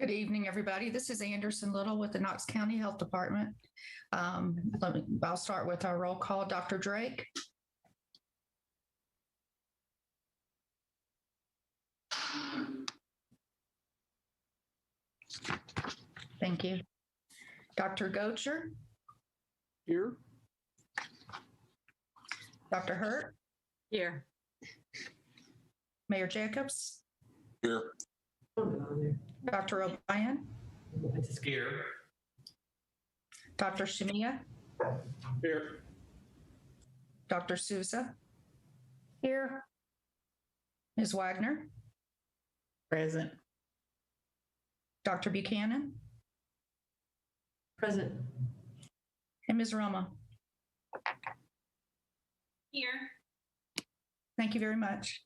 Good evening, everybody. This is Anderson Little with the Knox County Health Department. I'll start with our roll call. Dr. Drake. Thank you. Dr. Gocher. Here. Dr. Hurt. Here. Mayor Jacobs. Here. Dr. O'Brien. Here. Dr. Shamia. Here. Dr. Souza. Here. Ms. Wagner. Present. Dr. Buchanan. Present. And Ms. Roma. Here. Thank you very much.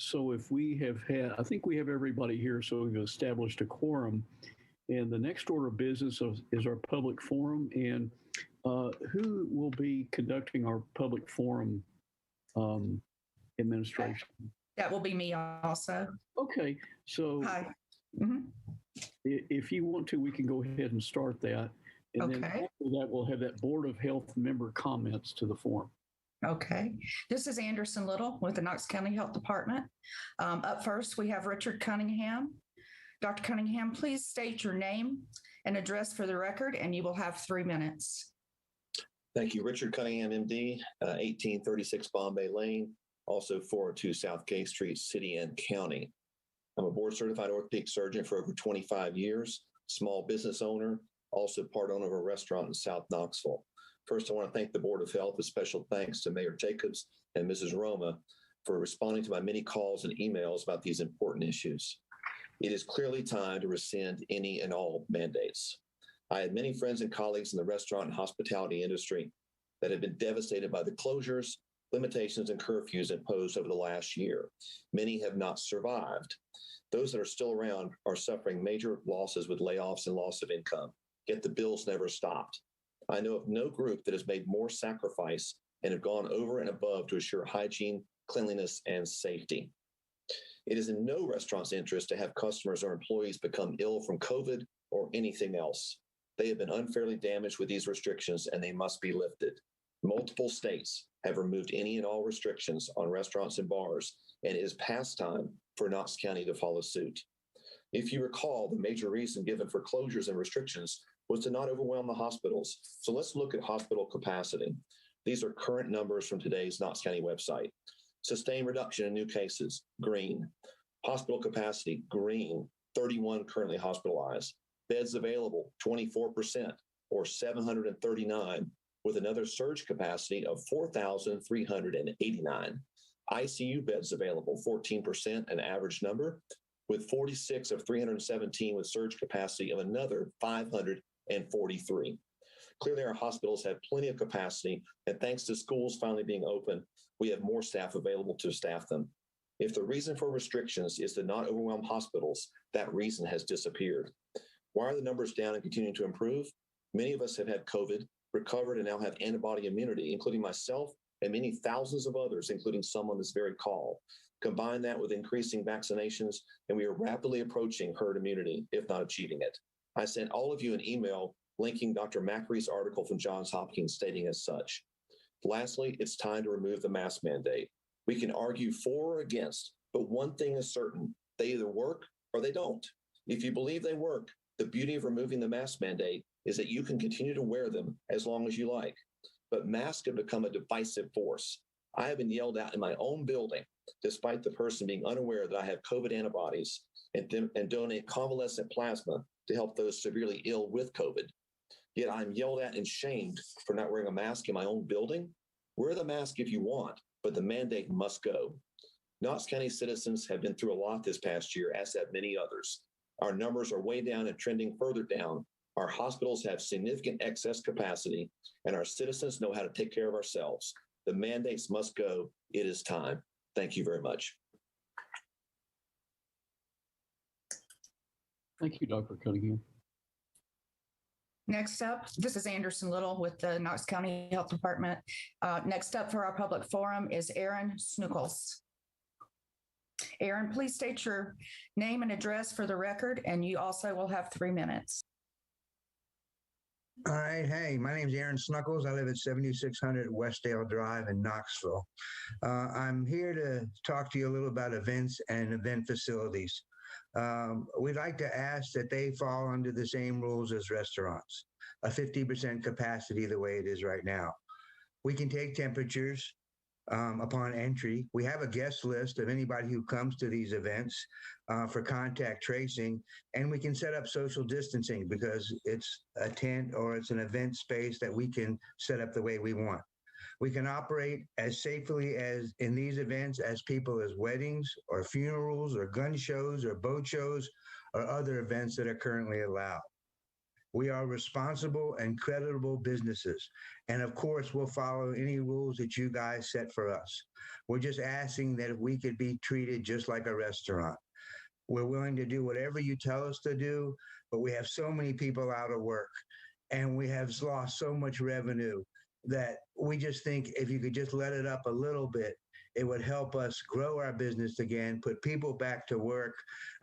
So if we have had, I think we have everybody here, so we've established a quorum. And the next order of business is our public forum. And who will be conducting our public forum administration? That will be me also. Okay, so Hi. if you want to, we can go ahead and start that. And then Okay. after that, we'll have that Board of Health member comments to the forum. Okay. This is Anderson Little with the Knox County Health Department. Up first, we have Richard Cunningham. Dr. Cunningham, please state your name and address for the record, and you will have 3 minutes. Thank you. Richard Cunningham, MD, 1836 Bombay Lane, also 402 South Gay Street, City and County. I'm a board-certified orthopedic surgeon for over 25 years, small business owner, also part owner of a restaurant in South Knoxville. First, I want to thank the Board of Health with special thanks to Mayor Jacobs and Mrs. Roma for responding to my many calls and emails about these important issues. It is clearly time to rescind any and all mandates. I had many friends and colleagues in the restaurant and hospitality industry that have been devastated by the closures, limitations, and curfews imposed over the last year. Many have not survived. Those that are still around are suffering major losses with layoffs and loss of income, yet the bills never stopped. I know of no group that has made more sacrifice and have gone over and above to assure hygiene, cleanliness, and safety. It is in no restaurant's interest to have customers or employees become ill from COVID or anything else. They have been unfairly damaged with these restrictions, and they must be lifted. Multiple states have removed any and all restrictions on restaurants and bars, and it is past time for Knox County to follow suit. If you recall, the major reason given for closures and restrictions was to not overwhelm the hospitals. So let's look at hospital capacity. These are current numbers from today's Knox County website. Sustained reduction in new cases, green. Hospital capacity, green, 31 currently hospitalized. Beds available, 24%, or 739, with another surge capacity of 4,389. ICU beds available, 14%, an average number, with 46 of 317 with surge capacity of another 543. Clearly, our hospitals have plenty of capacity, and thanks to schools finally being open, we have more staff available to staff them. If the reason for restrictions is to not overwhelm hospitals, that reason has disappeared. Why are the numbers down and continuing to improve? Many of us have had COVID, recovered, and now have antibody immunity, including myself and many thousands of others, including some on this very call. Combine that with increasing vaccinations, and we are rapidly approaching herd immunity, if not achieving it. I sent all of you an email linking Dr. Macri's article from Johns Hopkins stating as such. Lastly, it's time to remove the mask mandate. We can argue for or against, but one thing is certain: they either work or they don't. If you believe they work, the beauty of removing the mask mandate is that you can continue to wear them as long as you like. But masks have become a divisive force. I have been yelled at in my own building, despite the person being unaware that I have COVID antibodies and donate convalescent plasma to help those severely ill with COVID. Yet I'm yelled at and shamed for not wearing a mask in my own building. Wear the mask if you want, but the mandate must go. Knox County citizens have been through a lot this past year, as have many others. Our numbers are way down and trending further down. Our hospitals have significant excess capacity, and our citizens know how to take care of ourselves. The mandates must go. It is time. Thank you very much. Thank you, Dr. Cunningham. Next up, this is Anderson Little with the Knox County Health Department. Next up for our public forum is Aaron Snookles. Aaron, please state your name and address for the record, and you also will have 3 minutes. All right. Hey, my name's Aaron Snuckles. I live at 7600 Westdale Drive in Knoxville. I'm here to talk to you a little about events and event facilities. We'd like to ask that they fall under the same rules as restaurants, a 50% capacity the way it is right now. We can take temperatures upon entry. We have a guest list of anybody who comes to these events for contact tracing, and we can set up social distancing because it's a tent or it's an event space that we can set up the way we want. We can operate as safely as in these events as people as weddings or funerals or gun shows or boat shows or other events that are currently allowed. We are responsible and credible businesses. And of course, we'll follow any rules that you guys set for us. We're just asking that if we could be treated just like a restaurant. We're willing to do whatever you tell us to do, but we have so many people out of work and we have lost so much revenue that we just think if you could just let it up a little bit, it would help us grow our business again, put people back to work.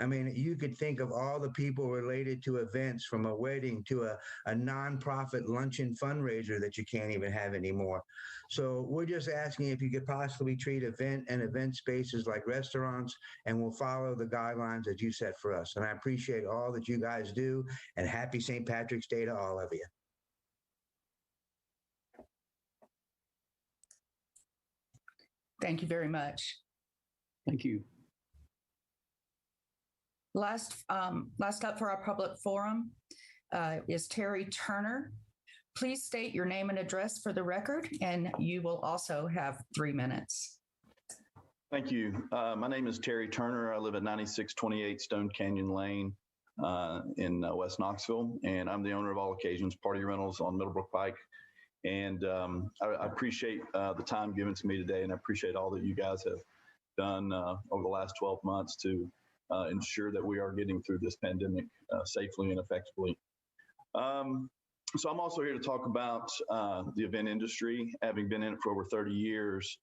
I mean, you could think of all the people related to events, from a wedding to a nonprofit luncheon fundraiser that you can't even have anymore. So we're just asking if you could possibly treat event spaces like restaurants, and we'll follow the guidelines that you set for us. And I appreciate all that you guys do, and happy St. Patrick's Day to all of you. Thank you very much. Thank you. Last up for our public forum is Terry Turner. Please state your name and address for the record, and you will also have 3 minutes. Thank you. My name is Terry Turner. I live at 9628 Stone Canyon Lane in West Knoxville, and I'm the owner of All Occasions Party Rentals on Middlebrook Pike. And I appreciate the time given to me today, and I appreciate all that you guys have done over the last 12 months to ensure that we are getting through this pandemic safely and effectively. So I'm also here to talk about the event industry. Having been in it for over 30 years,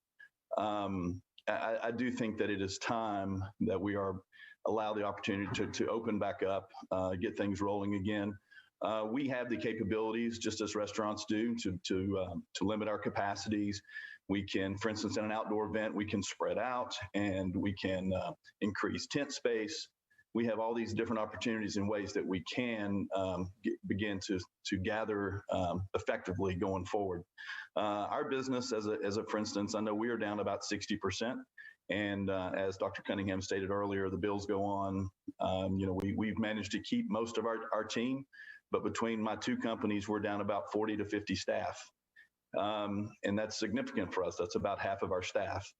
I do think that it is time that we are allow the opportunity to open back up, get things rolling again. We have the capabilities, just as restaurants do, to limit our capacities. We can, for instance, in an outdoor event, we can spread out and we can increase tent space. We have all these different opportunities and ways that we can begin to gather effectively going forward. Our business, as a for instance, I know we are down about 60%. And as Dr. Cunningham stated earlier, the bills go on. We've managed to keep most of our team. But between my two companies, we're down about 40 to 50 staff. And that's significant for us. That's about half of our staff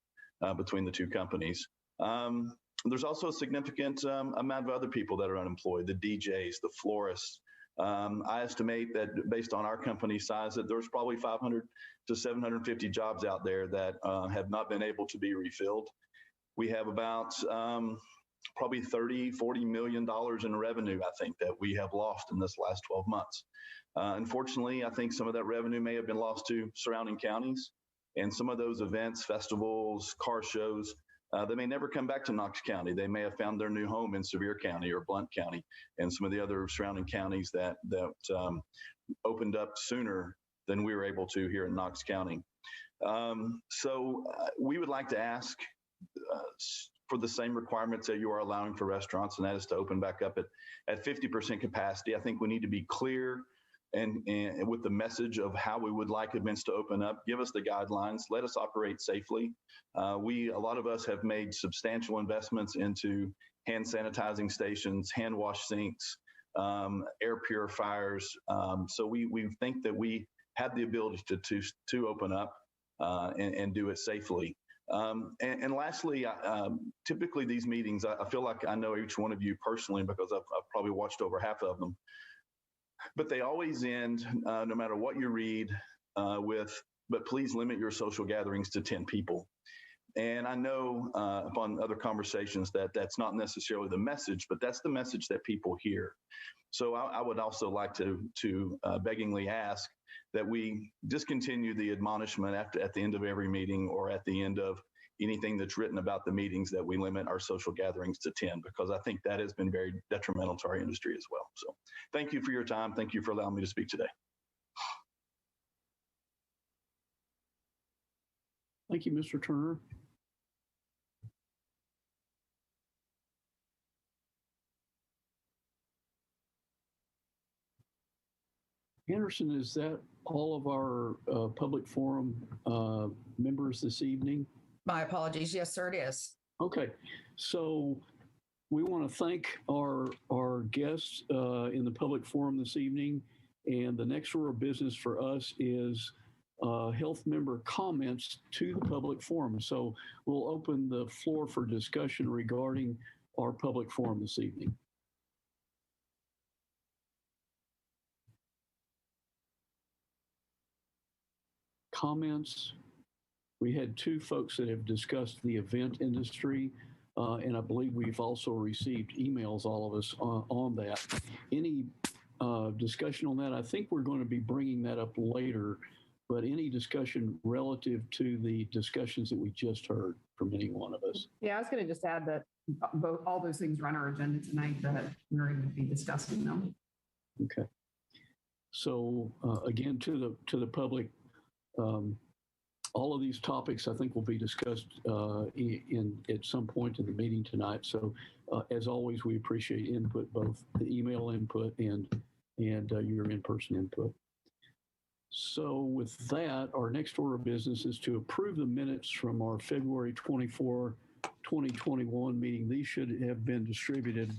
between the two companies. There's also a significant amount of other people that are unemployed, the DJs, the florists. I estimate that based on our company size, that there's probably 500 to 750 jobs out there that have not been able to be refilled. We have about probably $30-40 million in revenue, I think, that we have lost in this last 12 months. Unfortunately, I think some of that revenue may have been lost to surrounding counties, and some of those events, festivals, car shows, they may never come back to Knox County. They may have found their new home in Sevier County or Blount County and some of the other surrounding counties that opened up sooner than we were able to here in Knox County. So we would like to ask for the same requirements that you are allowing for restaurants, and that is to open back up at 50% capacity. I think we need to be clear and with the message of how we would like events to open up. Give us the guidelines. Let us operate safely. A lot of us have made substantial investments into hand sanitizing stations, hand wash sinks, air purifiers. So we think that we have the ability to open up and do it safely. And lastly, typically these meetings, I feel like I know each one of you personally because I've probably watched over half of them. But they always end, no matter what you read, but please limit your social gatherings to 10 people. And I know upon other conversations that that's not necessarily the message, but that's the message that people hear. So I would also like to beggingly ask that we discontinue the admonishment at the end of every meeting or at the end of anything that's written about the meetings that we limit our social gatherings to 10, because I think that has been very detrimental to our industry as well. So thank you for your time. Thank you for allowing me to speak today. Thank you, Mr. Turner. Anderson, is that all of our public forum members this evening? My apologies. Yes, sir, it is. Okay, so we want to thank our guests in the public forum this evening. And the next order of business for us is health member comments to the public forum. So we'll open the floor for discussion regarding our public forum this evening. Comments? We had two folks that have discussed the event industry, and I believe we've also received emails, all of us, on that. Any discussion on that? I think we're going to be bringing that up later, but any discussion relative to the discussions that we just heard from any one of us? Yeah, I was going to just add that all those things are on our agenda tonight, that we're going to be discussing them. Okay. So again, to the public, all of these topics I think will be discussed at some point in the meeting tonight. So as always, we appreciate input, both the email input and your in-person input. So with that, our next order of business is to approve the minutes from our February 24, 2021 meeting. These should have been distributed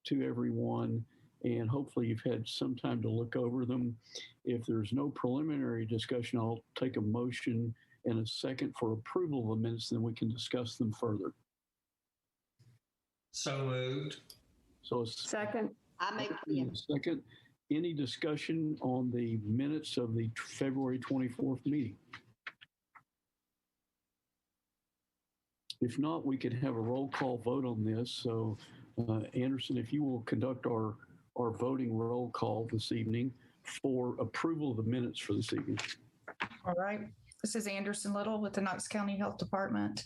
to everyone, and hopefully you've had some time to look over them. If there's no preliminary discussion, I'll take a motion and a second for approval of the minutes, then we can discuss them further. So moved. So a Second. I make second. Any discussion on the minutes of the February 24th meeting? If not, we could have a roll call vote on this. So Anderson, if you will conduct our voting roll call this evening for approval of the minutes for this evening. All right. This is Anderson Little with the Knox County Health Department,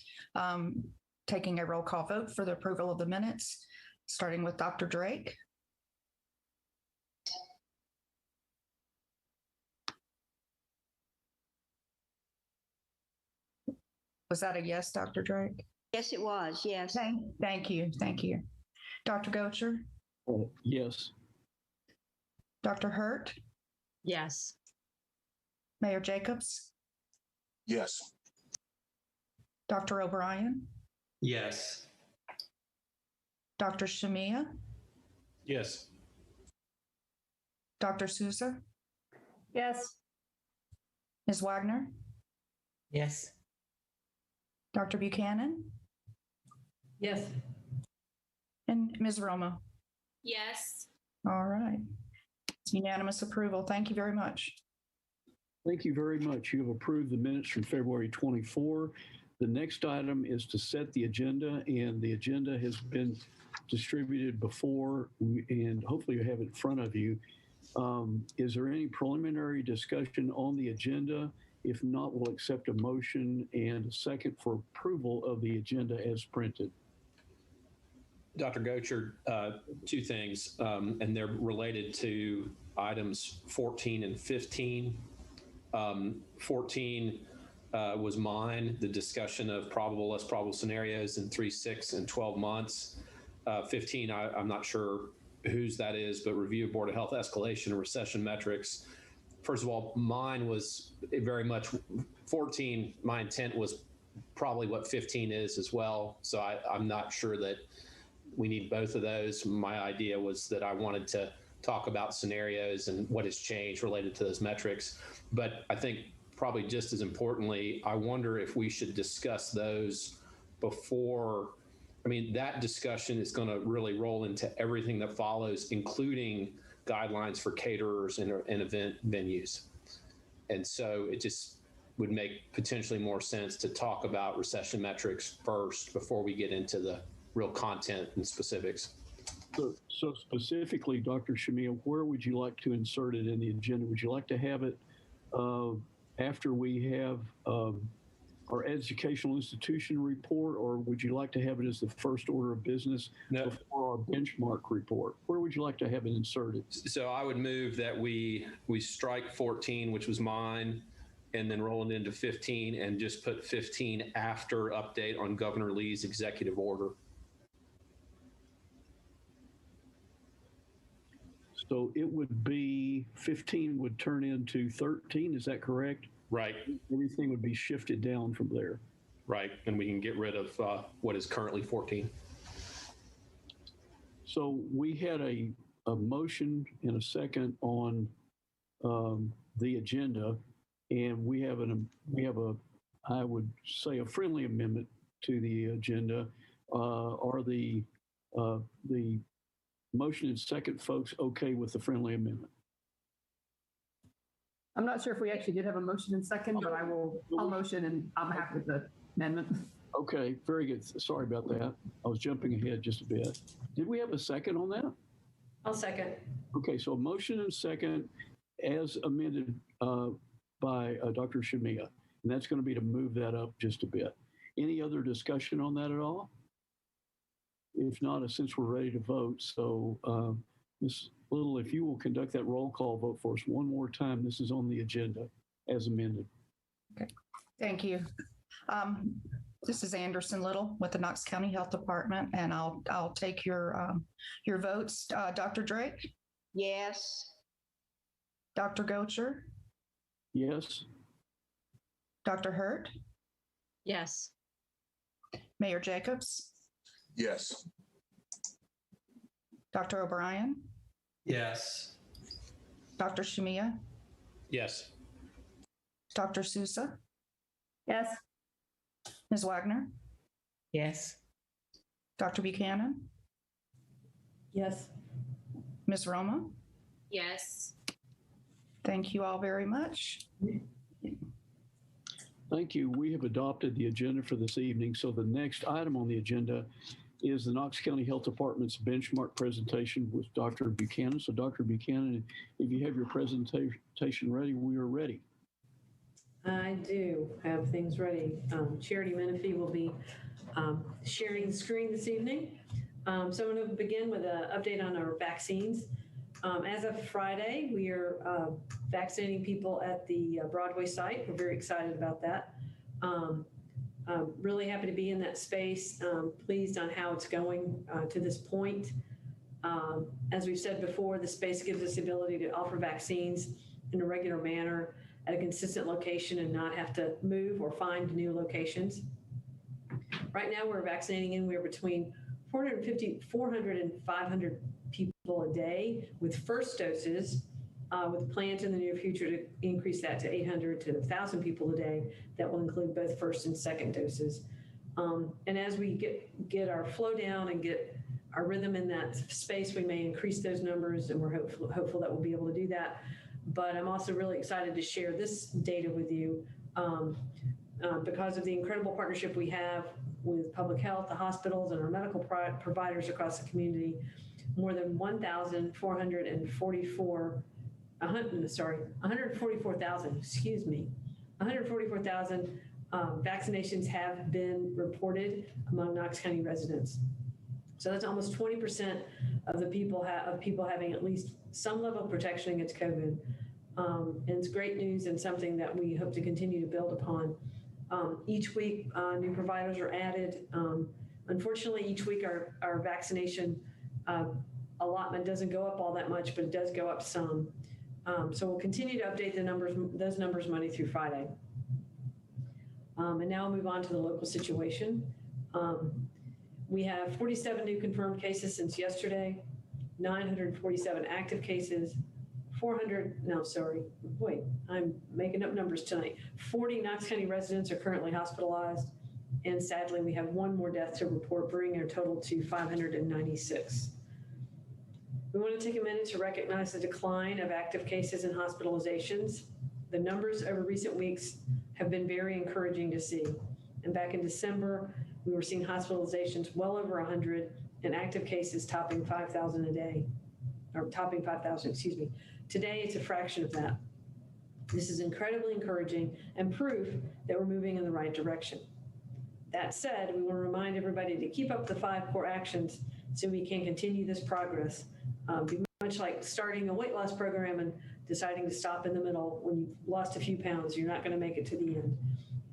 taking a roll call vote for the approval of the minutes, starting with Dr. Drake. Was that a yes, Dr. Drake? Yes, it was. Yes. Thank you. Thank you. Dr. Gocher? Yes. Dr. Hurt? Yes. Mayor Jacobs? Yes. Dr. O'Brien? Yes. Dr. Shamia? Yes. Dr. Souza? Yes. Ms. Wagner? Yes. Dr. Buchanan? Yes. And Ms. Roma? Yes. All right. It's unanimous approval. Thank you very much. Thank you very much. You have approved the minutes from February 24. The next item is to set the agenda, and the agenda has been distributed before, and hopefully you have it in front of you. Is there any preliminary discussion on the agenda? If not, we'll accept a motion and a second for approval of the agenda as printed. Dr. Gocher, two things, and they're related to items 14 and 15. 14 was mine, the discussion of probable, less probable scenarios in 3, 6, and 12 months. 15, I'm not sure whose that is, but review of Board of Health escalation and recession metrics. First of all, mine was very much 14. My intent was probably what 15 is as well. So I'm not sure that we need both of those. My idea was that I wanted to talk about scenarios and what has changed related to those metrics. But I think probably just as importantly, I wonder if we should discuss those before. I mean, that discussion is going to really roll into everything that follows, including guidelines for caterers and event venues. And so it just would make potentially more sense to talk about recession metrics first before we get into the real content and specifics. So specifically, Dr. Shamia, where would you like to insert it in the agenda? Would you like to have it after we have our educational institution report, or would you like to have it as the first order of business before our benchmark report? Where would you like to have it inserted? So I would move that we strike 14, which was mine, and then roll it into 15 and just put 15 after update on Governor Lee's executive order. So it would be 15 would turn into 13. Is that correct? Right. Everything would be shifted down from there. Right. And we can get rid of what is currently 14. So we had a motion and a second on the agenda, and we have I would say a friendly amendment to the agenda. Are the motion and second folks okay with the friendly amendment? I'm not sure if we actually did have a motion and second, but I'll motion and I'm happy with the amendment. Okay, very good. Sorry about that. I was jumping ahead just a bit. Did we have a second on that? I'll second. Okay, so a motion and second as amended by Dr. Shamia, and that's going to be to move that up just a bit. Any other discussion on that at all? If not, since we're ready to vote, so Ms. Little, if you will conduct that roll call vote for us one more time. This is on the agenda as amended. Okay, thank you. This is Anderson Little with the Knox County Health Department, and I'll take your votes. Dr. Drake? Yes. Dr. Gocher? Yes. Dr. Hurt? Yes. Mayor Jacobs? Yes. Dr. O'Brien? Yes. Dr. Shamia? Yes. Dr. Sousa? Yes. Ms. Wagner? Yes. Dr. Buchanan? Yes. Ms. Roma? Yes. Thank you all very much. Thank you. We have adopted the agenda for this evening. So the next item on the agenda is the Knox County Health Department's benchmark presentation with Dr. Buchanan. So Dr. Buchanan, if you have your presentation ready, we are ready. I do have things ready. Charity Menifee will be sharing the screen this evening. So I'm going to begin with an update on our vaccines. As of Friday, we are vaccinating people at the Broadway site. We're very excited about that. Really happy to be in that space. Pleased on how it's going to this point. As we've said before, the space gives us the ability to offer vaccines in a regular manner at a consistent location and not have to move or find new locations. Right now, we're vaccinating in, we're between 400 and 500 people a day with first doses, with plans in the near future to increase that to 800 to 1,000 people a day. That will include both first and second doses. And as we get our flow down and get our rhythm in that space, we may increase those numbers, and we're hopeful that we'll be able to do that. But I'm also really excited to share this data with you because of the incredible partnership we have with public health, the hospitals, and our medical providers across the community. More than 144,000 vaccinations have been reported among Knox County residents. So that's almost 20% of the people having at least some level of protection against COVID. And it's great news and something that we hope to continue to build upon. Each week, new providers are added. Unfortunately, each week our vaccination allotment doesn't go up all that much, but it does go up some. So we'll continue to update those numbers Monday through Friday. And now I'll move on to the local situation. We have 47 new confirmed cases since yesterday, 947 active cases, I'm making up numbers tonight. 40 Knox County residents are currently hospitalized. And sadly, we have one more death to report, bringing our total to 596. We want to take a minute to recognize the decline of active cases and hospitalizations. The numbers over recent weeks have been very encouraging to see. And back in December, we were seeing hospitalizations well over 100 and active cases topping 5,000 a day, or topping 5,000, excuse me. Today, it's a fraction of that. This is incredibly encouraging and proof that we're moving in the right direction. That said, we want to remind everybody to keep up the 5 core actions so we can continue this progress. Be much like starting a weight loss program and deciding to stop in the middle when you've lost a few pounds, you're not going to make it to the end.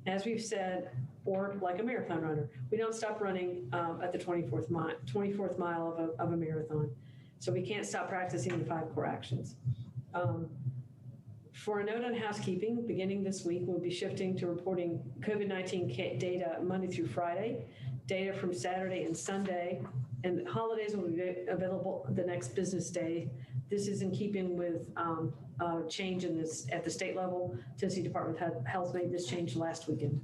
As we've said, or like a marathon runner, we don't stop running at the 24th mile of a marathon. So we can't stop practicing the 5 core actions. For a note on housekeeping, beginning this week, we'll be shifting to reporting COVID-19 data Monday through Friday, data from Saturday and Sunday, and holidays will be available the next business day. This is in keeping with change in this at the state level. Tennessee Department of Health made this change last weekend.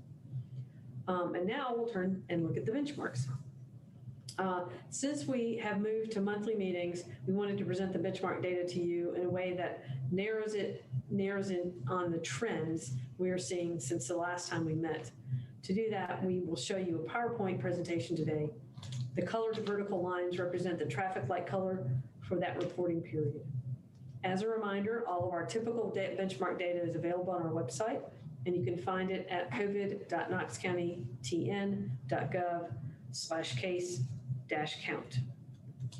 And now we'll turn and look at the benchmarks. Since we have moved to monthly meetings, we wanted to present the benchmark data to you in a way that narrows in on the trends we are seeing since the last time we met. To do that, we will show you a PowerPoint presentation today. The colored vertical lines represent the traffic light color for that reporting period. As a reminder, all of our typical benchmark data is available on our website, and you can find it at covid.knoxcountytn.gov/case-count.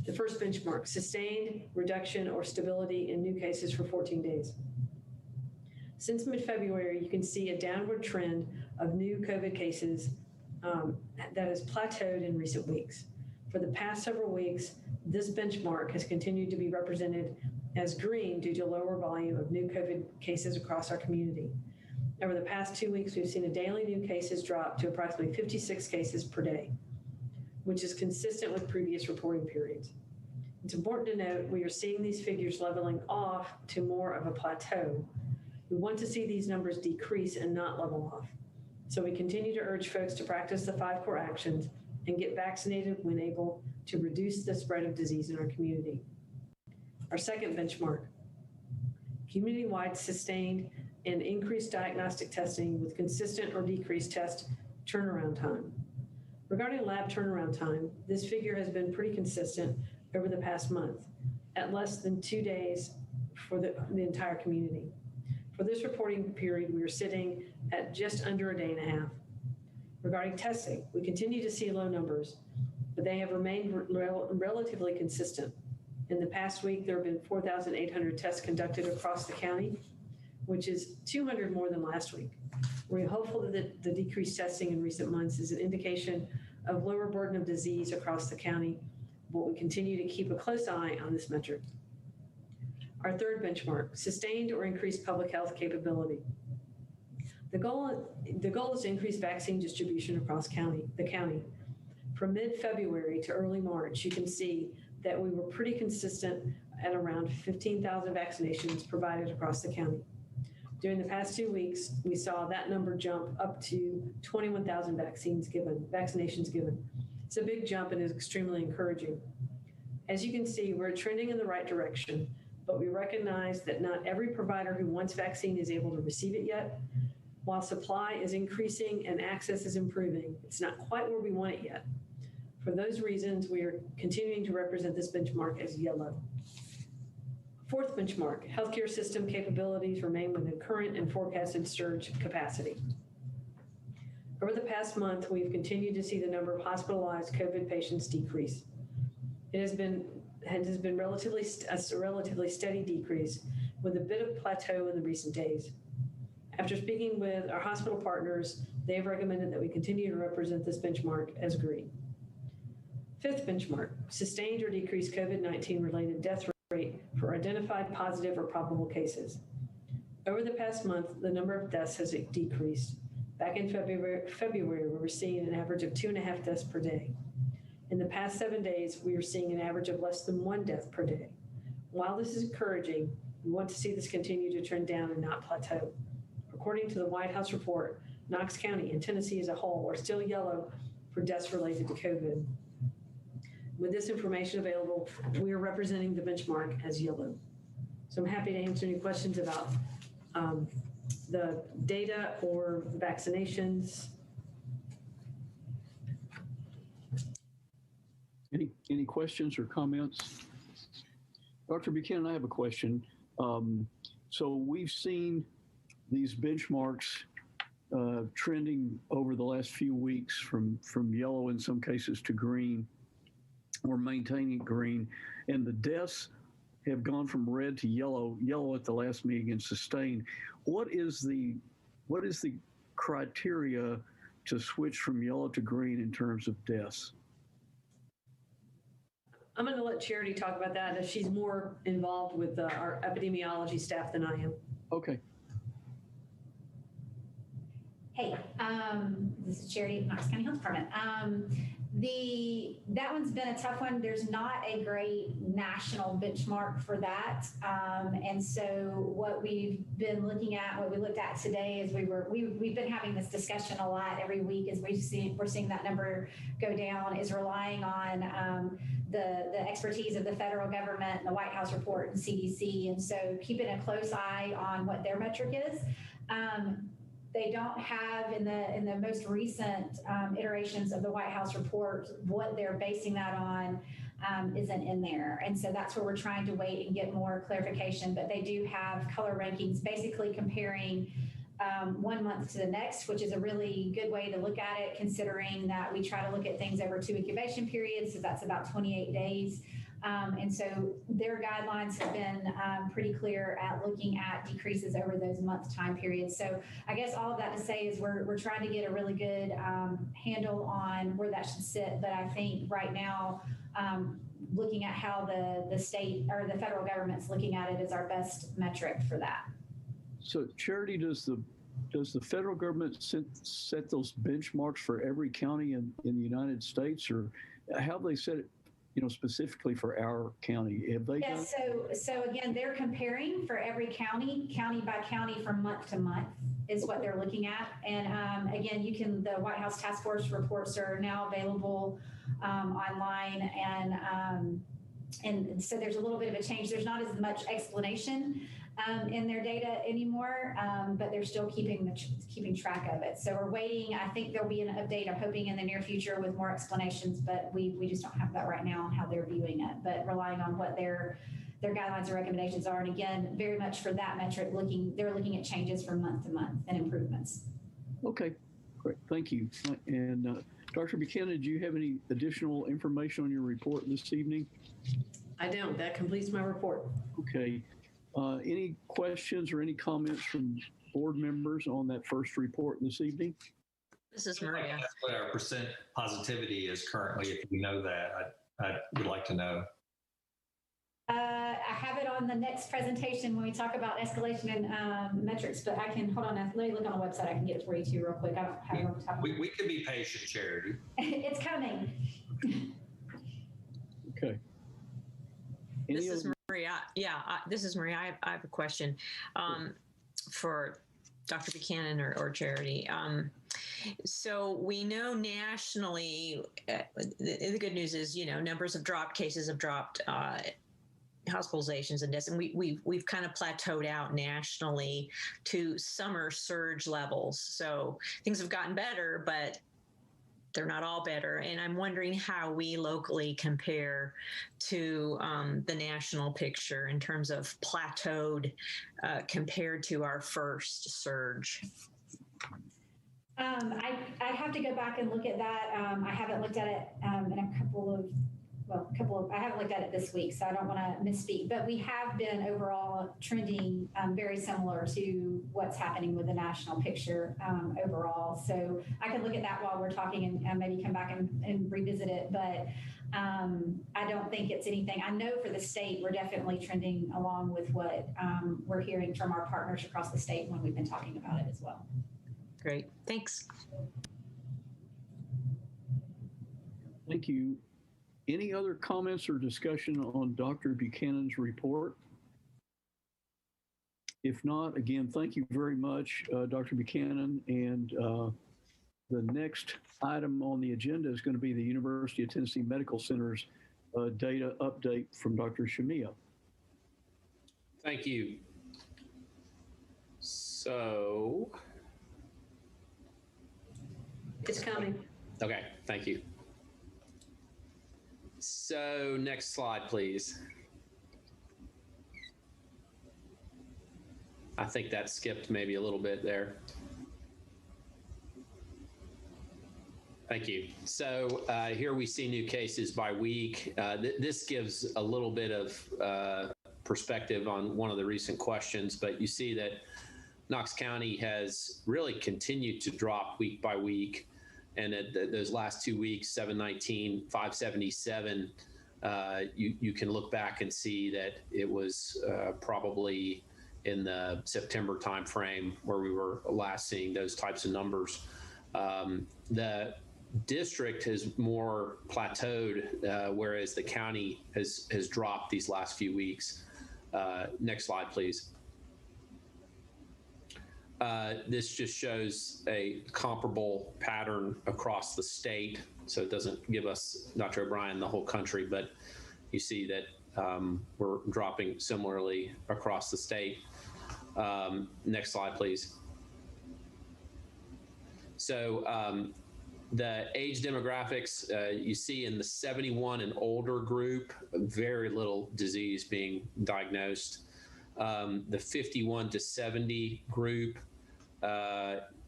The first benchmark, sustained reduction or stability in new cases for 14 days. Since mid-February, you can see a downward trend of new COVID cases that has plateaued in recent weeks. For the past several weeks, this benchmark has continued to be represented as green due to lower volume of new COVID cases across our community. Over the past 2 weeks, we've seen a daily new cases drop to approximately 56 cases per day, which is consistent with previous reporting periods. It's important to note we are seeing these figures leveling off to more of a plateau. We want to see these numbers decrease and not level off. So we continue to urge folks to practice the 5 core actions and get vaccinated when able to reduce the spread of disease in our community. Our second benchmark, community-wide sustained and increased diagnostic testing with consistent or decreased test turnaround time. Regarding lab turnaround time, this figure has been pretty consistent over the past month, at less than 2 days for the entire community. For this reporting period, we are sitting at just under a day and a half. Regarding testing, we continue to see low numbers, but they have remained relatively consistent. In the past week, there have been 4,800 tests conducted across the county, which is 200 more than last week. We're hopeful that the decreased testing in recent months is an indication of lower burden of disease across the county, but we continue to keep a close eye on this metric. Our third benchmark, sustained or increased public health capability. The goal is to increase vaccine distribution across the county. From mid-February to early March, you can see that we were pretty consistent at around 15,000 vaccinations provided across the county. During the past 2 weeks, we saw that number jump up to 21,000 vaccinations given. It's a big jump and is extremely encouraging. As you can see, we're trending in the right direction, but we recognize that not every provider who wants vaccine is able to receive it yet. While supply is increasing and access is improving, it's not quite where we want it yet. For those reasons, we are continuing to represent this benchmark as yellow. Fourth benchmark, healthcare system capabilities remain within current and forecasted surge capacity. Over the past month, we've continued to see the number of hospitalized COVID patients decrease. It has been a relatively steady decrease with a bit of plateau in the recent days. After speaking with our hospital partners, they have recommended that we continue to represent this benchmark as green. Fifth benchmark, sustained or decreased COVID-19 related death rate for identified positive or probable cases. Over the past month, the number of deaths has decreased. Back in February, we were seeing an average of 2.5 deaths per day. In the past 7 days, we are seeing an average of less than 1 death per day. While this is encouraging, we want to see this continue to trend down and not plateau. According to the White House report, Knox County and Tennessee as a whole are still yellow for deaths related to COVID. With this information available, we are representing the benchmark as yellow. So I'm happy to answer any questions about the data or vaccinations. Any questions or comments? Dr. Buchanan, I have a question. So we've seen these benchmarks trending over the last few weeks from yellow in some cases to green, or maintaining green, and the deaths have gone from red to yellow at the last meeting and sustained. What is the criteria to switch from yellow to green in terms of deaths? I'm going to let Charity talk about that, as she's more involved with our epidemiology staff than I am. Okay. Hey, this is Charity of Knox County Health Department. That one's been a tough one. There's not a great national benchmark for that. And so what we've been looking at, what we looked at today is we've been having this discussion a lot every week as we're seeing that number go down, is relying on the expertise of the federal government and the White House report and CDC. And so keeping a close eye on what their metric is. They don't have in the most recent iterations of the White House report, what they're basing that on isn't in there. And so that's where we're trying to wait and get more clarification. But they do have color rankings, basically comparing 1 month to the next, which is a really good way to look at it, considering that we try to look at things over 2 incubation periods. So that's about 28 days. And so their guidelines have been pretty clear at looking at decreases over those month time periods. So I guess all of that to say is we're trying to get a really good handle on where that should sit. But I think right now, looking at how the state or the federal government's looking at it is our best metric for that. So Charity, does the federal government set those benchmarks for every county in the United States, or how have they set it, specifically for our county? Have they done? So again, they're comparing for every county by county from month to month is what they're looking at. And again, the White House Task Force reports are now available online, and so there's a little bit of a change. There's not as much explanation in their data anymore, but they're still keeping track of it. So we're waiting. I think there'll be an update, I'm hoping, in the near future with more explanations, but we just don't have that right now on how they're viewing it, but relying on what their guidelines and recommendations are. And again, very much for that metric, they're looking at changes from month to month and improvements. Okay, great. Thank you. And Dr. Buchanan, do you have any additional information on your report this evening? I don't. That completes my report. Okay. Any questions or any comments from board members on that first report this evening? This is Maria. That's what our percent positivity is currently. If you know that, I would like to know. I have it on the next presentation when we talk about escalation and metrics, but I can, hold on, let me look on the website. I can get it for you too real quick. I don't have it on the top of We could be patient, Charity. It's coming. Okay. This is Maria. Yeah, this is Maria. I have a question for Dr. Buchanan or Charity. So we know nationally, the good news is, numbers have dropped, cases have dropped, hospitalizations and deaths, and we've kind of plateaued out nationally to summer surge levels. So things have gotten better, but they're not all better. And I'm wondering how we locally compare to the national picture in terms of plateaued compared to our first surge. I have to go back and look at that. I haven't looked at it in I haven't looked at it this week, so I don't want to misspeak, but we have been overall trending very similar to what's happening with the national picture overall. So I can look at that while we're talking and maybe come back and revisit it, but I don't think it's anything. I know for the state, we're definitely trending along with what we're hearing from our partners across the state when we've been talking about it as well. Great, thanks. Thank you. Any other comments or discussion on Dr. Buchanan's report? If not, again, thank you very much, Dr. Buchanan. And the next item on the agenda is going to be the University of Tennessee Medical Center's data update from Dr. Shamia. Thank you. So. It's coming. Okay, thank you. So next slide, please. I think that skipped maybe a little bit there. Thank you. So here we see new cases by week. This gives a little bit of perspective on one of the recent questions, but you see that Knox County has really continued to drop week by week. And at those last 2 weeks, 719, 577, you can look back and see that it was probably in the September timeframe where we were last seeing those types of numbers. The district has more plateaued, whereas the county has dropped these last few weeks. Next slide, please. This just shows a comparable pattern across the state. So it doesn't give us, Dr. O'Brien, the whole country, but you see that we're dropping similarly across the state. Next slide, please. So the age demographics, you see in the 71 and older group, very little disease being diagnosed. The 51 to 70 group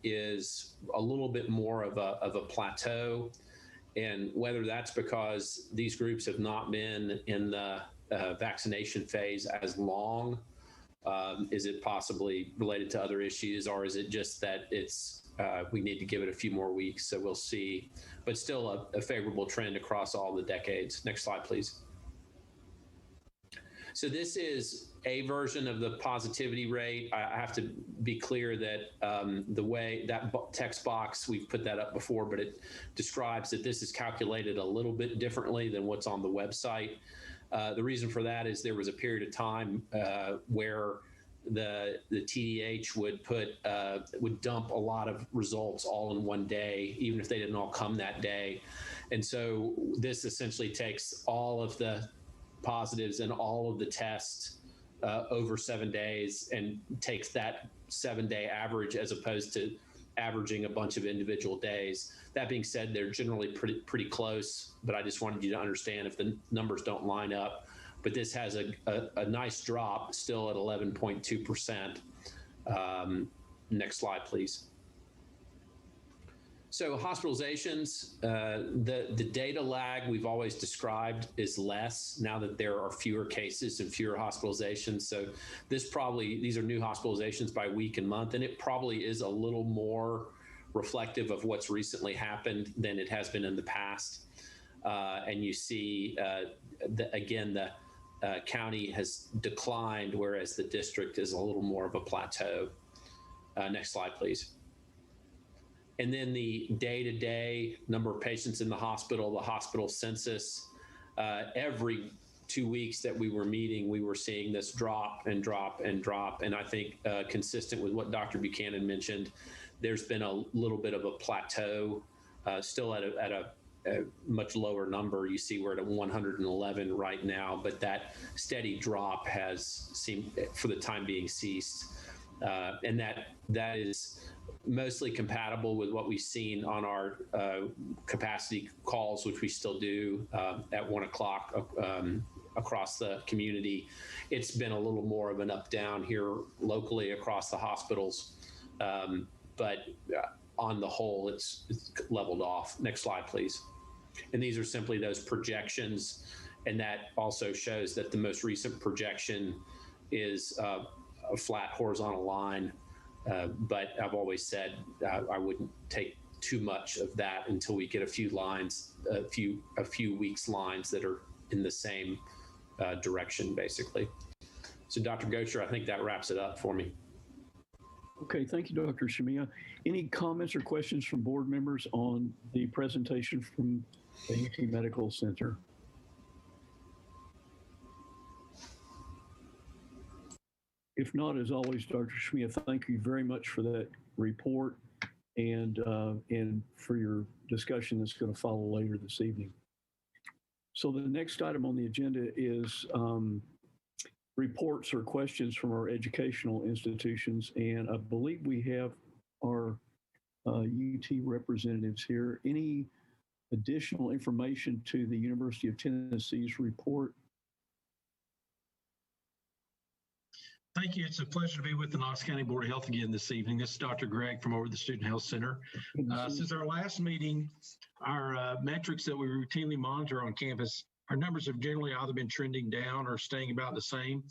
is a little bit more of a plateau. And whether that's because these groups have not been in the vaccination phase as long, is it possibly related to other issues, or is it just that it's we need to give it a few more weeks? So we'll see, but still a favorable trend across all the decades. Next slide, please. So this is a version of the positivity rate. I have to be clear that the way that text box, we've put that up before, but it describes that this is calculated a little bit differently than what's on the website. The reason for that is there was a period of time where the TDH would dump a lot of results all in one day, even if they didn't all come that day. And so this essentially takes all of the positives and all of the tests over 7 days and takes that 7-day average as opposed to averaging a bunch of individual days. That being said, they're generally pretty close, but I just wanted you to understand if the numbers don't line up. But this has a nice drop still at 11.2%. Next slide, please. So hospitalizations, the data lag we've always described is less now that there are fewer cases and fewer hospitalizations. So these are new hospitalizations by week and month, and it probably is a little more reflective of what's recently happened than it has been in the past. And you see, again, the county has declined, whereas the district is a little more of a plateau. Next slide, please. And then the day-to-day number of patients in the hospital census, every 2 weeks that we were meeting, we were seeing this drop and drop and drop. And I think consistent with what Dr. Buchanan mentioned, there's been a little bit of a plateau, still at a much lower number. You see we're at a 111 right now, but that steady drop has seemed, for the time being, ceased. And that is mostly compatible with what we've seen on our capacity calls, which we still do at 1 o'clock across the community. It's been a little more of an up down here locally across the hospitals, but on the whole, it's leveled off. Next slide, please. And these are simply those projections, and that also shows that the most recent projection is a flat horizontal line. But I've always said I wouldn't take too much of that until we get a few lines, a few weeks lines that are in the same direction, basically. So Dr. Gocher, I think that wraps it up for me. Okay, thank you, Dr. Shamiya. Any comments or questions from board members on the presentation from the UT Medical Center? If not, as always, Dr. Shamiya, thank you very much for that report and for your discussion that's going to follow later this evening. So the next item on the agenda is reports or questions from our educational institutions. And I believe we have our UT representatives here. Any additional information to the University of Tennessee's report? Thank you. It's a pleasure to be with the Knox County Board of Health again this evening. This is Dr. Greg from over the Student Health Center. Since our last meeting, our metrics that we routinely monitor on campus, our numbers have generally either been trending down or staying about the same.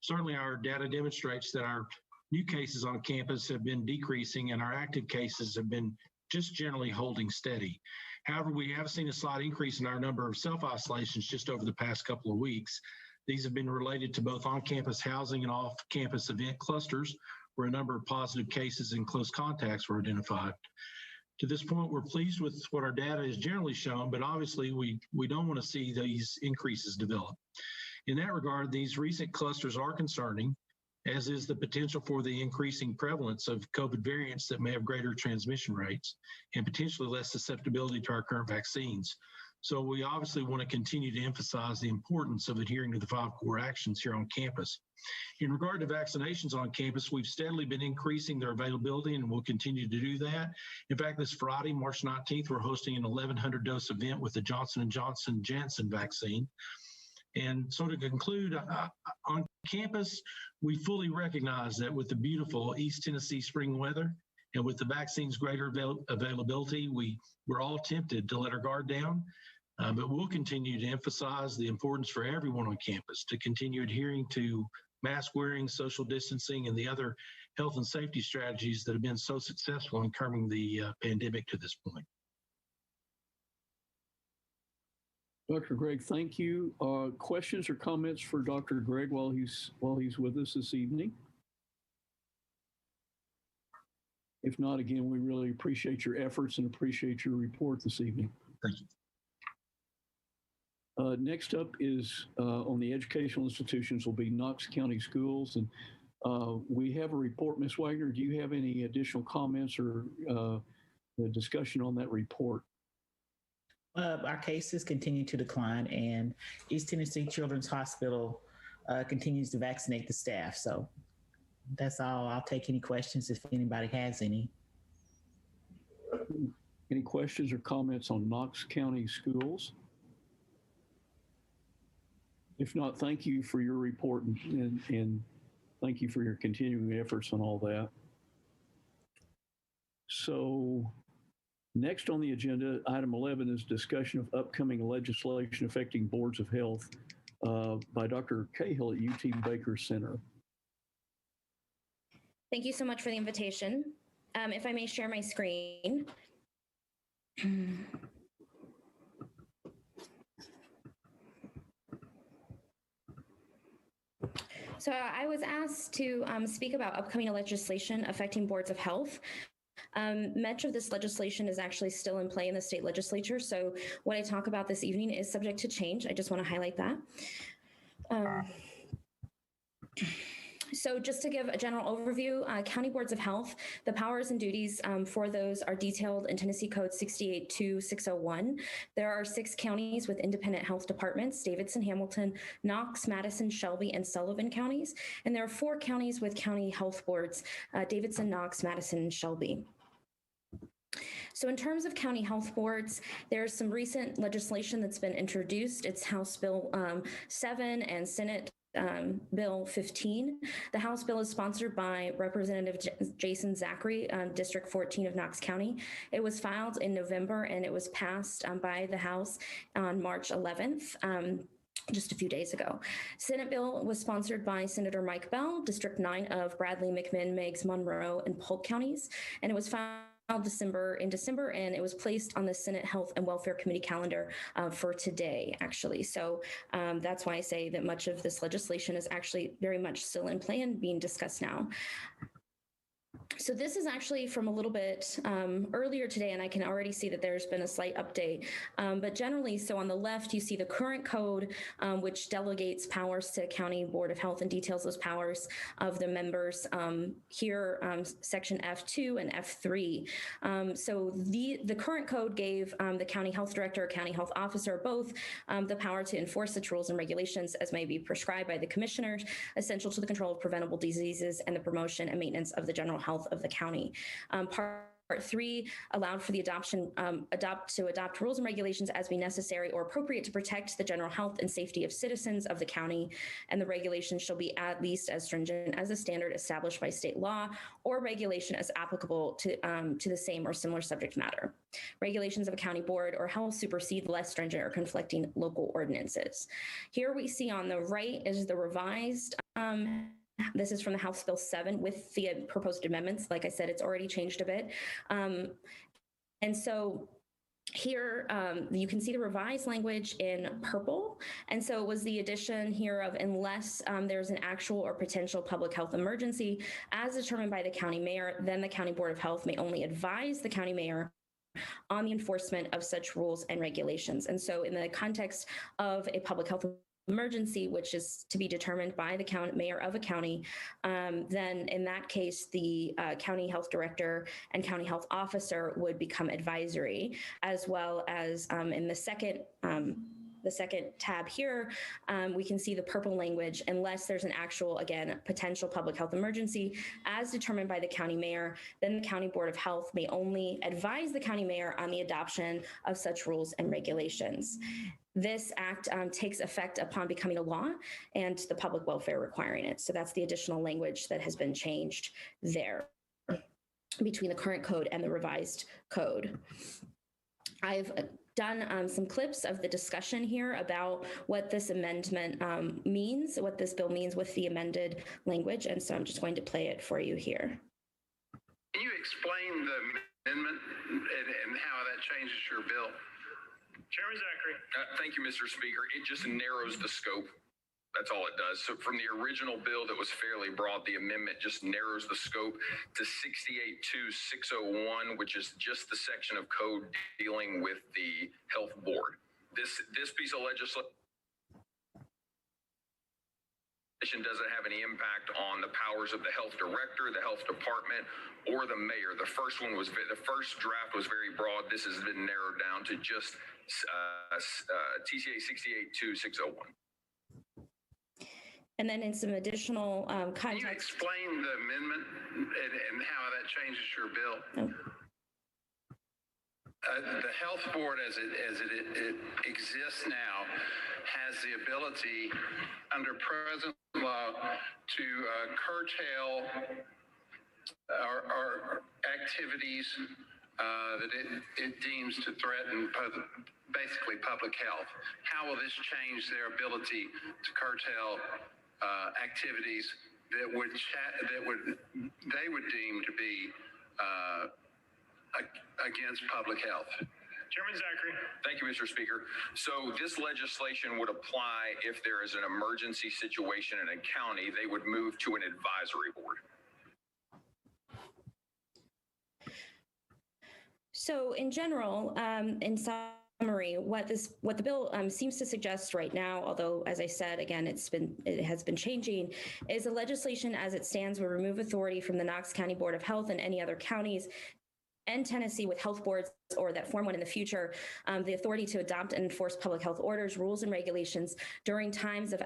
Certainly, our data demonstrates that our new cases on campus have been decreasing and our active cases have been just generally holding steady. However, we have seen a slight increase in our number of self-isolations just over the past couple of weeks. These have been related to both on-campus housing and off-campus event clusters, where a number of positive cases and close contacts were identified. To this point, we're pleased with what our data has generally shown, but obviously we don't want to see these increases develop. In that regard, these recent clusters are concerning, as is the potential for the increasing prevalence of COVID variants that may have greater transmission rates and potentially less susceptibility to our current vaccines. So we obviously want to continue to emphasize the importance of adhering to the 5 core actions here on campus. In regard to vaccinations on campus, we've steadily been increasing their availability and we'll continue to do that. In fact, this Friday, March 19th, we're hosting an 1,100 dose event with the Johnson & Johnson Janssen vaccine. And so to conclude, on campus, we fully recognize that with the beautiful East Tennessee spring weather and with the vaccine's greater availability, we're all tempted to let our guard down. But we'll continue to emphasize the importance for everyone on campus to continue adhering to mask wearing, social distancing, and the other health and safety strategies that have been so successful in curbing the pandemic to this point. Dr. Greg, thank you. Questions or comments for Dr. Greg while he's with us this evening? If not, again, we really appreciate your efforts and appreciate your report this evening. Thank you. Next up is on the educational institutions will be Knox County Schools. And we have a report. Ms. Wagner, do you have any additional comments or the discussion on that report? Our cases continue to decline and East Tennessee Children's Hospital continues to vaccinate the staff. So that's all. I'll take any questions if anybody has any. Any questions or comments on Knox County Schools? If not, thank you for your report and thank you for your continuing efforts on all that. So next on the agenda, item 11 is discussion of upcoming legislation affecting boards of health by Dr. Cahill at UT Baker Center. Thank you so much for the invitation. If I may share my screen. So I was asked to speak about upcoming legislation affecting boards of health. Much of this legislation is actually still in play in the state legislature. So what I talk about this evening is subject to change. I just want to highlight that. So just to give a general overview, county boards of health, the powers and duties for those are detailed in Tennessee Code 682601. There are 6 counties with independent health departments: Davidson, Hamilton, Knox, Madison, Shelby, and Sullivan counties. And there are 4 counties with county health boards: Davidson, Knox, Madison, and Shelby. So in terms of county health boards, there's some recent legislation that's been introduced. It's House Bill 7 and Senate Bill 15. The House bill is sponsored by Representative Jason Zachary, District 14 of Knox County. It was filed in November and it was passed by the House on March 11th. Just a few days ago. Senate bill was sponsored by Senator Mike Bell, District 9 of Bradley, McMinn, Meigs, Monroe, and Polk counties, and it was filed in December, and it was placed on the Senate Health and Welfare Committee calendar for today, actually. So that's why I say that much of this legislation is actually very much still in play and being discussed now. So this is actually from a little bit earlier today, and I can already see that there's been a slight update. But generally, so on the left, you see the current code, which delegates powers to County Board of Health and details those powers of the members. Here, section F2 and F3. So the current code gave the county health director or county health officer both the power to enforce such rules and regulations as may be prescribed by the commissioners, essential to the control of preventable diseases and the promotion and maintenance of the general health of the county. Part Part 3 allowed for the adopt rules and regulations as be necessary or appropriate to protect the general health and safety of citizens of the county, and the regulations shall be at least as stringent as a standard established by state law or regulation as applicable to the same or similar subject matter. Regulations of a county board or health supersede less stringent or conflicting local ordinances. Here we see on the right is the revised. This is from the House Bill 7 with the proposed amendments. Like I said, it's already changed a bit. And so here you can see the revised language in purple. And so it was the addition here of unless there's an actual or potential public health emergency as determined by the county mayor, then the County Board of Health may only advise the county mayor on the enforcement of such rules and regulations. And so in the context of a public health emergency, which is to be determined by the county mayor of a county, then in that case, the county health director and county health officer would become advisory, as well as in the second tab here, we can see the purple language, unless there's an actual, again, potential public health emergency as determined by the county mayor, then the County Board of Health may only advise the county mayor on the adoption of such rules and regulations. This act takes effect upon becoming a law and the public welfare requiring it. So that's the additional language that has been changed there between the current code and the revised code. I've done some clips of the discussion here about what this amendment means, what this bill means with the amended language. And so I'm just going to play it for you here. Can you explain the amendment and how that changes your bill? Chairman Zachary. Thank you, Mr. Speaker. It just narrows the scope. That's all it does. So from the original bill that was fairly broad, the amendment just narrows the scope to 682601, which is just the section of code dealing with the health board. This piece of legislation doesn't have any impact on the powers of the health director, the health department, or the mayor. The first draft was very broad. This has been narrowed down to just TCA 682601. And then in some additional context. Can you explain the amendment and how that changes your bill? The health board as it exists now has the ability under present law to curtail our activities that it deems to threaten basically public health. How will this change their ability to curtail activities that they would deem to be against public health? Chairman Zachary. Thank you, Mr. Speaker. So this legislation would apply if there is an emergency situation in a county. They would move to an advisory board. So in general, in summary, what the bill seems to suggest right now, although as I said again, it has been changing, is the legislation as it stands will remove authority from the Knox County Board of Health and any other counties and Tennessee with health boards or that form one in the future, the authority to adopt and enforce public health orders, rules, and regulations during times of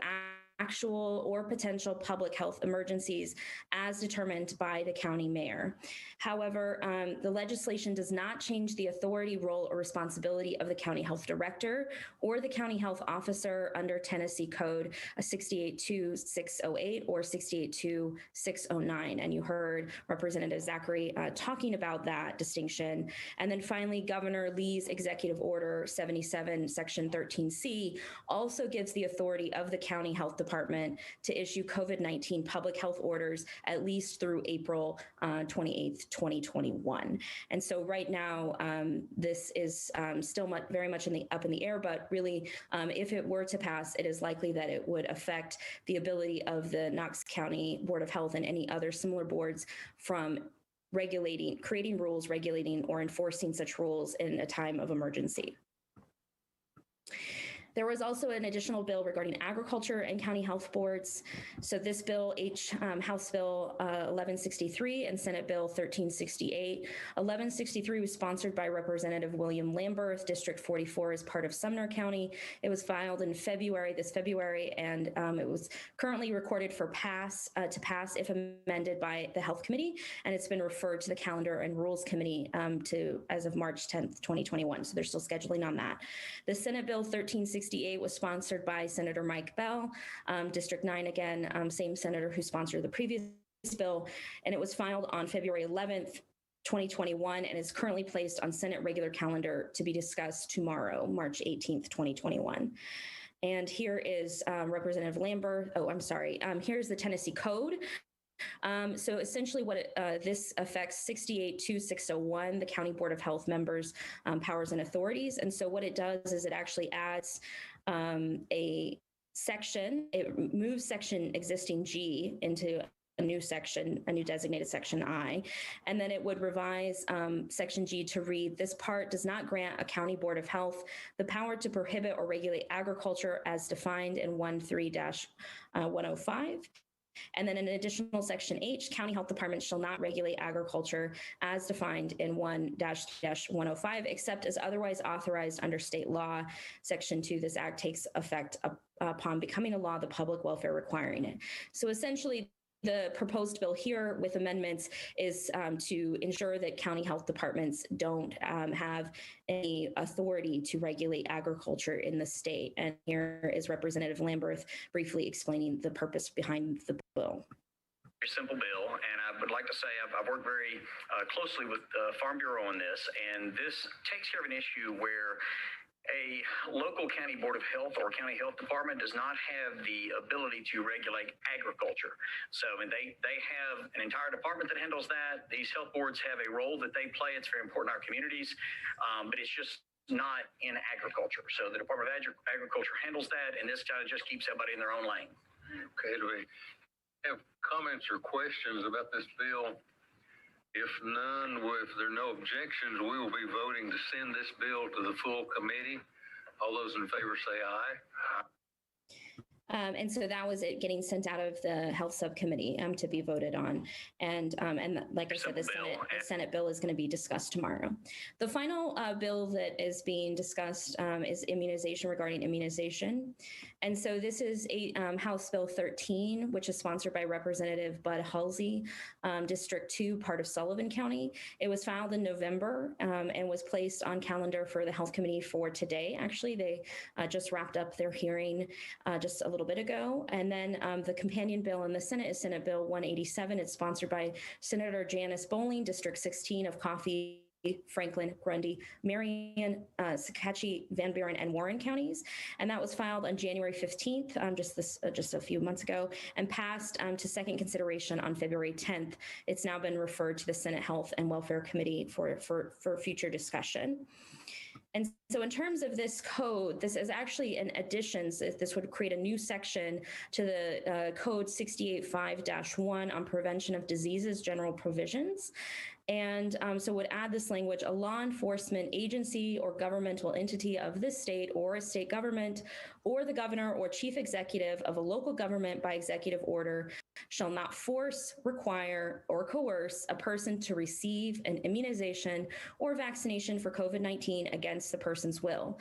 actual or potential public health emergencies as determined by the county mayor. However, the legislation does not change the authority, role, or responsibility of the county health director or the county health officer under Tennessee Code 682608 or 682609. And you heard Representative Zachary talking about that distinction. And then finally, Governor Lee's Executive Order 77, Section 13C also gives the authority of the county health department to issue COVID-19 public health orders at least through April 28th, 2021. And so right now, this is still very much up in the air, but really, if it were to pass, it is likely that it would affect the ability of the Knox County Board of Health and any other similar boards from creating rules, regulating, or enforcing such rules in a time of emergency. There was also an additional bill regarding agriculture and county health boards. So this bill, House Bill 1163 and Senate Bill 1368. 1163 was sponsored by Representative William Lamberth, District 44 is part of Sumner County. It was filed in this February, and it was currently recorded for to pass if amended by the Health Committee, and it's been referred to the Calendar and Rules Committee as of March 10th, 2021. So they're still scheduling on that. The Senate Bill 1368 was sponsored by Senator Mike Bell, District 9 again, same senator who sponsored the previous bill, and it was filed on February 11th, 2021, and is currently placed on Senate regular calendar to be discussed tomorrow, March 18th, 2021. And here is Representative Lambert. Here's the Tennessee Code. So essentially this affects 682601, the County Board of Health members' powers and authorities. And so what it does is it actually adds a section, it moves section existing G into a new section, a new designated section I, and then it would revise section G to read, this part does not grant a county board of health the power to prohibit or regulate agriculture as defined in 13-105. And then an additional section H, county health departments shall not regulate agriculture as defined in 1-105, except as otherwise authorized under state law. Section 2, this act takes effect upon becoming a law, the public welfare requiring it. So essentially, the proposed bill here with amendments is to ensure that county health departments don't have any authority to regulate agriculture in the state. And here is Representative Lamberth briefly explaining the purpose behind the bill. Very simple bill, and I would like to say I've worked very closely with the Farm Bureau on this, and this takes care of an issue where a local county board of health or county health department does not have the ability to regulate agriculture. So, and they have an entire department that handles that. These health boards have a role that they play. It's very important in our communities, but it's just not in agriculture. So the Department of Agriculture handles that, and this kind of just keeps everybody in their own lane. Okay, do we have comments or questions about this bill? If none, if there are no objections, we will be voting to send this bill to the full committee. All those in favor say aye. And so that was it getting sent out of the health subcommittee to be voted on. And like I said, the Senate bill is going to be discussed tomorrow. The final bill that is being discussed is immunization regarding immunization. And so this is House Bill 13, which is sponsored by Representative Bud Halsey, District 2, part of Sullivan County. It was filed in November and was placed on calendar for the Health Committee for today. Actually, they just wrapped up their hearing just a little bit ago. And then the companion bill in the Senate is Senate Bill 187. It's sponsored by Senator Janice Bowling, District 16 of Coffee, Franklin, Grundy, Marion, Sakatchee, Van Buren, and Warren counties. And that was filed on January 15th, just a few months ago, and passed to second consideration on February 10th. It's now been referred to the Senate Health and Welfare Committee for future discussion. And so in terms of this code, this is actually an addition. So this would create a new section to the code 685-1 on prevention of diseases, general provisions. And so would add this language, a law enforcement agency or governmental entity of this state or a state government or the governor or chief executive of a local government by executive order shall not force, require, or coerce a person to receive an immunization or vaccination for COVID-19 against the person's will.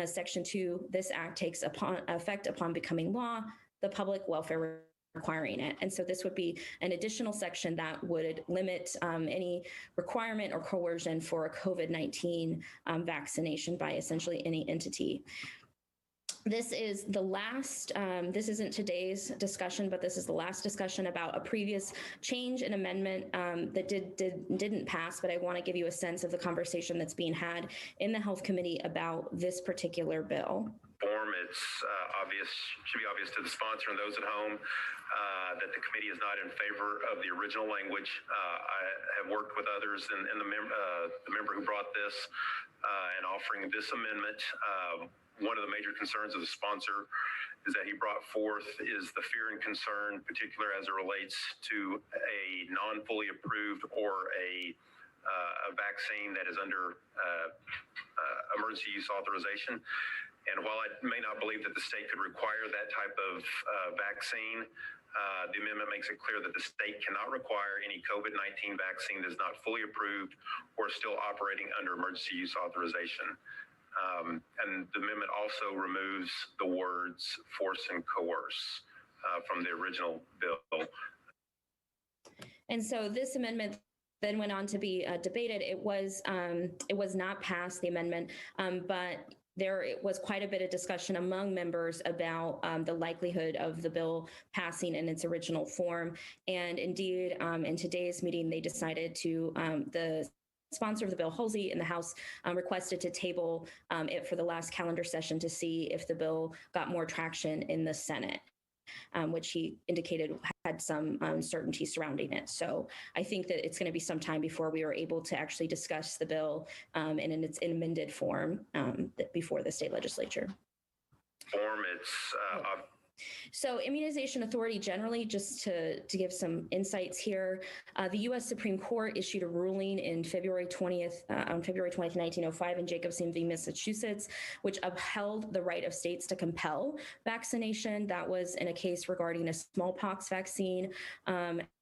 Section 2, this act takes effect upon becoming law, the public welfare requiring it. And so this would be an additional section that would limit any requirement or coercion for a COVID-19 vaccination by essentially any entity. This is the last, this isn't today's discussion, but this is the last discussion about a previous change and amendment that didn't pass, but I want to give you a sense of the conversation that's being had in the Health Committee about this particular bill. It's obvious, should be obvious to the sponsor and those at home that the committee is not in favor of the original language. I have worked with others and the member who brought this and offering this amendment. One of the major concerns of the sponsor is that he brought forth is the fear and concern, particular as it relates to a non-fully approved or a vaccine that is under emergency use authorization. And while I may not believe that the state could require that type of vaccine, the amendment makes it clear that the state cannot require any COVID-19 vaccine that is not fully approved or still operating under emergency use authorization. And the amendment also removes the words force and coerce from the original bill. And so this amendment then went on to be debated. It was not passed, the amendment, but there was quite a bit of discussion among members about the likelihood of the bill passing in its original form. And indeed, in today's meeting, they decided to, the sponsor of the bill, Halsey, in the House, requested to table it for the last calendar session to see if the bill got more traction in the Senate. Which he indicated had some uncertainty surrounding it. So I think that it's going to be some time before we are able to actually discuss the bill in its amended form before the state legislature. So Immunization Authority generally, just to give some insights here, the U.S. Supreme Court issued a ruling in February 20th, on February 20th, 1905 in Jacobson v. Massachusetts, which upheld the right of states to compel vaccination. That was in a case regarding a smallpox vaccine.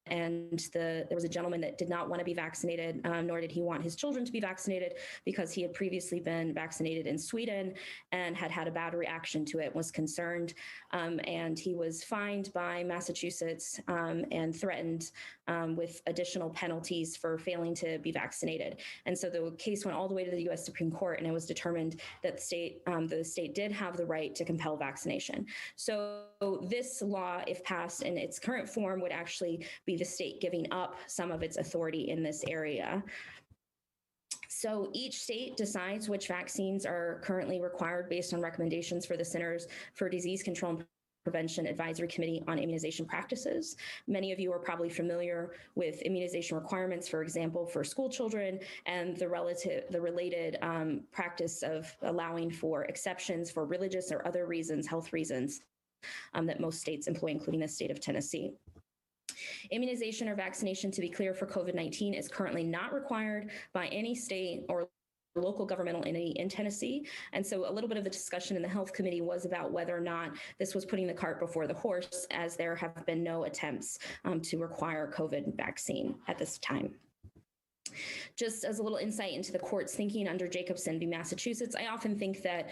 And there was a gentleman that did not want to be vaccinated, nor did he want his children to be vaccinated because he had previously been vaccinated in Sweden and had a bad reaction to it, was concerned. And he was fined by Massachusetts and threatened with additional penalties for failing to be vaccinated. And so the case went all the way to the U.S. Supreme Court, and it was determined that the state did have the right to compel vaccination. So this law, if passed in its current form, would actually be the state giving up some of its authority in this area. So each state decides which vaccines are currently required based on recommendations for the Centers for Disease Control and Prevention Advisory Committee on Immunization Practices. Many of you are probably familiar with immunization requirements, for example, for school children, and the related practice of allowing for exceptions for religious or other reasons, health reasons, that most states employ, including the state of Tennessee. Immunization or vaccination, to be clear, for COVID-19 is currently not required by any state or local governmental entity in Tennessee. And so a little bit of the discussion in the Health Committee was about whether or not this was putting the cart before the horse, as there have been no attempts to require COVID vaccine at this time. Just as a little insight into the court's thinking under Jacobson v. Massachusetts, I often think that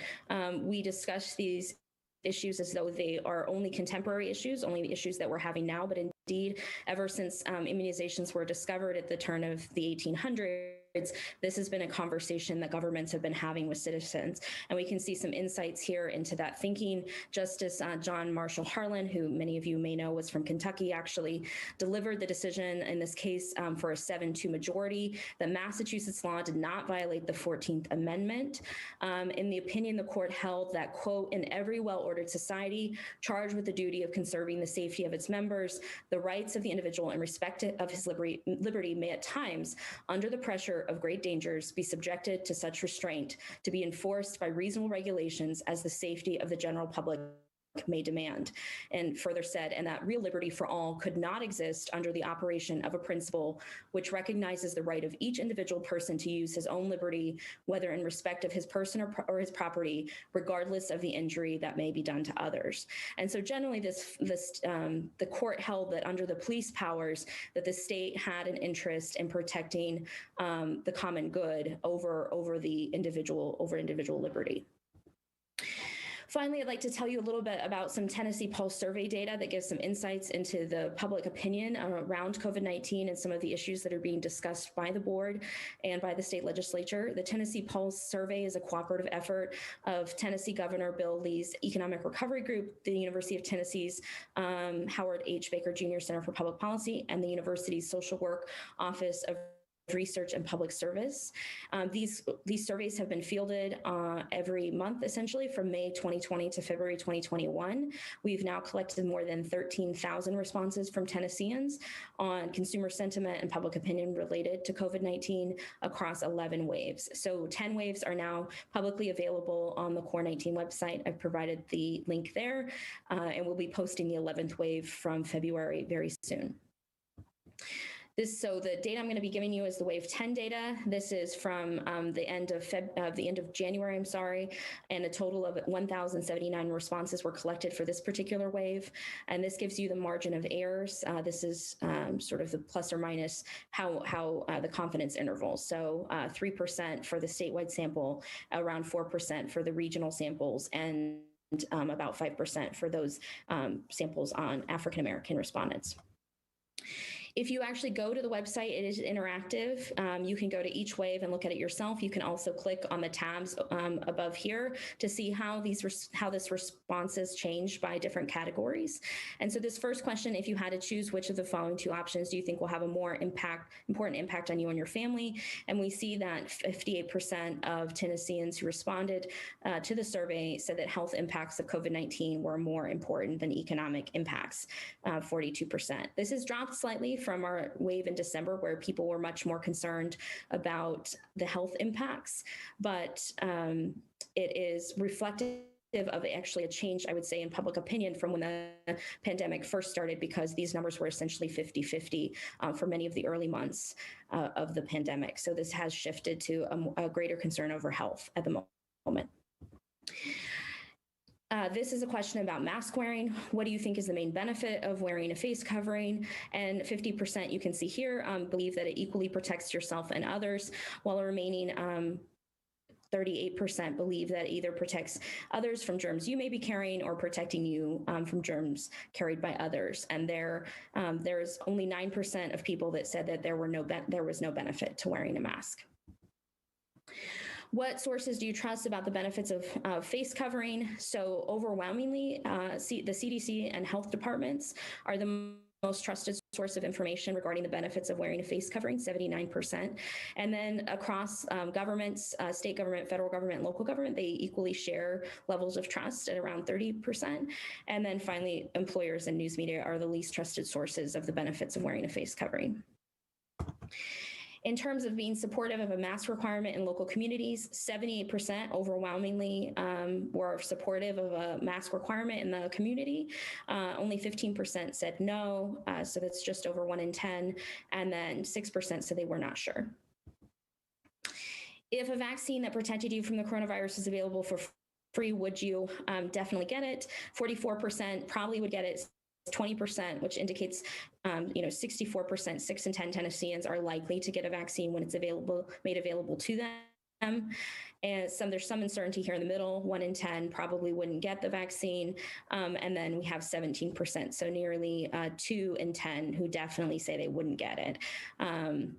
we discuss these issues as though they are only contemporary issues, only issues that we're having now. But indeed, ever since immunizations were discovered at the turn of the 1800s, this has been a conversation that governments have been having with citizens. And we can see some insights here into that thinking. Justice John Marshall Harlan, who many of you may know was from Kentucky, actually delivered the decision in this case for a 7-2 majority. The Massachusetts law did not violate the 14th Amendment. In the opinion, the court held that, quote, in every well-ordered society charged with the duty of conserving the safety of its members, the rights of the individual in respect of his liberty may at times, under the pressure of great dangers, be subjected to such restraint to be enforced by reasonable regulations as the safety of the general public may demand. And further said, and that real liberty for all could not exist under the operation of a principle which recognizes the right of each individual person to use his own liberty, whether in respect of his person or his property, regardless of the injury that may be done to others. And so generally the court held that under the police powers, that the state had an interest in protecting the common good over individual liberty. Finally, I'd like to tell you a little bit about some Tennessee Pulse survey data that gives some insights into the public opinion around COVID-19 and some of the issues that are being discussed by the board and by the state legislature. The Tennessee Pulse survey is a cooperative effort of Tennessee Governor Bill Lee's Economic Recovery Group, the University of Tennessee's Howard H. Baker Jr. Center for Public Policy, and the university's Social Work Office of Research and Public Service. These surveys have been fielded every month, essentially, from May 2020 to February 2021. We've now collected more than 13,000 responses from Tennesseans on consumer sentiment and public opinion related to COVID-19 across 11 waves. So 10 waves are now publicly available on the CORE19 website. I've provided the link there, and we'll be posting the 11th wave from February very soon. So the data I'm going to be giving you is the wave 10 data. This is from the end of January, I'm sorry, and a total of 1,079 responses were collected for this particular wave. And this gives you the margin of errors. This is sort of the plus or minus how the confidence intervals. So 3% for the statewide sample, around 4% for the regional samples, and about 5% for those samples on African American respondents. If you actually go to the website, it is interactive. You can go to each wave and look at it yourself. You can also click on the tabs above here to see how this responses changed by different categories. And so this first question, if you had to choose which of the following two options do you think will have a more important impact on you and your family? And we see that 58% of Tennesseans who responded to the survey said that health impacts of COVID-19 were more important than economic impacts, 42%. This has dropped slightly from our wave in December, where people were much more concerned about the health impacts, but it is reflective of actually a change, I would say, in public opinion from when the pandemic first started, because these numbers were essentially 50-50 for many of the early months of the pandemic. So this has shifted to a greater concern over health at the moment. This is a question about mask wearing. What do you think is the main benefit of wearing a face covering? And 50%, you can see here, believe that it equally protects yourself and others, while the remaining 38% believe that it either protects others from germs you may be carrying or protecting you from germs carried by others. And there's only 9% of people that said that there was no benefit to wearing a mask. What sources do you trust about the benefits of face covering? So overwhelmingly, the CDC and health departments are the most trusted source of information regarding the benefits of wearing a face covering, 79%. And then across governments, state government, federal government, local government, they equally share levels of trust at around 30%. And then finally, employers and news media are the least trusted sources of the benefits of wearing a face covering. In terms of being supportive of a mask requirement in local communities, 78% overwhelmingly were supportive of a mask requirement in the community. Only 15% said no, so that's just over 1 in 10, and then 6% said they were not sure. If a vaccine that protected you from the coronavirus is available for free, would you definitely get it? 44% probably would get it. 20%, which indicates 64%, 6 in 10 Tennesseans are likely to get a vaccine when it's made available to them. And there's some uncertainty here in the middle. 1 in 10 probably wouldn't get the vaccine. And then we have 17%, so nearly 2 in 10 who definitely say they wouldn't get it. And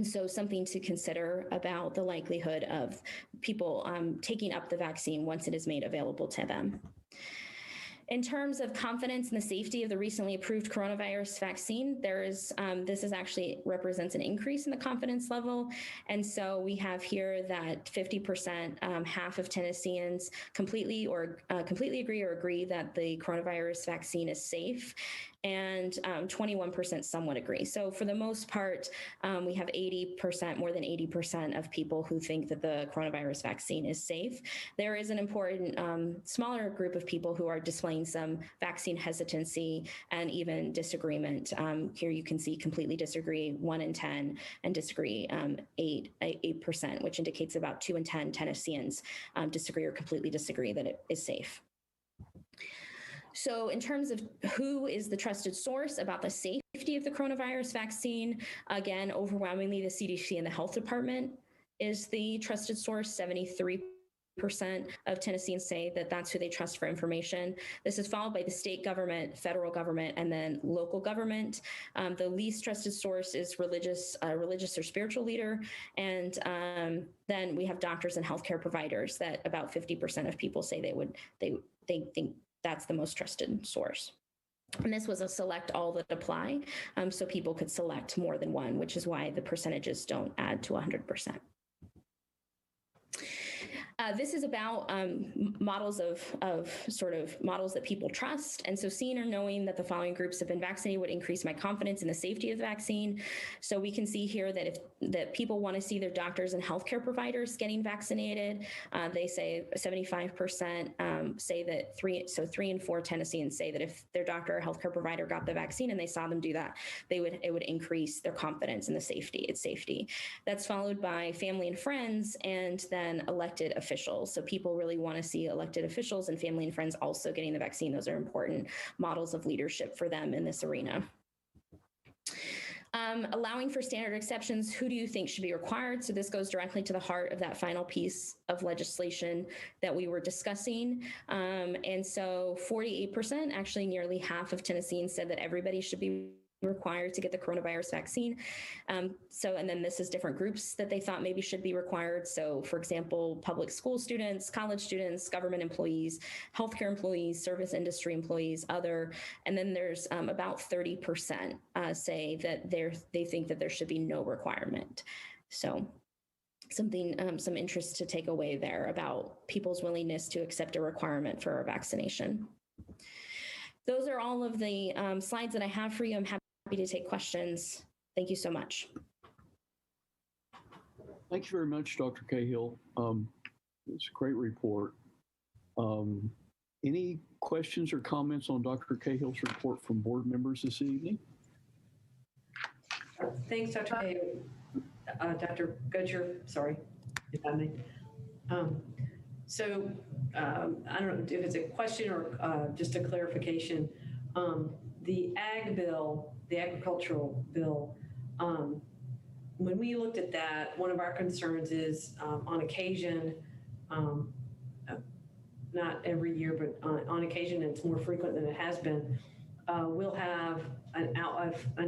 so something to consider about the likelihood of people taking up the vaccine once it is made available to them. In terms of confidence in the safety of the recently approved coronavirus vaccine, this actually represents an increase in the confidence level. And so we have here that 50%, half of Tennesseans completely agree that the coronavirus vaccine is safe, and 21% somewhat agree. So for the most part, we have 80%, more than 80% of people who think that the coronavirus vaccine is safe. There is an important smaller group of people who are displaying some vaccine hesitancy and even disagreement. Here you can see completely disagree 1 in 10, and disagree 8%, which indicates about 2 in 10 Tennesseans disagree or completely disagree that it is safe. So in terms of who is the trusted source about the safety of the coronavirus vaccine, again, overwhelmingly the CDC and the health department is the trusted source. 73% of Tennesseans say that that's who they trust for information. This is followed by the state government, federal government, and then local government. The least trusted source is religious or spiritual leader. And then we have doctors and healthcare providers that about 50% of people say they think that's the most trusted source. And this was a select all that apply, so people could select more than one, which is why the percentages don't add to 100%. This is about models of sort of models that people trust. And so seeing or knowing that the following groups have been vaccinated would increase my confidence in the safety of the vaccine. So we can see here that that people want to see their doctors and healthcare providers getting vaccinated. They say 75% say that 3 in 4 Tennesseans say that if their doctor or healthcare provider got the vaccine and they saw them do that, it would increase their confidence in its safety. That's followed by family and friends, and then elected officials. So people really want to see elected officials and family and friends also getting the vaccine. Those are important models of leadership for them in this arena. Allowing for standard exceptions, who do you think should be required? So this goes directly to the heart of that final piece of legislation that we were discussing. And so 48%, actually nearly half of Tennesseans said that everybody should be required to get the coronavirus vaccine. And then this is different groups that they thought maybe should be required. So for example, public school students, college students, government employees, healthcare employees, service industry employees, other, and then there's about 30% say that they think that there should be no requirement. So some interest to take away there about people's willingness to accept a requirement for a vaccination. Those are all of the slides that I have for you. I'm happy to take questions. Thank you so much. Thank you very much, Dr. Cahill. It's a great report. Any questions or comments on Dr. Cahill's report from board members this evening? Thanks, Dr. Cahill. Dr. Gutcher, sorry if I may. I don't know if it's a question or just a clarification. The ag bill, the agricultural bill, when we looked at that, one of our concerns is on occasion, not every year, but on occasion, it's more frequent than it has been, we'll have an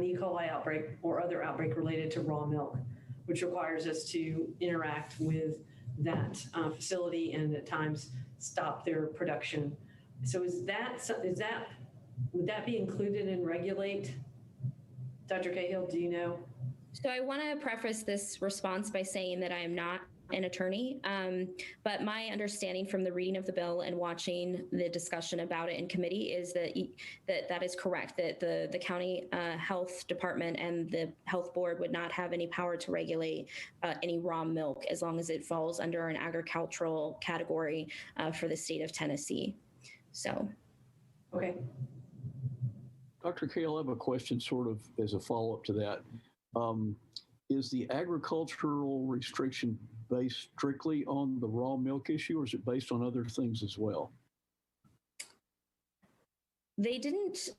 E. coli outbreak or other outbreak related to raw milk, which requires us to interact with that facility and at times stop their production. So would that be included in Regulate? Dr. Cahill, do you know? So I want to preface this response by saying that I am not an attorney, but my understanding from the reading of the bill and watching the discussion about it in committee is that is correct, that the county health department and the health board would not have any power to regulate any raw milk as long as it falls under an agricultural category for the state of Tennessee. So. Okay. Dr. Cahill, I have a question sort of as a follow-up to that. Is the agricultural restriction based strictly on the raw milk issue, or is it based on other things as well? They didn't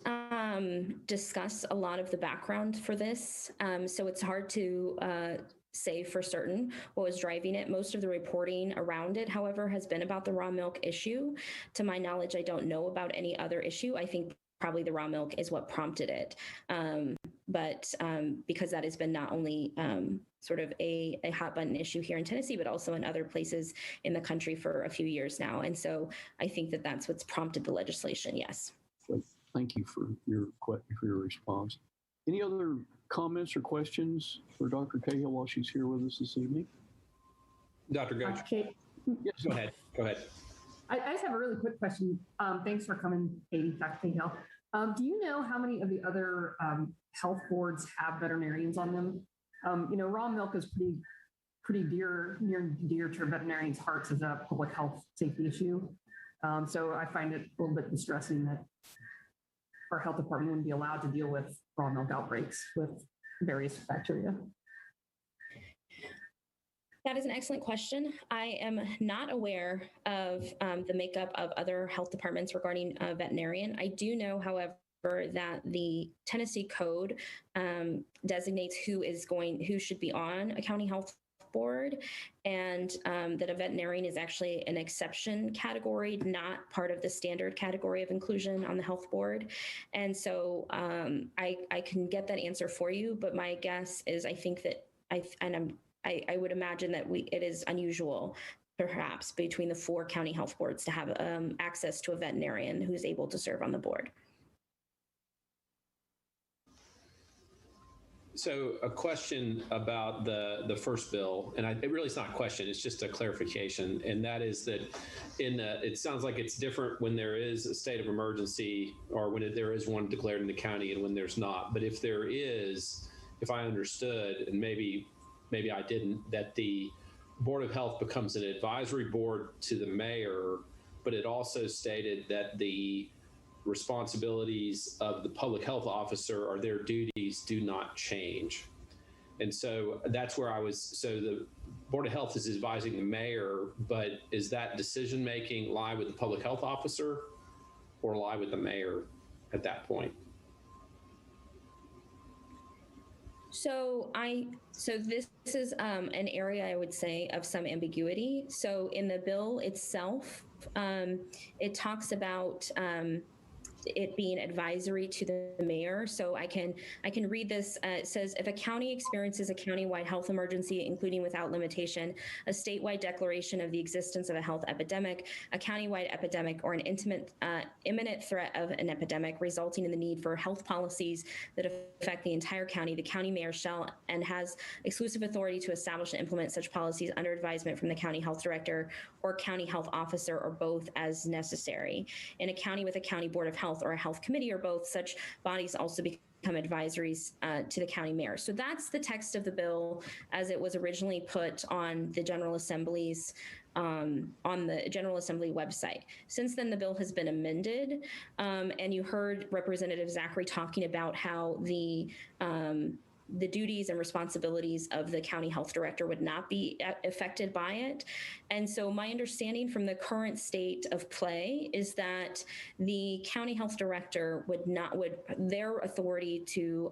discuss a lot of the background for this, so it's hard to say for certain what was driving it. Most of the reporting around it, however, has been about the raw milk issue. To my knowledge, I don't know about any other issue. I think probably the raw milk is what prompted it. But because that has been not only sort of a hot button issue here in Tennessee, but also in other places in the country for a few years now. And so I think that that's what's prompted the legislation, yes. Thank you for your response. Any other comments or questions for Dr. Cahill while she's here with us this evening? Dr. Gutch. Okay. Yes, go ahead. I just have a really quick question. Thanks for coming, Katie, Dr. Cahill. Do you know how many of the other health boards have veterinarians on them? Raw milk is pretty near and dear to veterinarians' hearts as a public health safety issue. So I find it a little bit distressing that our health department wouldn't be allowed to deal with raw milk outbreaks with various bacteria. That is an excellent question. I am not aware of the makeup of other health departments regarding a veterinarian. I do know, however, that the Tennessee Code designates who should be on a county health board, and that a veterinarian is actually an exception category, not part of the standard category of inclusion on the health board. And so I can get that answer for you, but my guess is I think that I would imagine that it is unusual, perhaps, between the 4 county health boards to have access to a veterinarian who's able to serve on the board. So a question about the first bill, and it really is not a question, it's just a clarification, and that is that it sounds like it's different when there is a state of emergency or when there is one declared in the county and when there's not. But if there is, if I understood, and maybe I didn't, that the Board of Health becomes an advisory board to the mayor, but it also stated that the responsibilities of the public health officer or their duties do not change. And so that's where so the Board of Health is advising the mayor, but is that decision making lie with the public health officer or lie with the mayor at that point? So this is an area, I would say, of some ambiguity. So in the bill itself, it talks about it being advisory to the mayor. So I can read this. It says, if a county experiences a countywide health emergency, including without limitation, a statewide declaration of the existence of a health epidemic, a countywide epidemic, or an imminent threat of an epidemic resulting in the need for health policies that affect the entire county, the county mayor shall and has exclusive authority to establish and implement such policies under advisement from the county health director or county health officer, or both as necessary. In a county with a county board of health or a health committee or both, such bodies also become advisories to the county mayor. So that's the text of the bill as it was originally put on the General Assembly's on the General Assembly website. Since then, the bill has been amended, and you heard Representative Zachary talking about how the duties and responsibilities of the county health director would not be affected by it. And so my understanding from the current state of play is that the county health director would their authority to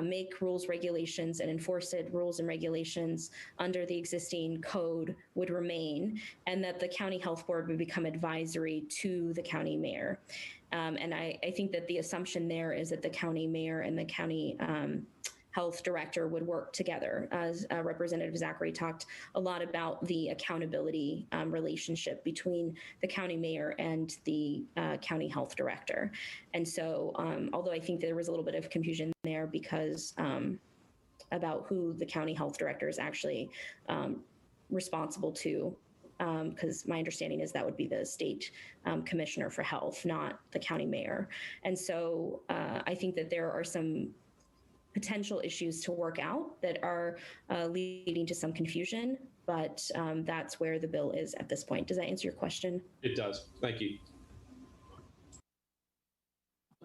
make rules, regulations, and enforce rules and regulations under the existing code would remain, and that the county health board would become advisory to the county mayor. And I think that the assumption there is that the county mayor and the county health director would work together. As Representative Zachary talked a lot about the accountability relationship between the county mayor and the county health director. And so, although I think there was a little bit of confusion there because about who the county health director is actually responsible to, because my understanding is that would be the state commissioner for health, not the county mayor. And so I think that there are some potential issues to work out that are leading to some confusion, but that's where the bill is at this point. Does that answer your question? It does. Thank you.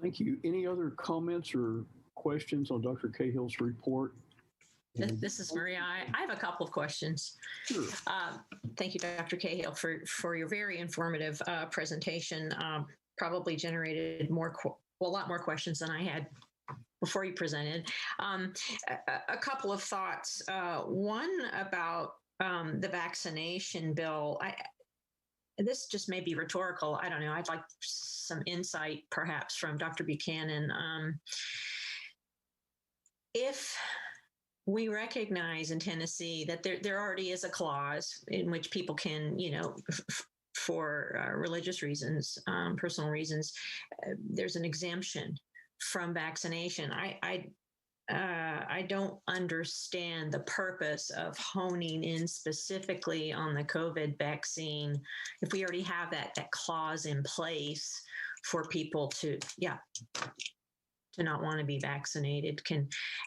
Thank you. Any other comments or questions on Dr. Cahill's report? This is Maria. I have a couple of questions. Sure. Thank you, Dr. Cahill, for your very informative presentation. Probably generated a lot more questions than I had before you presented. A couple of thoughts. One about the vaccination bill. This just may be rhetorical. I don't know. I'd like some insight, perhaps, from Dr. Buchanan. If we recognize in Tennessee that there already is a clause in which people can, for religious reasons, personal reasons, there's an exemption from vaccination. I don't understand the purpose of honing in specifically on the COVID vaccine if we already have that clause in place for people to not want to be vaccinated.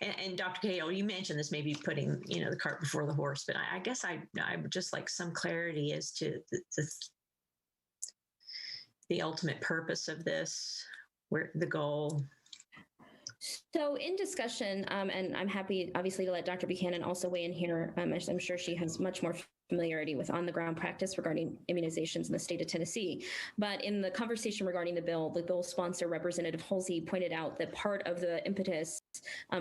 And Dr. Cahill, you mentioned this, maybe putting the cart before the horse, but I guess I would just like some clarity as to the ultimate purpose of this, where the goal. So in discussion, and I'm happy, obviously, to let Dr. Buchanan also weigh in here. I'm sure she has much more familiarity with on-the-ground practice regarding immunizations in the state of Tennessee. But in the conversation regarding the bill sponsor, Representative Halsey, pointed out that part of the impetus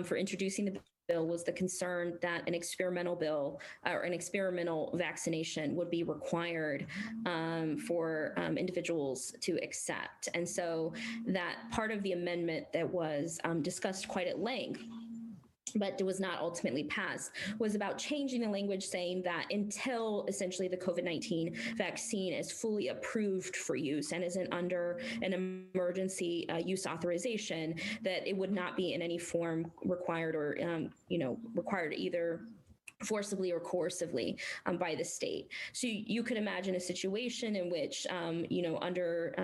for introducing the bill was the concern that an experimental bill or an experimental vaccination would be required for individuals to accept. And so that part of the amendment that was discussed quite at length but it was not ultimately passed, was about changing the language saying that until essentially the COVID-19 vaccine is fully approved for use and isn't under an emergency use authorization, that it would not be in any form required or, required either forcibly or coercively by the state. So you could imagine a situation in which, under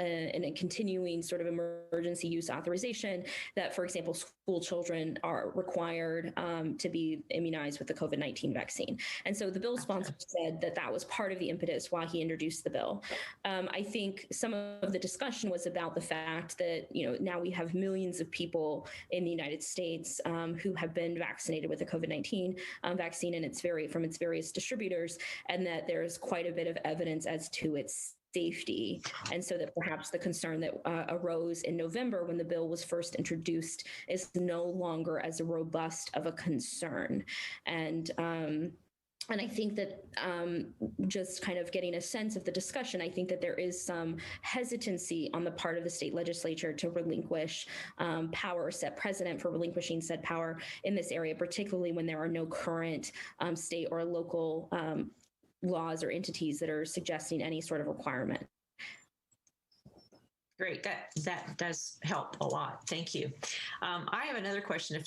a continuing sort of emergency use authorization, that, for example, school children are required to be immunized with the COVID-19 vaccine. And so the bill sponsor said that that was part of the impetus why he introduced the bill. I think some of the discussion was about the fact that, now we have millions of people in the United States who have been vaccinated with the COVID-19 vaccine and from its various distributors, and that there's quite a bit of evidence as to its safety. And so that perhaps the concern that arose in November when the bill was first introduced is no longer as robust of a concern. And I think that just kind of getting a sense of the discussion, I think that there is some hesitancy on the part of the state legislature to relinquish power, set precedent for relinquishing said power in this area, particularly when there are no current state or local laws or entities that are suggesting any sort of requirement. Great. That does help a lot. Thank you. I have another question.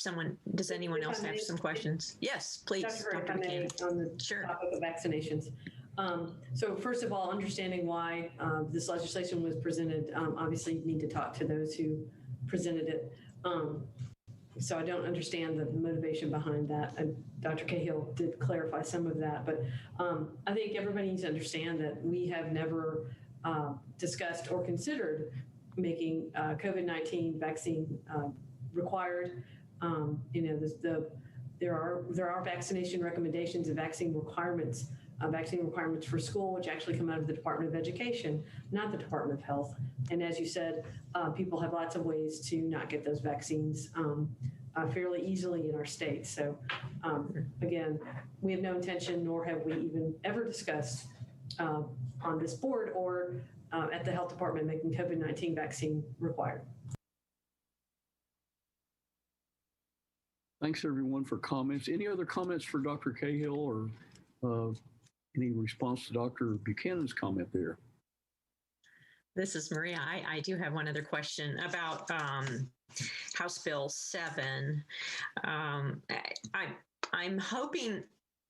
Does anyone else have some questions? Yes, please. Dr. McCann. On the topic of vaccinations. So first of all, understanding why this legislation was presented, obviously you need to talk to those who presented it. So I don't understand the motivation behind that. And Dr. Cahill did clarify some of that, but I think everybody needs to understand that we have never discussed or considered making COVID-19 vaccine required. There are vaccination recommendations and vaccine requirements for school, which actually come out of the Department of Education, not the Department of Health. And as you said, people have lots of ways to not get those vaccines fairly easily in our state. So again, we have no intention, nor have we even ever discussed on this board or at the health department making COVID-19 vaccine required. Thanks everyone for comments. Any other comments for Dr. Cahill or any response to Dr. Buchanan's comment there? This is Maria. I do have one other question about House Bill 7. I'm hoping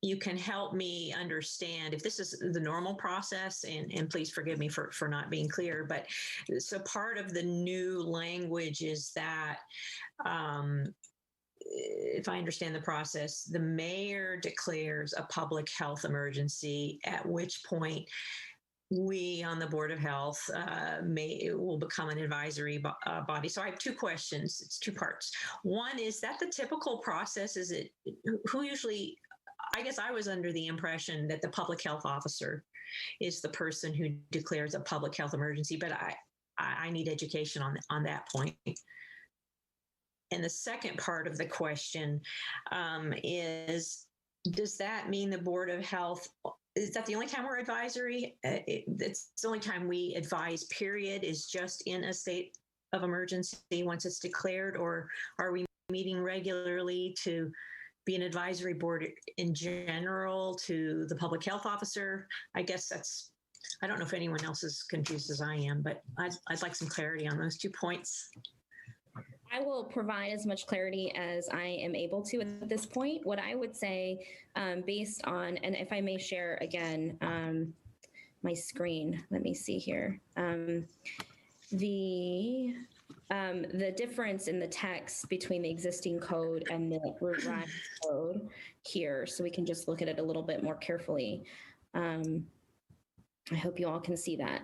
you can help me understand if this is the normal process, and please forgive me for not being clear, but so part of the new language is that if I understand the process, the mayor declares a public health emergency, at which point we on the Board of Health will become an advisory body. So I have two questions. It's two parts. One, is that the typical process? Is it who usually? I guess I was under the impression that the public health officer is the person who declares a public health emergency, but I need education on that point. And the second part of the question is, does that mean the Board of Health, is that the only time we're advisory? It's the only time we advise, period, is just in a state of emergency once it's declared, or are we meeting regularly to be an advisory board in general to the public health officer? I guess I don't know if anyone else is confused as I am, but I'd like some clarity on those 2 points. I will provide as much clarity as I am able to at this point. What I would say, based on, and if I may share again, my screen, let me see here. The difference in the text between the existing code and the revised code here, so we can just look at it a little bit more carefully. I hope you all can see that.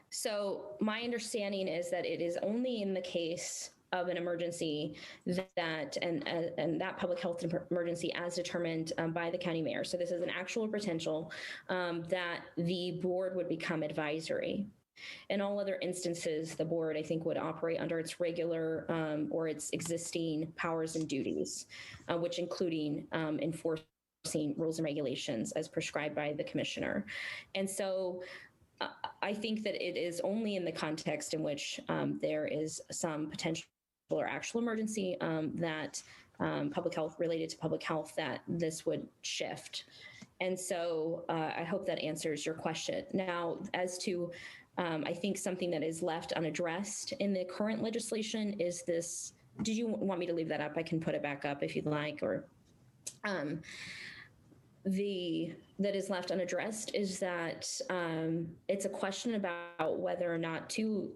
So my understanding is that it is only in the case of an emergency that, and that public health emergency as determined by the county mayor. So this is an actual potential that the board would become advisory. In all other instances, the board, I think, would operate under its regular or its existing powers and duties, which including enforcing rules and regulations as prescribed by the commissioner. And so I think that it is only in the context in which there is some potential or actual emergency that public health related to public health that this would shift. And so I hope that answers your question. Now, as to, I think something that is left unaddressed in the current legislation is this. Did you want me to leave that up? I can put it back up if you'd like, or that is left unaddressed is that it's a question about whether or not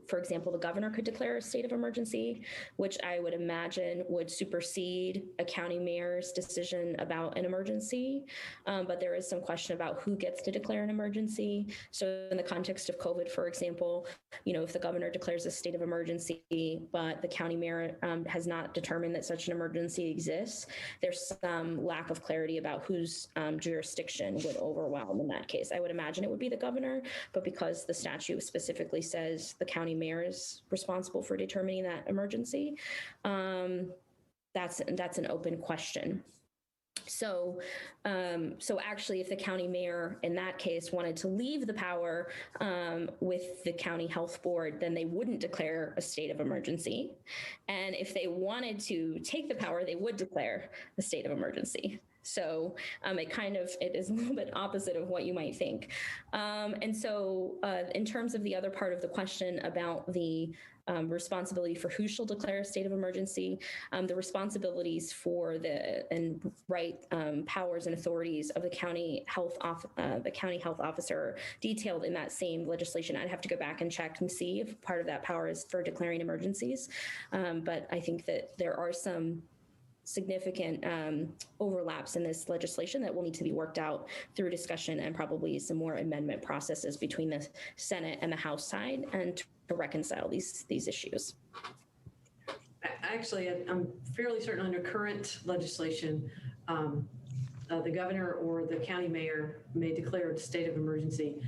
for example, the governor could declare a state of emergency, which I would imagine would supersede a county mayor's decision about an emergency. But there is some question about who gets to declare an emergency. So in the context of COVID, for example, if the governor declares a state of emergency, but the county mayor has not determined that such an emergency exists, there's some lack of clarity about whose jurisdiction would overwhelm in that case. I would imagine it would be the governor, but because the statute specifically says the county mayor is responsible for determining that emergency, that's an open question. So actually, if the county mayor in that case wanted to leave the power with the county health board, then they wouldn't declare a state of emergency. And if they wanted to take the power, they would declare a state of emergency. So it is a little bit opposite of what you might think. And so in terms of the other part of the question about the responsibility for who shall declare a state of emergency, the responsibilities for powers and authorities of the county health officer detailed in that same legislation. I'd have to go back and check and see if part of that power is for declaring emergencies. But I think that there are some significant overlaps in this legislation that will need to be worked out through discussion and probably some more amendment processes between the Senate and the House side, and to reconcile these issues. Actually, I'm fairly certain under current legislation, the governor or the county mayor may declare a state of emergency.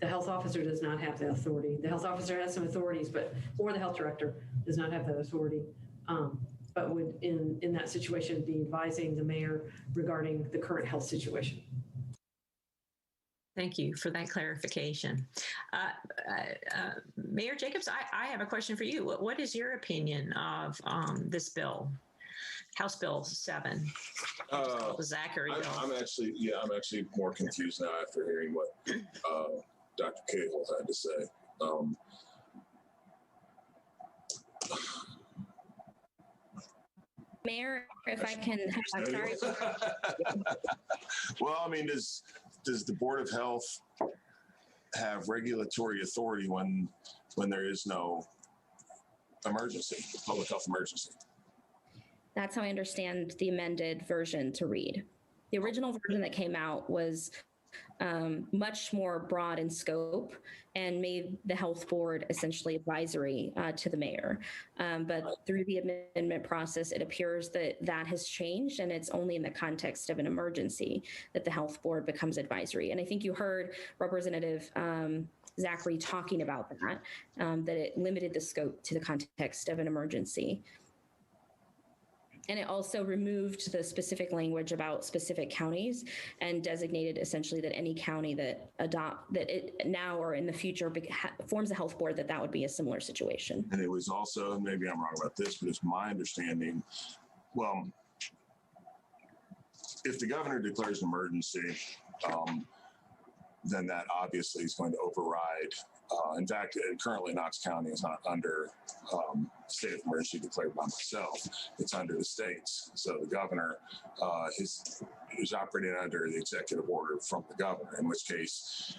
The health officer does not have the authority. The health officer has some authorities, or the health director does not have that authority. But would in that situation be advising the mayor regarding the current health situation. Thank you for that clarification. Mayor Jacobs, I have a question for you. What is your opinion of this bill, House Bill 7? Zachary. I'm actually more confused now after hearing what Dr. Cahill had to say. Mayor, if I can, I'm sorry. Well, I mean, does the Board of Health have regulatory authority when there is no emergency, public health emergency? That's how I understand the amended version to read. The original version that came out was much more broad in scope and made the health board essentially advisory to the mayor. But through the amendment process, it appears that has changed, and it's only in the context of an emergency that the health board becomes advisory. And I think you heard Representative Zachary talking about that it limited the scope to the context of an emergency. And it also removed the specific language about specific counties and designated essentially that any county that it now or in the future forms a health board, that would be a similar situation. And it was also, maybe I'm wrong about this, but it's my understanding, well, if the governor declares an emergency, then that obviously is going to override. In fact, currently Knox County is not under state of emergency declared by myself. It's under the states. So the governor is operating under the executive order from the governor, in which case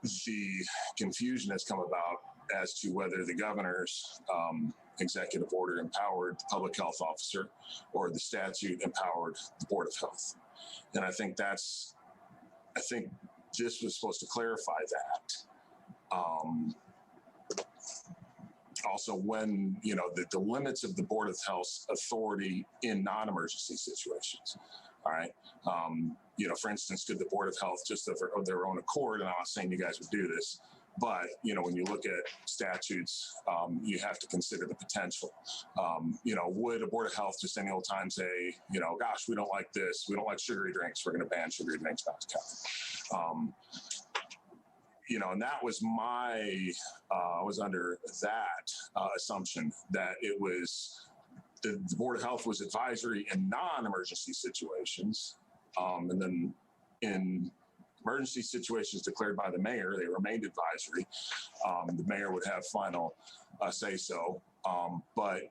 the confusion has come about as to whether the governor's executive order empowered the public health officer or the statute empowered the Board of Health. And I think this was supposed to clarify that. Also, when, the limits of the Board of Health's authority in non-emergency situations. All right. For instance, could the Board of Health just of their own accord, and I'm not saying you guys would do this, but, when you look at statutes, you have to consider the potential. Would a Board of Health just any old time say, gosh, we don't like this. We don't like sugary drinks. We're going to ban sugary drinks in Knox County. And that was I was under that assumption that it was the Board of Health was advisory in non-emergency situations. And then in emergency situations declared by the mayor, they remained advisory. The mayor would have final say so. But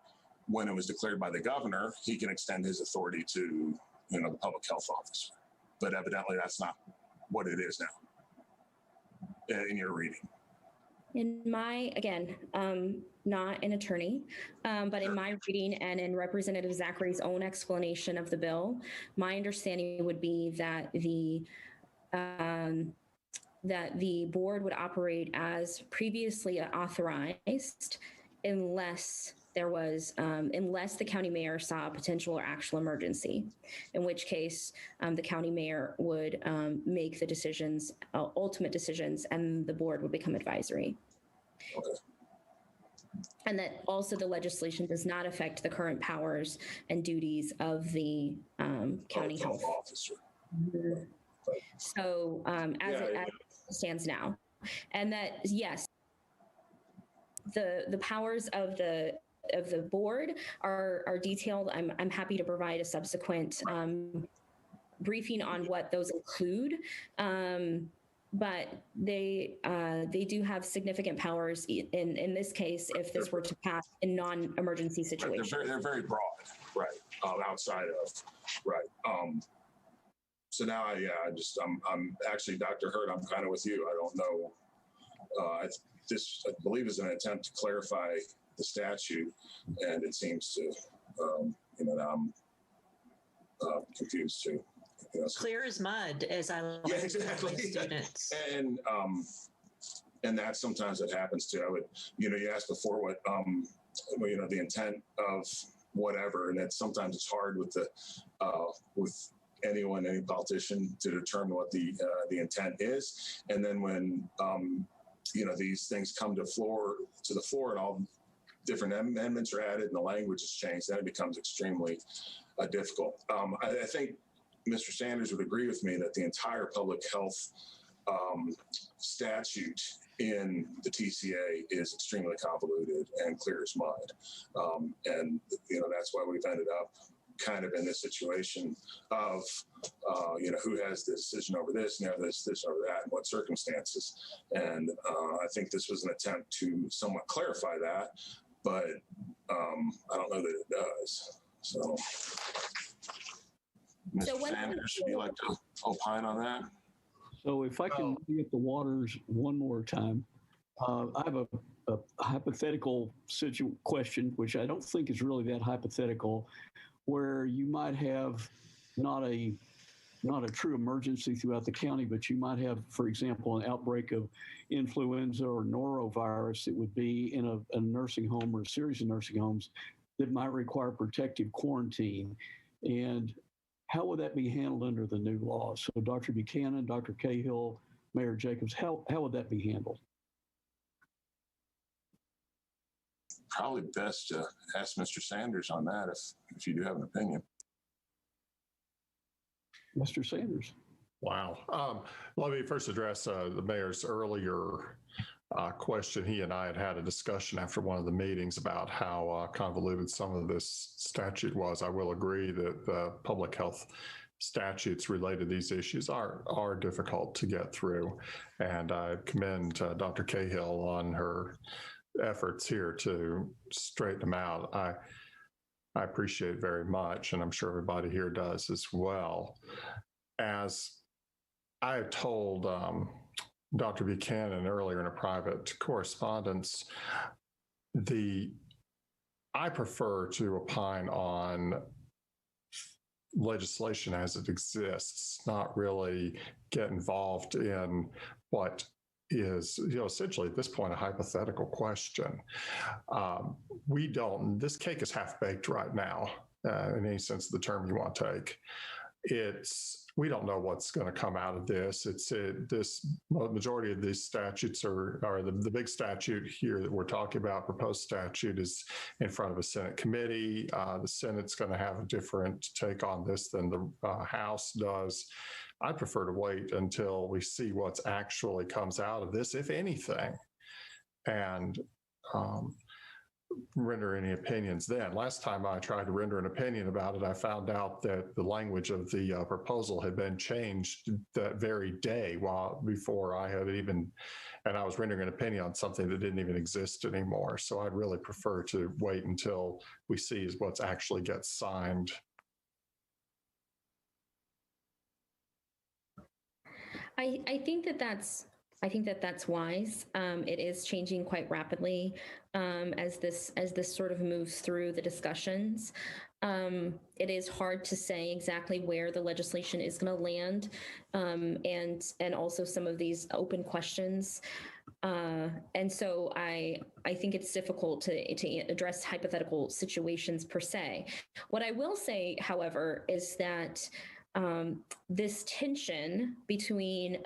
when it was declared by the governor, he can extend his authority to, the public health officer. But evidently that's not what it is now in your reading. In my, again, not an attorney, but in my reading and in Representative Zachary's own explanation of the bill, my understanding would be that the board would operate as previously authorized unless unless the county mayor saw a potential or actual emergency, in which case the county mayor would make the decisions, ultimate decisions, and the board would become advisory. Okay. And that also the legislation does not affect the current powers and duties of the county health officer. So as it stands now, and that, yes, the powers of the board are detailed. I'm happy to provide a subsequent briefing on what those include. But they do have significant powers in this case if this were to pass in non-emergency situations. They're very broad, right? Outside of, right. So now, I'm actually, Dr. Hurd, I'm kind of with you. I don't know. I believe is an attempt to clarify the statute, and it seems to, now I'm confused too. Clear as mud, as I like to tell my students. And that sometimes it happens too. I would, you asked before what, the intent of whatever, and that sometimes it's hard with any politician to determine what the intent is. And then when these things come to the floor and all different amendments are added and the language is changed, then it becomes extremely difficult. I think Mr. Sanders would agree with me that the entire public health statute in the TCA is extremely convoluted and clear as mud. And that's why we've ended up kind of in this situation of, who has the decision over this and who has the decision over that and what circumstances. And I think this was an attempt to somewhat clarify that, but I don't know that it does. So, Mr. Sanders, would you like to opine on that? So if I can get the waters one more time, I have a hypothetical question, which I don't think is really that hypothetical, where you might have not a true emergency throughout the county, but you might have, for example, an outbreak of influenza or norovirus that would be in a nursing home or a series of nursing homes that might require protective quarantine. And how would that be handled under the new law? So Dr. Buchanan, Dr. Cahill, Mayor Jacobs, how would that be handled? Probably best to ask Mr. Sanders on that if you do have an opinion. Mr. Sanders. Wow. Let me first address the mayor's earlier question. He and I had a discussion after one of the meetings about how convoluted some of this statute was. I will agree that the public health statutes related to these issues are difficult to get through. And I commend Dr. Cahill on her efforts here to straighten them out. I appreciate it very much, and I'm sure everybody here does as well. As I have told Dr. Buchanan earlier in a private correspondence, I prefer to opine on legislation as it exists, not really get involved in what is, essentially at this point, a hypothetical question. This cake is half baked right now, in any sense of the term you want to take. We don't know what's going to come out of this. Majority of these statutes are the big statute here that we're talking about, proposed statute, is in front of a Senate committee. The Senate's going to have a different take on this than the House does. I prefer to wait until we see what's actually comes out of this, if anything. And render any opinions then. Last time I tried to render an opinion about it, I found out that the language of the proposal had been changed that very day before I had even, and I was rendering an opinion on something that didn't even exist anymore. So I'd really prefer to wait until we see what's actually gets signed. I think that that's wise. It is changing quite rapidly as this sort of moves through the discussions. It is hard to say exactly where the legislation is going to land, and also some of these open questions. And so I think it's difficult to address hypothetical situations per se. What I will say, however, is that this tension between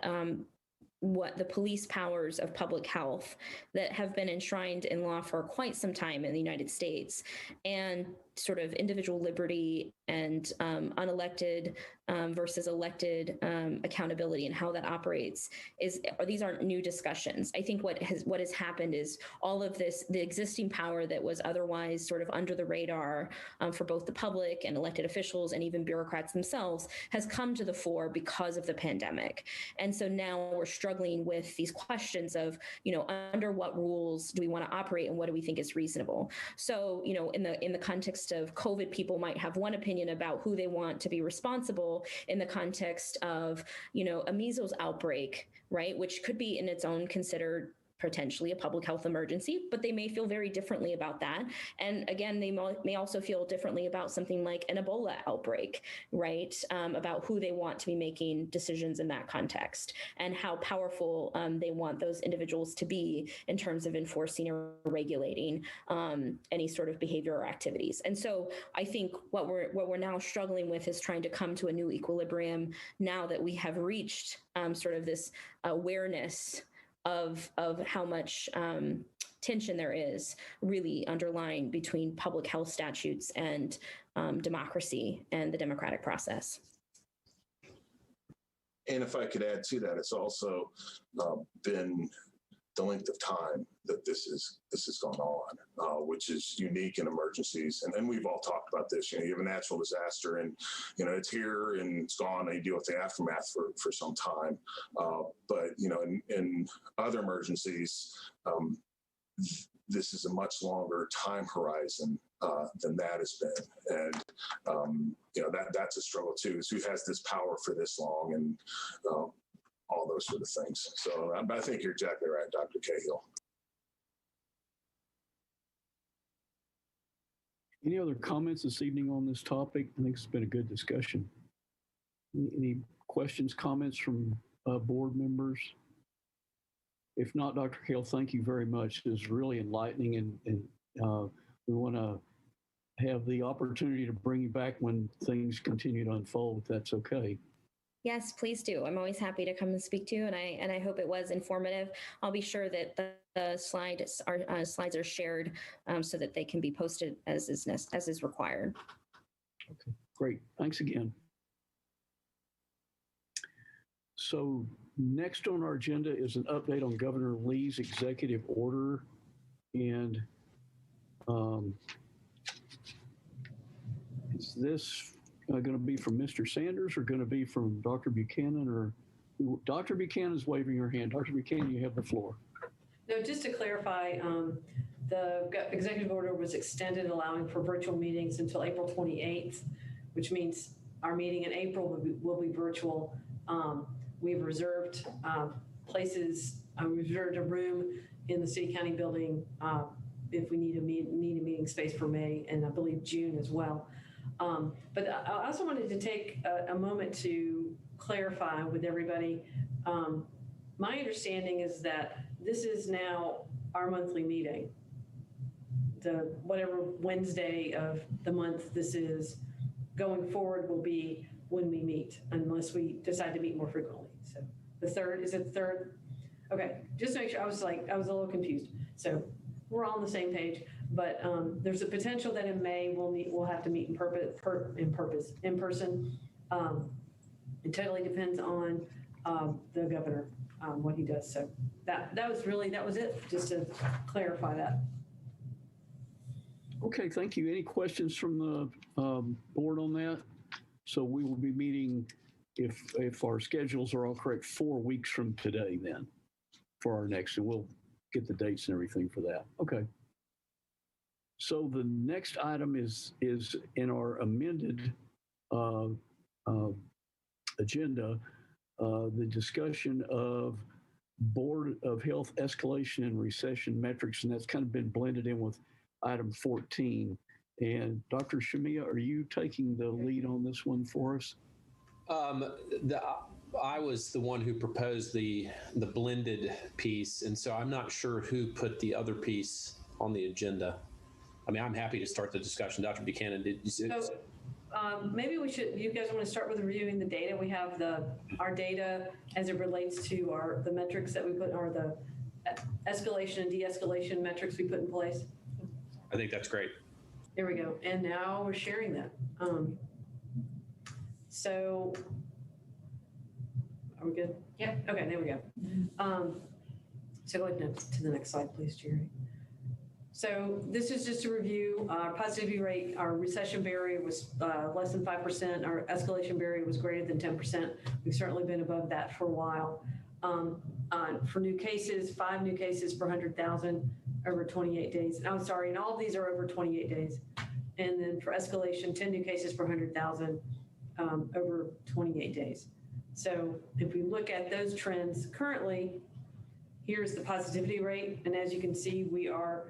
what the police powers of public health that have been enshrined in law for quite some time in the United States, and sort of individual liberty and unelected versus elected accountability and how that operates these aren't new discussions. I think what has happened is all of this, the existing power that was otherwise sort of under the radar for both the public and elected officials and even bureaucrats themselves, has come to the fore because of the pandemic. And so now we're struggling with these questions of, under what rules do we want to operate and what do we think is reasonable? So, in the context of COVID, people might have one opinion about who they want to be responsible in the context of, a measles outbreak, right? Which could be in its own considered potentially a public health emergency, but they may feel very differently about that. And again, they may also feel differently about something like an Ebola outbreak, right? About who they want to be making decisions in that context and how powerful they want those individuals to be in terms of enforcing or regulating any sort of behavior or activities. And so I think what we're now struggling with is trying to come to a new equilibrium now that we have reached sort of this awareness of how much tension there is really underlying between public health statutes and democracy and the democratic process. And if I could add to that, it's also been the length of time that this has gone on, which is unique in emergencies. And we've all talked about this. You have a natural disaster, and it's here and it's gone, and you deal with the aftermath for some time. But in other emergencies, this is a much longer time horizon than that has been, and that's a struggle too. Is who has this power for this long, and all those sort of things. So I think you're exactly right, Dr. Cahill. Any other comments this evening on this topic? I think it's been a good discussion. Any questions, comments from board members? If not, Dr. Cahill, thank you very much. It was really enlightening, and we want to have the opportunity to bring you back when things continue to unfold, if that's okay. Yes, please do. I'm always happy to come and speak to you, and I hope it was informative. I'll be sure that the slides are shared so that they can be posted as is required. Okay, great. Thanks again. So next on our agenda is an update on Governor Lee's executive order, and is this going to be from Mr. Sanders or going to be from Dr. Buchanan? Or Dr. Buchanan is waving her hand. Dr. Buchanan, you have the floor. No, just to clarify, the executive order was extended, allowing for virtual meetings until April 28th, which means our meeting in April will be virtual. We've reserved places. We reserved a room in the City County building if we need a meeting space for May and I believe June as well. But I also wanted to take a moment to clarify with everybody. My understanding is that this is now our monthly meeting. Whatever Wednesday of the month this is, going forward will be when we meet, unless we decide to meet more frequently. So the third, is it the third? Okay, just to make sure, I was a little confused. So we're all on the same page. But there's a potential that in May we'll have to meet in person. It totally depends on the governor, what he does. So that was it, just to clarify that. Okay, thank you. Any questions from the board on that? So we will be meeting, if our schedules are all correct, 4 weeks from today then for our next, and we'll get the dates and everything for that. Okay. So the next item is in our amended agenda, the discussion of Board of Health escalation and recession metrics, and that's kind of been blended in with item 14. And Dr. Shamia, are you taking the lead on this one for us? I was the one who proposed the blended piece, and so I'm not sure who put the other piece on the agenda. I mean, I'm happy to start the discussion. Dr. Buchanan, maybe we should, you guys want to start with reviewing the data. We have our data as it relates to the metrics that we put, or the escalation and de-escalation metrics we put in place. I think that's great. There we go. And now we're sharing that. So are we good? Yep. Okay, there we go. So go ahead to the next slide, please, Jerry. So this is just a review. Our positivity rate, our recession barrier was less than 5%. Our escalation barrier was greater than 10%. We've certainly been above that for a while. For new cases, 5 new cases per 100,000 over 28 days. I'm sorry, and all of these are over 28 days. And then for escalation, 10 new cases per 100,000 over 28 days. So if we look at those trends currently, here's the positivity rate. And as you can see, we are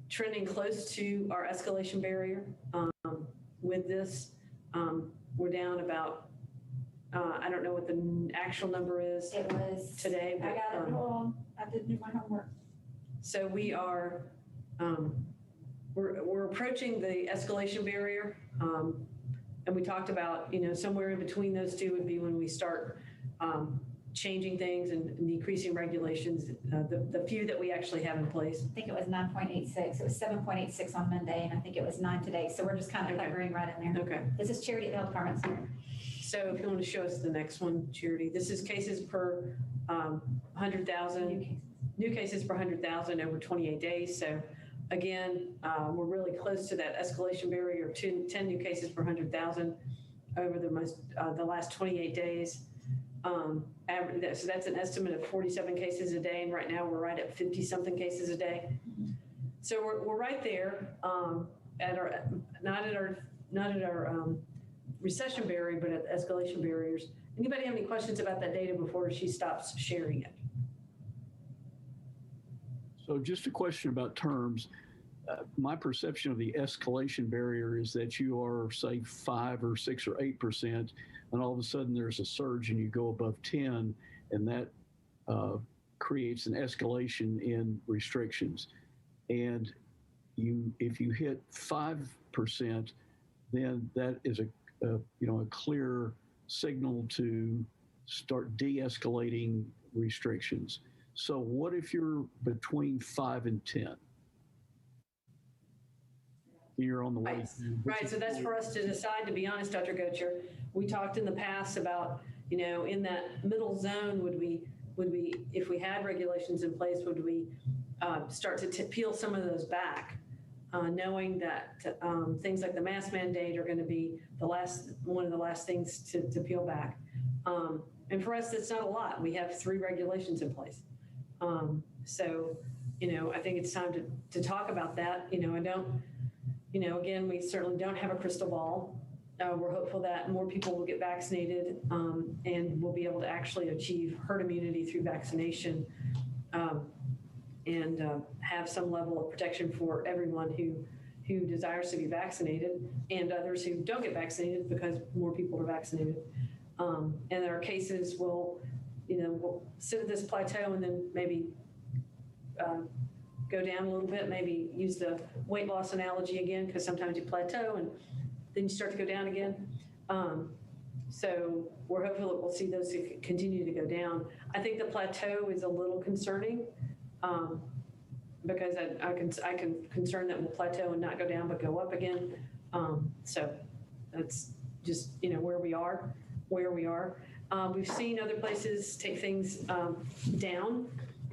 trending close to our escalation barrier. With this, we're down about, I don't know what the actual number is. It was today. But, I got it. Hold on. I didn't do my homework. So we are, we're approaching the escalation barrier. And we talked about, somewhere in between those two would be when we start changing things and decreasing regulations, the few that we actually have in place. I think it was 9.86. It was 7.86 on Monday, and I think it was 9 today. So we're just kind of hovering right in there. Okay. This is Charity at the Health Department Center. So if you want to show us the next one, Charity, this is cases per 100,000, new cases per 100,000 over 28 days. So again, we're really close to that escalation barrier of 10 new cases per 100,000 over the last 28 days. So that's an estimate of 47 cases a day, and right now we're right at 50-something cases a day. So we're right there at our not at our recession barrier, but at the escalation barriers. Anybody have any questions about that data before she stops sharing it? So just a question about terms. My perception of the escalation barrier is that you are, say, 5 or 6 or 8%, and all of a sudden there's a surge and you go above 10, and that creates an escalation in restrictions. And if you hit 5%, then that is a clear signal to start de-escalating restrictions. So what if you're between 5 and 10? You're on the way. Right. So that's for us to decide, to be honest, Dr. Goetcher. We talked in the past about, in that middle zone, would we, if we had regulations in place, would we start to peel some of those back, knowing that things like the mask mandate are going to be one of the last things to peel back. And for us, that's not a lot. We have 3 regulations in place. So, I think it's time to talk about that. Again, we certainly don't have a crystal ball. We're hopeful that more people will get vaccinated and we'll be able to actually achieve herd immunity through vaccination and have some level of protection for everyone who desires to be vaccinated and others who don't get vaccinated because more people are vaccinated. And our cases will sit at this plateau and then maybe go down a little bit, maybe use the weight loss analogy again, because sometimes you plateau and then you start to go down again. So we're hopeful that we'll see those continue to go down. I think the plateau is a little concerning because I can concern that we'll plateau and not go down, but go up again. So that's just, where we are. We've seen other places take things down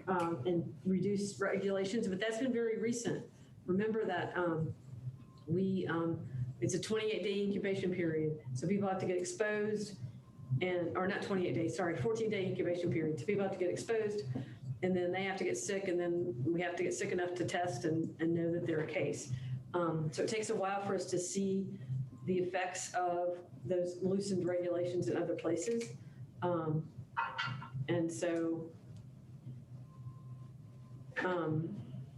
and reduce regulations, but that's been very recent. remember that it's a 28-day incubation period. So people have to get exposed or not 28 days, sorry, 14-day incubation period. So people have to get exposed and then they have to get sick and then we have to get sick enough to test and know that they're a case. So it takes a while for us to see the effects of those loosened regulations in other places. And so,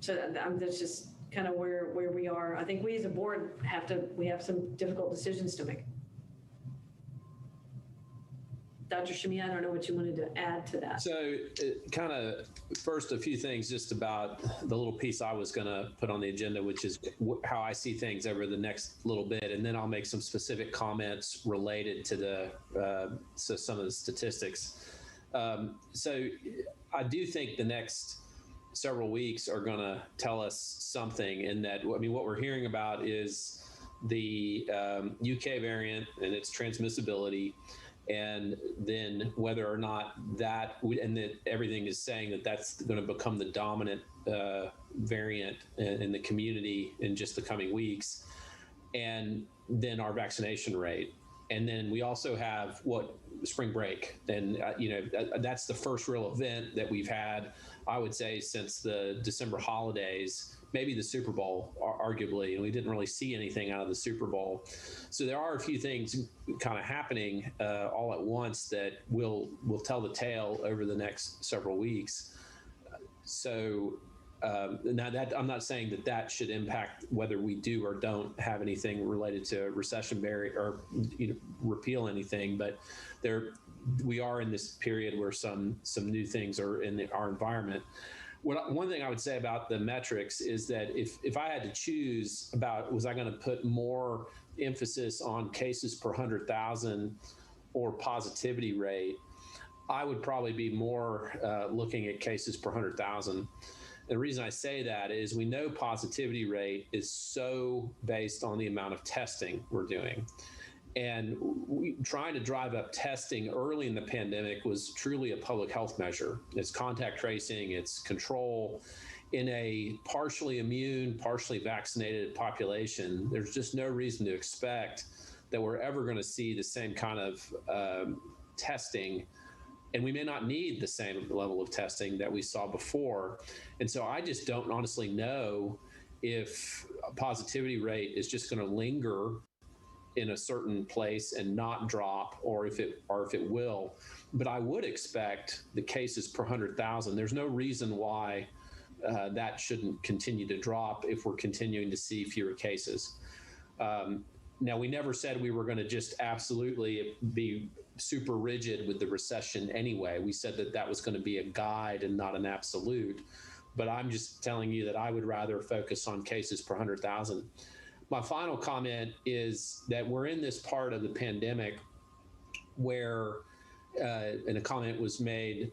that's just kind of where we are. I think we as a board we have some difficult decisions to make. Dr. Shami, I don't know what you wanted to add to that. So kind of first, a few things just about the little piece I was going to put on the agenda, which is how I see things over the next little bit. And then I'll make some specific comments related to some of the statistics. So I do think the next several weeks are going to tell us something in that, I mean, what we're hearing about is the UK variant and its transmissibility, and then whether or not and that everything is saying that that's going to become the dominant variant in the community in just the coming weeks, and then our vaccination rate. And then we also have spring break. And, that's the first real event that we've had, I would say, since the December holidays, maybe the Super Bowl, arguably, and we didn't really see anything out of the Super Bowl. So there are a few things kind of happening all at once that will tell the tale over the next several weeks. So now that I'm not saying that should impact whether we do or don't have anything related to recession barrier or repeal anything, but we are in this period where some new things are in our environment. One thing I would say about the metrics is that if I had to choose was I going to put more emphasis on cases per 100,000 or positivity rate, I would probably be more looking at cases per 100,000. The reason I say that is we know positivity rate is so based on the amount of testing we're doing. And trying to drive up testing early in the pandemic was truly a public health measure. It's contact tracing, it's control. In a partially immune, partially vaccinated population, there's just no reason to expect that we're ever going to see the same kind of testing. And we may not need the same level of testing that we saw before. And so I just don't honestly know if a positivity rate is just going to linger in a certain place and not drop, or if it will. But I would expect the cases per 100,000. There's no reason why that shouldn't continue to drop if we're continuing to see fewer cases. Now, we never said we were going to just absolutely be super rigid with the recession anyway. We said that was going to be a guide and not an absolute. But I'm just telling you that I would rather focus on cases per 100,000. My final comment is that we're in this part of the pandemic where, and a comment was made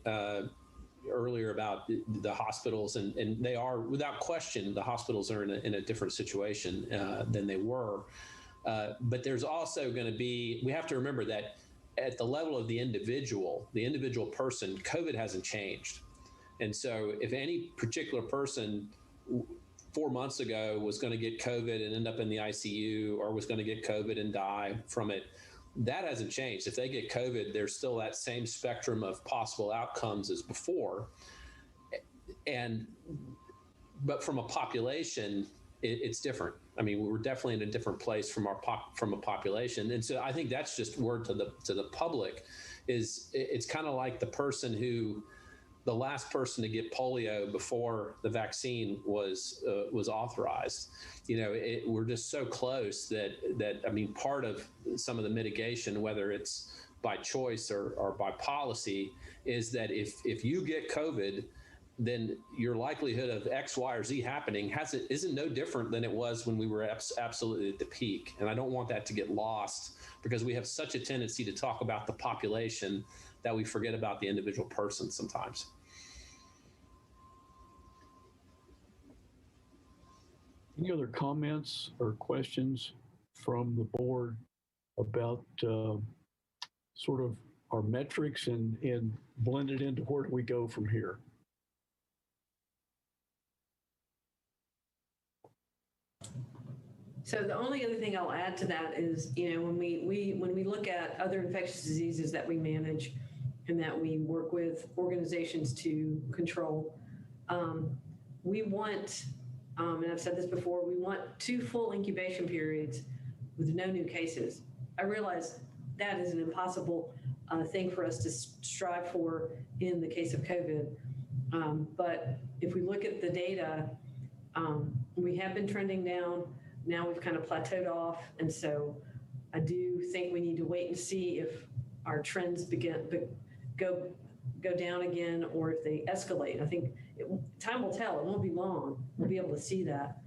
earlier about the hospitals, and they are, without question, the hospitals are in a different situation than they were. But there's also going to be, we have to remember that at the level of the individual person, COVID hasn't changed. And so if any particular person 4 months ago was going to get COVID and end up in the ICU, or was going to get COVID and die from it, that hasn't changed. If they get COVID, there's still that same spectrum of possible outcomes as before. But from a population, it's different. I mean, we're definitely in a different place from a population. And so I think that's just word to the public is it's kind of like the last person to get polio before the vaccine was authorized. We're just so close that I mean, part of some of the mitigation, whether it's by choice or by policy, is that if you get COVID, then your likelihood of X, Y, or Z happening isn't no different than it was when we were absolutely at the peak. And I don't want that to get lost, because we have such a tendency to talk about the population that we forget about the individual person sometimes. Any other comments or questions from the board about sort of our metrics and blend it into where do we go from here? So the only other thing I'll add to that is, when we look at other infectious diseases that we manage and that we work with organizations to control, we want, and I've said this before, we want 2 full incubation periods with no new cases. I realize that is an impossible thing for us to strive for in the case of COVID. But if we look at the data, we have been trending down. Now we've kind of plateaued off. And so I do think we need to wait and see if our trends go down again or if they escalate. I think time will tell. It won't be long. We'll be able to see that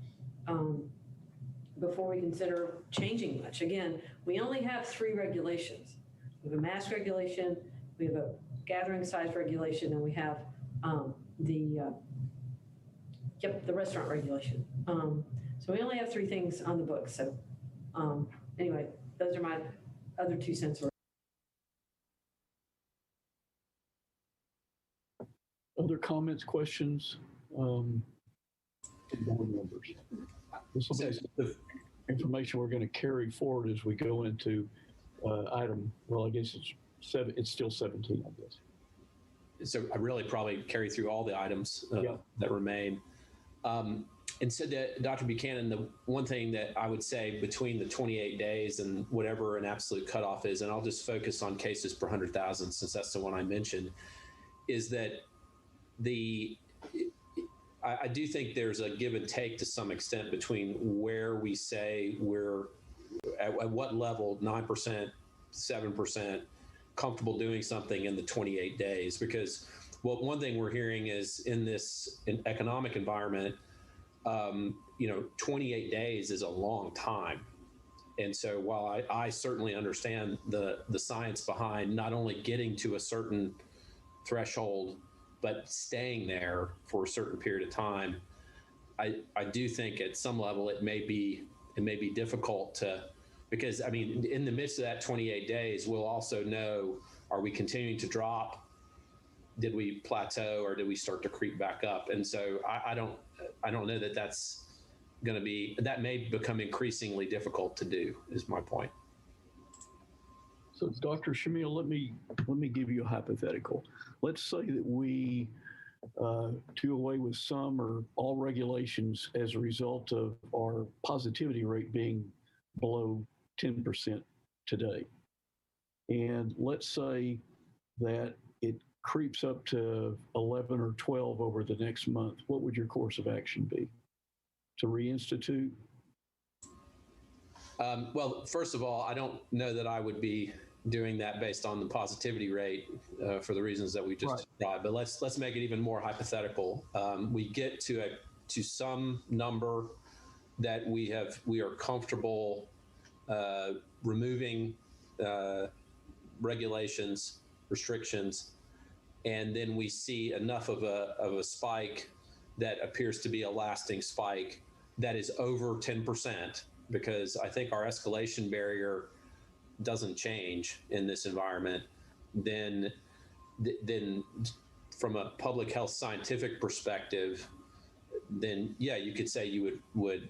before we consider changing much. Again, we only have 3 regulations. We have a mask regulation, we have a gathering size regulation, and we have the restaurant regulation. So we only have 3 things on the books. So anyway, those are my other 2 cents. Other comments, questions from board members? This will be the information we're going to carry forward as we go into item. Well, I guess it's still 17, I guess. So I really probably carry through all the items that remain. And so Dr. Buchanan, the one thing that I would say between the 28 days and whatever an absolute cutoff is, and I'll just focus on cases per 100,000 since that's the one I mentioned, is that I do think there's a give and take to some extent between where we say we're at what level, 9%, 7%, comfortable doing something in the 28 days. Because one thing we're hearing is in this economic environment, 28 days is a long time. And so while I certainly understand the science behind not only getting to a certain threshold, but staying there for a certain period of time, I do think at some level it may be difficult to, because I mean, in the midst of that 28 days, we'll also know, are we continuing to drop? Did we plateau or did we start to creep back up? And so I don't know that that's going to be, that may become increasingly difficult to do, is my point. So Dr. Shamil, let me give you a hypothetical. Let's say that we do away with some or all regulations as a result of our positivity rate being below 10% today. And let's say that it creeps up to 11 or 12 over the next month. What would your course of action be? To reinstitute? Well, first of all, I don't know that I would be doing that based on the positivity rate for the reasons that we just described. But let's make it even more hypothetical. We get to some number that we are comfortable removing regulations, restrictions, and then we see enough of a spike that appears to be a lasting spike that is over 10%, because I think our escalation barrier doesn't change in this environment, then from a public health scientific perspective, then yeah, you could say you would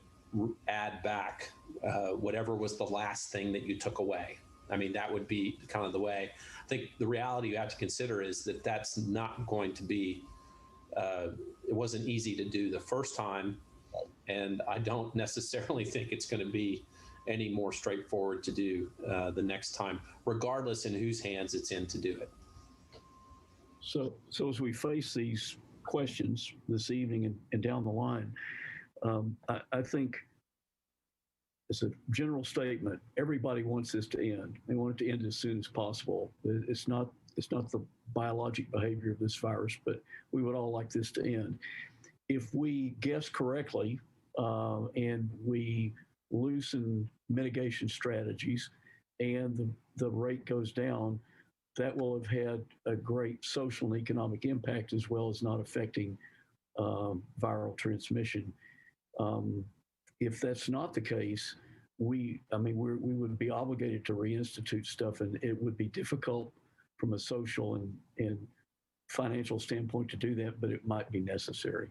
add back whatever was the last thing that you took away. I mean, that would be kind of the way. I think the reality you have to consider is that that's not going to be, it wasn't easy to do the first time, and I don't necessarily think it's going to be any more straightforward to do the next time, regardless in whose hands it's in to do it. So as we face these questions this evening and down the line, I think as a general statement, everybody wants this to end. They want it to end as soon as possible. It's not the biologic behavior of this virus, but we would all like this to end. If we guess correctly and we loosen mitigation strategies and the rate goes down, that will have had a great social and economic impact, as well as not affecting viral transmission. If that's not the case, we would be obligated to reinstitute stuff, and it would be difficult from a social and financial standpoint to do that, but it might be necessary.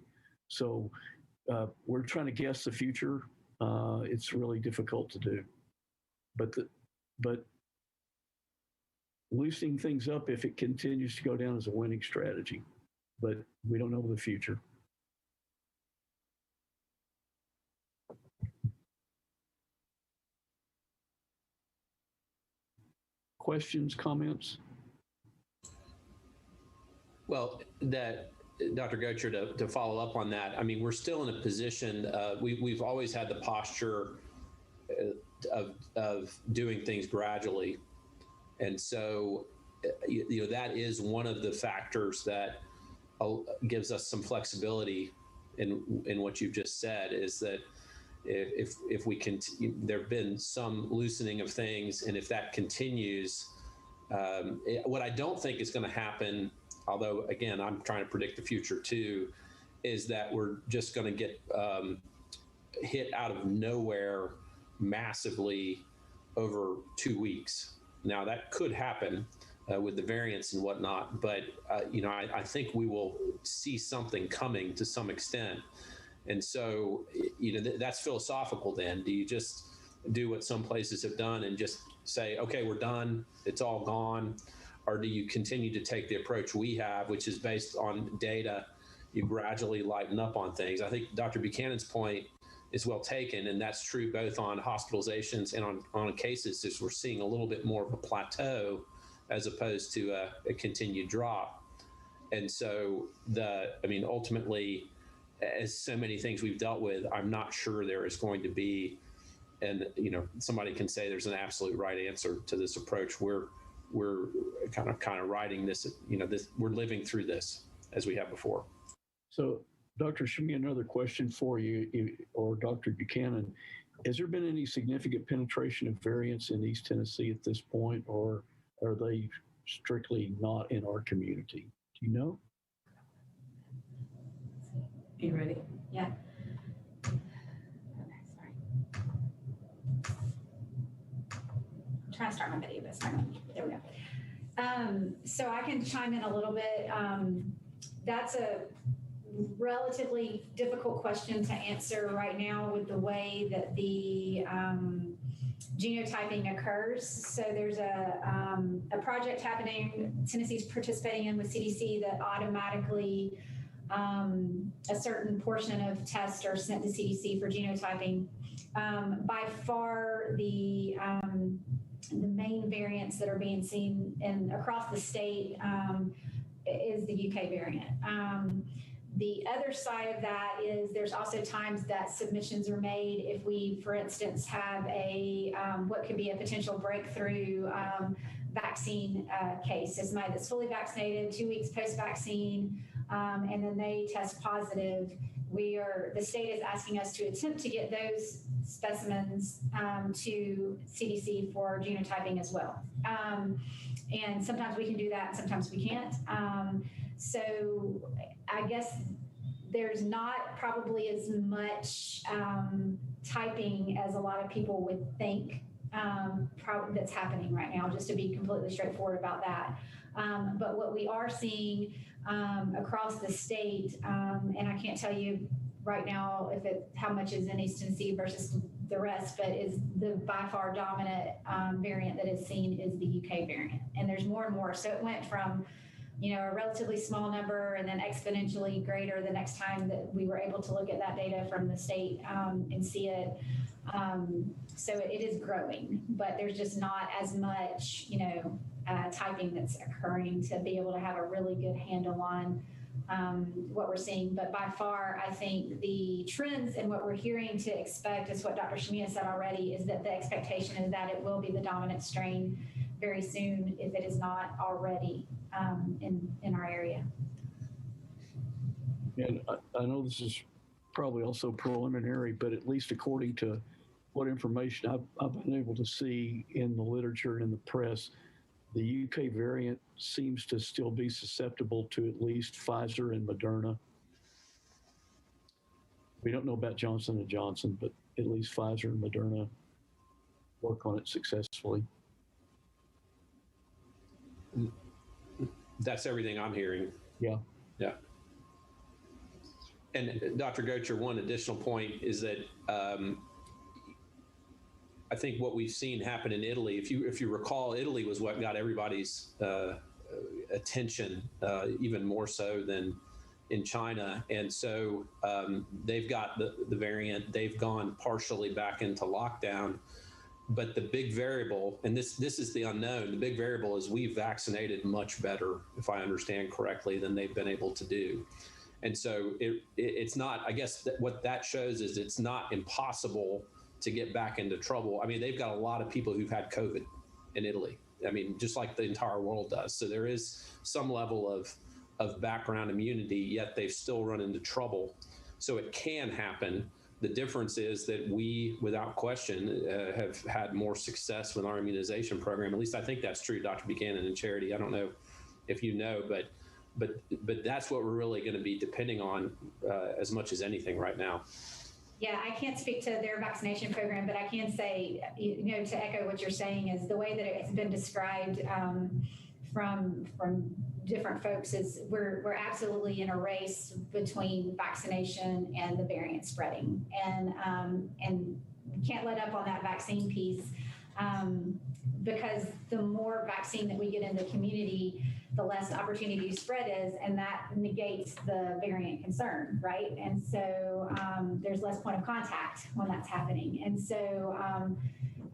So we're trying to guess the future. it's really difficult to do. But loosening things up, if it continues to go down, is a winning strategy. But we don't know the future. Questions, comments? Well, that Dr. Gocher, to follow up on that, I mean, we're still in a position, we've always had the posture of doing things gradually. And so, that is one of the factors that gives us some flexibility in what you've just said, is that if we can, there have been some loosening of things, and if that continues, what I don't think is going to happen, although again, I'm trying to predict the future too, is that we're just going to get hit out of nowhere massively over 2 weeks. Now that could happen with the variants and whatnot, but I think we will see something coming to some extent. And so, that's philosophical then. Do you just do what some places have done and just say, okay, we're done, it's all gone? Or do you continue to take the approach we have, which is based on data? You gradually lighten up on things. I think Dr. Buchanan's point is well taken, and that's true both on hospitalizations and on cases, as we're seeing a little bit more of a plateau as opposed to a continued drop. And so ultimately, as so many things we've dealt with, I'm not sure there is going to be, and somebody can say there's an absolute right answer to this approach. We're kind of riding this, we're living through this as we have before. So, Dr. Shimi, another question for you, or Dr. Buchanan. Has there been any significant penetration of variants in East Tennessee at this point, or are they strictly not in our community? Do you know? Are you ready? Yeah. I'm trying to start my video, but it's not going to. There we go. So I can chime in a little bit. That's a relatively difficult question to answer right now with the way that the genotyping occurs. So there's a project happening, Tennessee's participating in with CDC, that automatically a certain portion of tests are sent to CDC for genotyping. By far, the main variants that are being seen across the state is the UK variant. The other side of that is there's also times that submissions are made if we, for instance, have what could be a potential breakthrough vaccine case. As somebody that's fully vaccinated, 2 weeks post-vaccine, and then they test positive. The state is asking us to attempt to get those specimens to CDC for genotyping as well. And sometimes we can do that, sometimes we can't. So I guess there's not probably as much typing as a lot of people would think that's happening right now, just to be completely straightforward about that. But what we are seeing across the state, and I can't tell you right now how much is in East Tennessee versus the rest, but is the by far dominant variant that is seen is the UK variant. And there's more and more. So it went from a relatively small number and then exponentially greater the next time that we were able to look at that data from the state and see it. So it is growing, but there's just not as much, typing that's occurring to be able to have a really good handle on what we're seeing. But by far, I think the trends and what we're hearing to expect is what Dr. Shamia said already, is that the expectation is that it will be the dominant strain very soon, if it is not already in our area. And I know this is probably also preliminary, but at least according to what information I've been able to see in the literature and in the press, the UK variant seems to still be susceptible to at least Pfizer and Moderna. We don't know about Johnson & Johnson, but at least Pfizer and Moderna work on it successfully. That's everything I'm hearing. Yeah. Yeah. And Dr. Gocher, one additional point is that I think what we've seen happen in Italy, if you recall, Italy was what got everybody's attention, even more so than in China. And so they've got the variant, they've gone partially back into lockdown. But the big variable, and this is the unknown, the big variable is we've vaccinated much better, if I understand correctly, than they've been able to do. And so it's not, I guess what that shows is it's not impossible to get back into trouble. I mean, they've got a lot of people who've had COVID in Italy. I mean, just like the entire world does. So there is some level of background immunity, yet they've still run into trouble. So it can happen. The difference is that we, without question, have had more success with our immunization program. At least I think that's true, Dr. Buchanan and Charity. I don't know if you know, but that's what we're really going to be depending on as much as anything right now. Yeah, I can't speak to their vaccination program, but I can say, to echo what you're saying is the way that it's been described from different folks is we're absolutely in a race between vaccination and the variant spreading, and we can't let up on that vaccine piece because the more vaccine that we get in the community, the less opportunity to spread is, and that negates the variant concern, right? And so there's less point of contact when that's happening. And so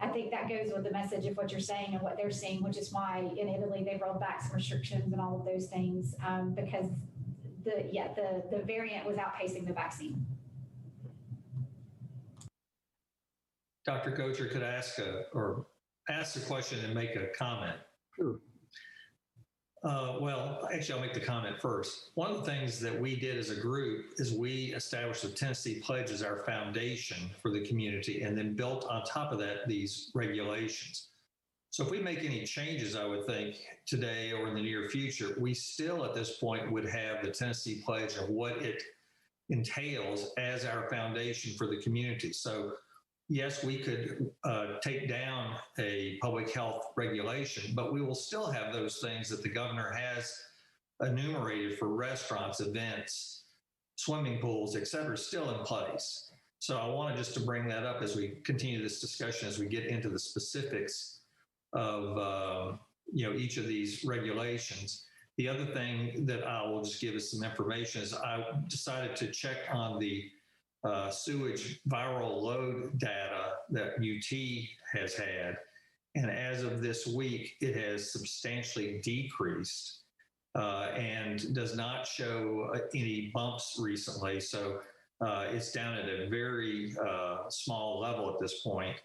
I think that goes with the message of what you're saying and what they're seeing, which is why in Italy they've rolled back some restrictions and all of those things because the variant was outpacing the vaccine. Dr. Gocher, could I ask a question and make a comment? Sure. Well, actually, I'll make the comment first. One of the things that we did as a group is we established the Tennessee Pledge as our foundation for the community, and then built on top of that these regulations. So if we make any changes, I would think today or in the near future, we still at this point would have the Tennessee Pledge and what it entails as our foundation for the community. So yes, we could take down a public health regulation, but we will still have those things that the governor has enumerated for restaurants, events, swimming pools, et cetera, still in place. So I wanted just to bring that up as we continue this discussion, as we get into the specifics of each of these regulations. The other thing that I will just give us some information is I decided to check on the sewage viral load data that UT has had. And as of this week, it has substantially decreased and does not show any bumps recently. So it's down at a very small level at this point,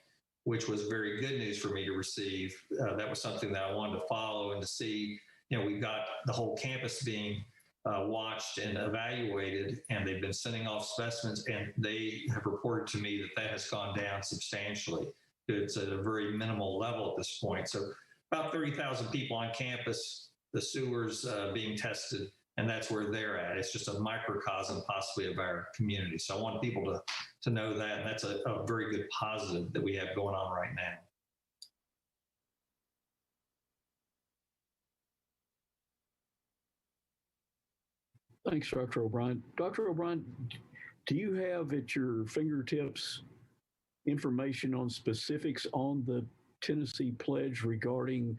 which was very good news for me to receive. That was something that I wanted to follow and to see. We've got the whole campus being watched and evaluated, and they've been sending off specimens, and they have reported to me that that has gone down substantially. It's at a very minimal level at this point. So about 30,000 people on campus, the sewers being tested, and that's where they're at. It's just a microcosm possibly of our community. So I want people to know that, and that's a very good positive that we have going on right now. Thanks, Dr. O'Brien. Dr. O'Brien, do you have at your fingertips information on specifics on the Tennessee Pledge regarding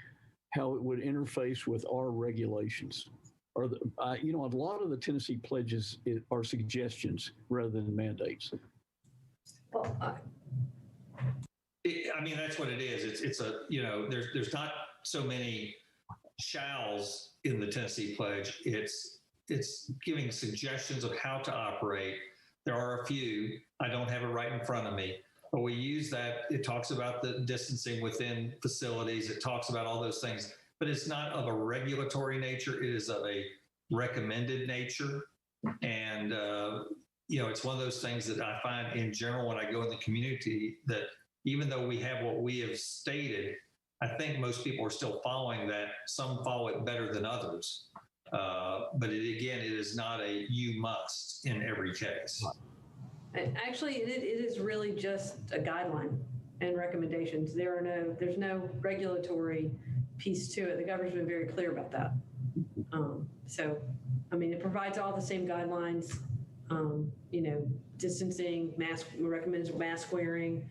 how it would interface with our regulations? Or a lot of the Tennessee pledges are suggestions rather than mandates. Well, that's what it is. It's there's not so many shalls in the Tennessee Pledge. It's giving suggestions of how to operate. There are a few. I don't have it right in front of me, but we use that. It talks about the distancing within facilities. It talks about all those things, but it's not of a regulatory nature. It is of a recommended nature. And, it's one of those things that I find in general when I go in the community that even though we have what we have stated, I think most people are still following that. Some follow it better than others. But it is not a you must in every case. Actually, it is really just a guideline and recommendations. There's no regulatory piece to it. The governor's been very clear about that. It provides all the same guidelines, distancing, recommends mask wearing,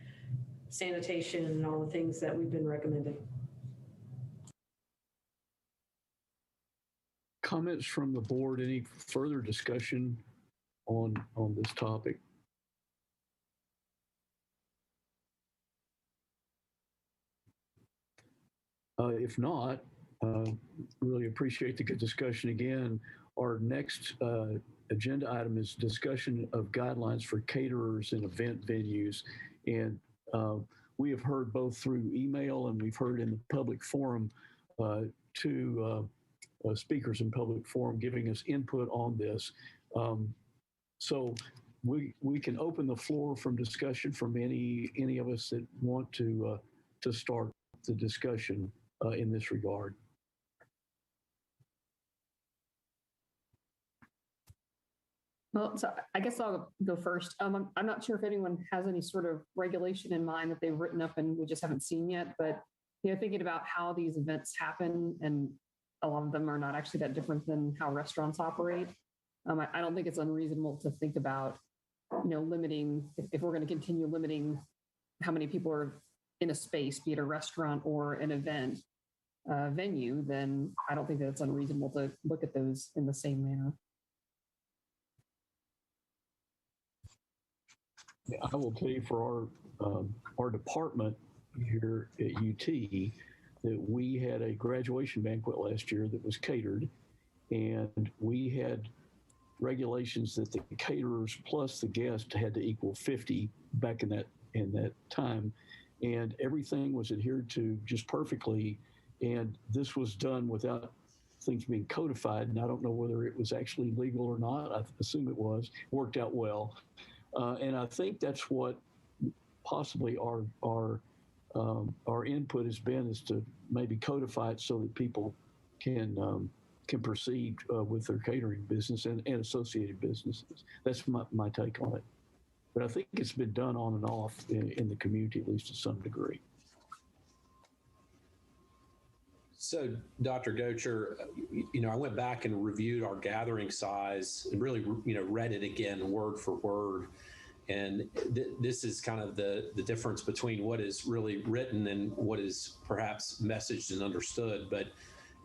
sanitation and all the things that we've been recommending. Comments from the board? Any further discussion on this topic? If not, really appreciate the good discussion again. Our next agenda item is discussion of guidelines for caterers and event venues. And we have heard both through email and we've heard in the public forum two speakers in public forum giving us input on this. So we can open the floor from discussion from any of us that want to start the discussion in this regard. Well, so I guess I'll go first. I'm not sure if anyone has any sort of regulation in mind that they've written up and we just haven't seen yet, but thinking about how these events happen, and a lot of them are not actually that different than how restaurants operate. I don't think it's unreasonable to think about, limiting, if we're going to continue limiting how many people are in a space, be it a restaurant or an event venue, then I don't think that it's unreasonable to look at those in the same manner. I will tell you for our department here at UT that we had a graduation banquet last year that was catered, and we had regulations that the caterers plus the guest had to equal 50 back in that time, and everything was adhered to just perfectly. And this was done without things being codified, and I don't know whether it was actually legal or not. I assume it was. Worked out well. And I think that's what possibly our input has been, is to maybe codify it so that people can proceed with their catering business and associated businesses. That's my take on it. But I think it's been done on and off in the community, at least to some degree. So, Dr. Gocher, I went back and reviewed our gathering size and really, read it again word for word. And this is kind of the difference between what is really written and what is perhaps messaged and understood. But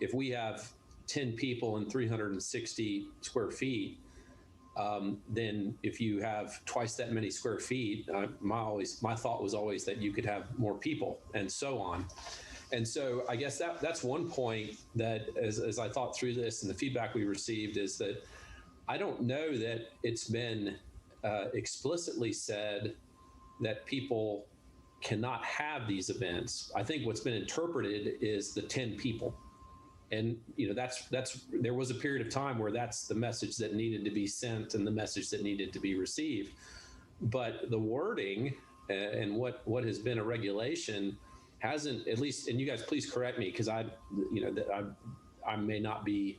if we have 10 people and 360 square feet, then if you have twice that many square feet, my thought was always that you could have more people, and so on. And so I guess that's one point that, as I thought through this and the feedback we received, is that I don't know that it's been explicitly said that people cannot have these events. I think what's been interpreted is the 10 people. And that's there was a period of time where that's the message that needed to be sent and the message that needed to be received. But the wording and what has been a regulation hasn't, at least, and you guys please correct me, because I may not be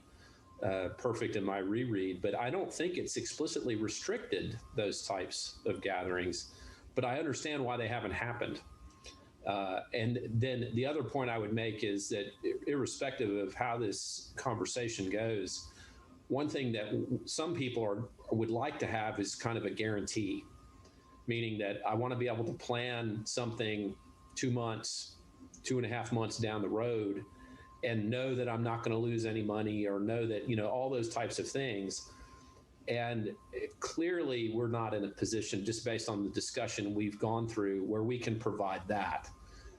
perfect in my reread, but I don't think it's explicitly restricted those types of gatherings, but I understand why they haven't happened. And then the other point I would make is that irrespective of how this conversation goes, one thing that some people would like to have is kind of a guarantee, meaning that I want to be able to plan something 2 months, 2.5 months down the road and know that I'm not going to lose any money, or know that, all those types of things. And clearly we're not in a position, just based on the discussion we've gone through, where we can provide that.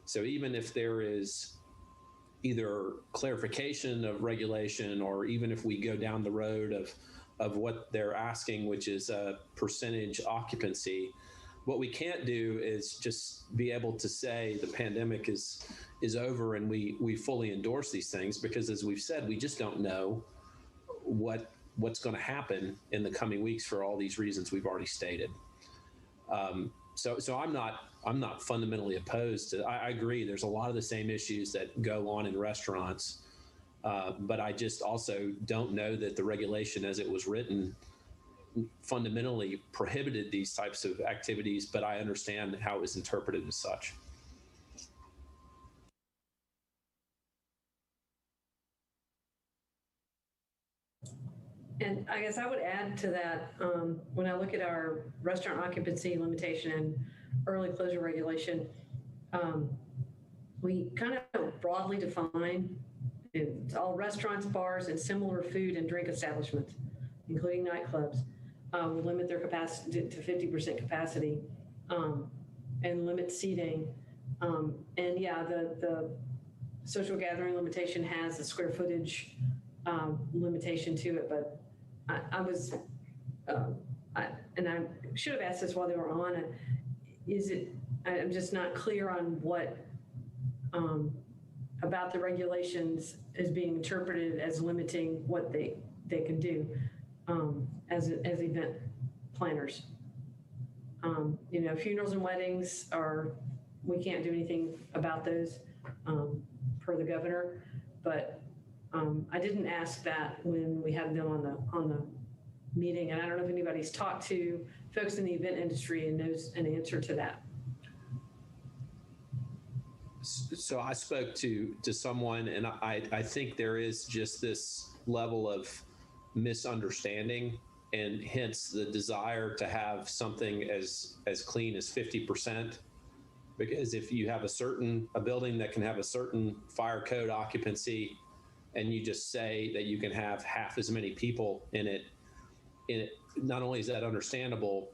So even if there is either clarification of regulation, or even if we go down the road of what they're asking, which is a percentage occupancy, what we can't do is just be able to say the pandemic is over and we fully endorse these things, because as we've said, we just don't know what's going to happen in the coming weeks for all these reasons we've already stated. So I'm not fundamentally opposed to. I agree. There's a lot of the same issues that go on in restaurants, but I just also don't know that the regulation, as it was written, fundamentally prohibited these types of activities. But I understand how it was interpreted as such. And I guess I would add to that, when I look at our restaurant occupancy limitation and early closure regulation, We kind of broadly define it's all restaurants, bars, and similar food and drink establishments, including nightclubs, will limit their capacity to 50% capacity and limit seating. And yeah, the social gathering limitation has a square footage limitation to it, but I should have asked this while they were on. I'm just not clear on what about the regulations is being interpreted as limiting what they can do as event planners. Funerals and weddings we can't do anything about those per the governor, but I didn't ask that when we had them on the meeting, and I don't know if anybody's talked to folks in the event industry and knows an answer to that. So I spoke to someone, and I think there is just this level of misunderstanding, and hence the desire to have something as clean as 50%. Because if you have a building that can have a certain fire code occupancy, and you just say that you can have half as many people in it, not only is that understandable,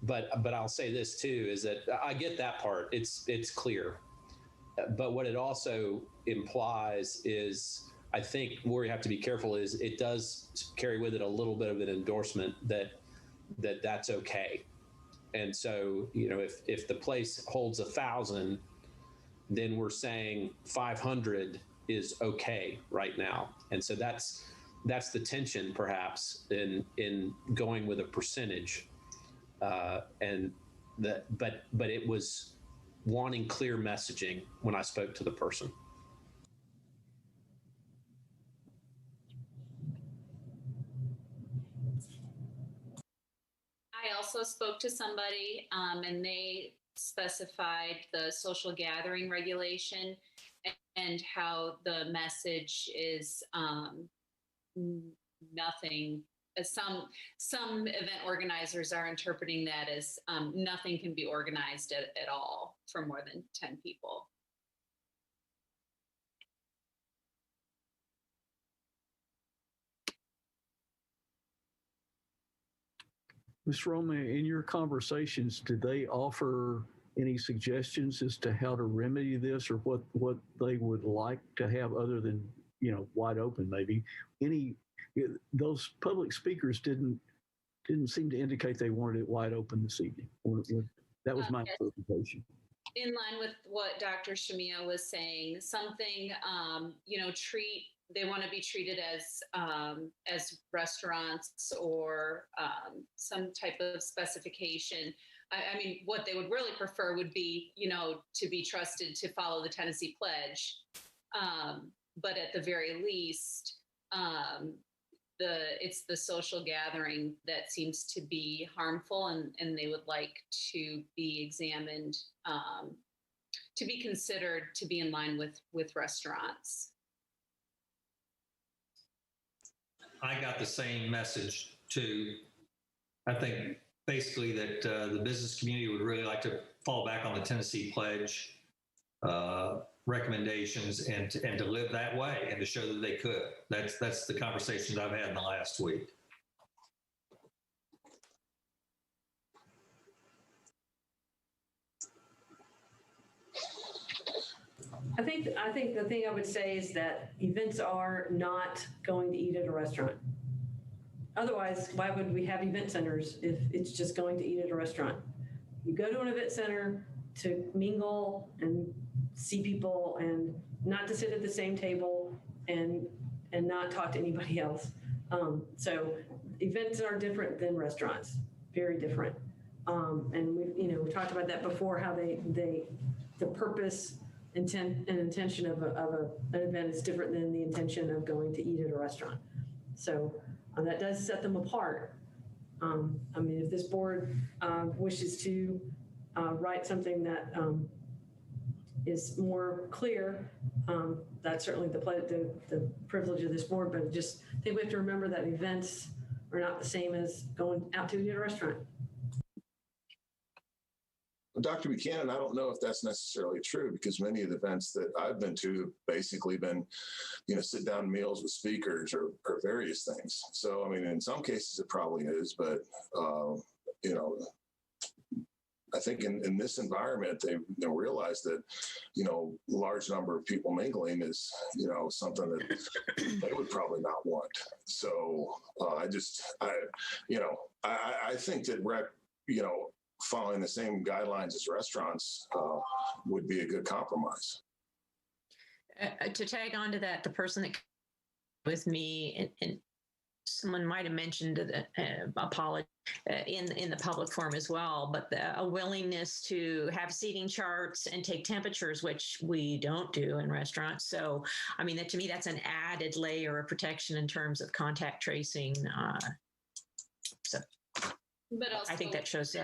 but I'll say this too, is that I get that part. It's clear. But what it also implies is, I think where you have to be careful is it does carry with it a little bit of an endorsement that's okay. And so, if the place holds 1,000, then we're saying 500 is okay right now. And so that's the tension perhaps in going with a percentage. But it was wanting clear messaging when I spoke to the person. I also spoke to somebody and they specified the social gathering regulation and how the message is nothing. Some event organizers are interpreting that as nothing can be organized at all for more than 10 people. Ms. Roma, in your conversations, did they offer any suggestions as to how to remedy this, or what they would like to have other than, wide open maybe? Those public speakers didn't seem to indicate they wanted it wide open this evening. That was my interpretation. In line with what Dr. Shamia was saying, something, they want to be treated as restaurants or some type of specification. I mean, what they would really prefer would be, to be trusted to follow the Tennessee Pledge. But at the very least, it's the social gathering that seems to be harmful, and they would like to be examined, to be considered to be in line with restaurants. I got the same message too. I think basically that the business community would really like to fall back on the Tennessee Pledge recommendations and to live that way and to show that they could. That's the conversations I've had in the last week. I think the thing I would say is that events are not going to eat at a restaurant. Otherwise, why would we have event centers if it's just going to eat at a restaurant? You go to an event center to mingle and see people and not to sit at the same table and not talk to anybody else. So events are different than restaurants, very different. And we talked about that before, how the purpose, intent, and intention of an event is different than the intention of going to eat at a restaurant. So that does set them apart. I mean, if this board wishes to write something that is more clear, that's certainly the privilege of this board, but just I think we have to remember that events are not the same as going out to eat at a restaurant. Dr. Buchanan, I don't know if that's necessarily true because many of the events that I've been to have basically been, sit down meals with speakers or various things. So, I mean, in some cases it probably is, but, I think in this environment, they realize that, large number of people mingling is, something that they would probably not want. So I think that following the same guidelines as restaurants would be a good compromise. To tag on to that, the person that with me and someone might have mentioned apology in the public forum as well, but a willingness to have seating charts and take temperatures, which we don't do in restaurants. So, I mean, that to me, that's an added layer of protection in terms of contact tracing. But also, I think that shows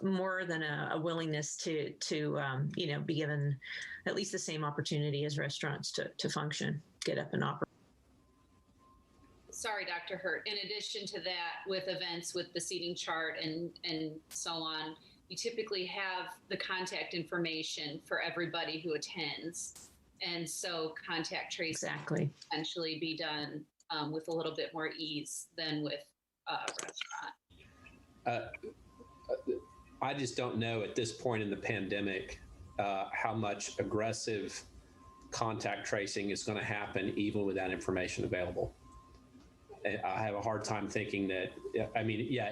more than a willingness to be given at least the same opportunity as restaurants to function, get up and operate. Sorry, Dr. Hurt. In addition to that, with events with the seating chart and so on, you typically have the contact information for everybody who attends. And so contact tracing can potentially be done with a little bit more ease than with a restaurant. I just don't know at this point in the pandemic how much aggressive contact tracing is going to happen even with that information available. I have a hard time thinking that, I mean, yeah,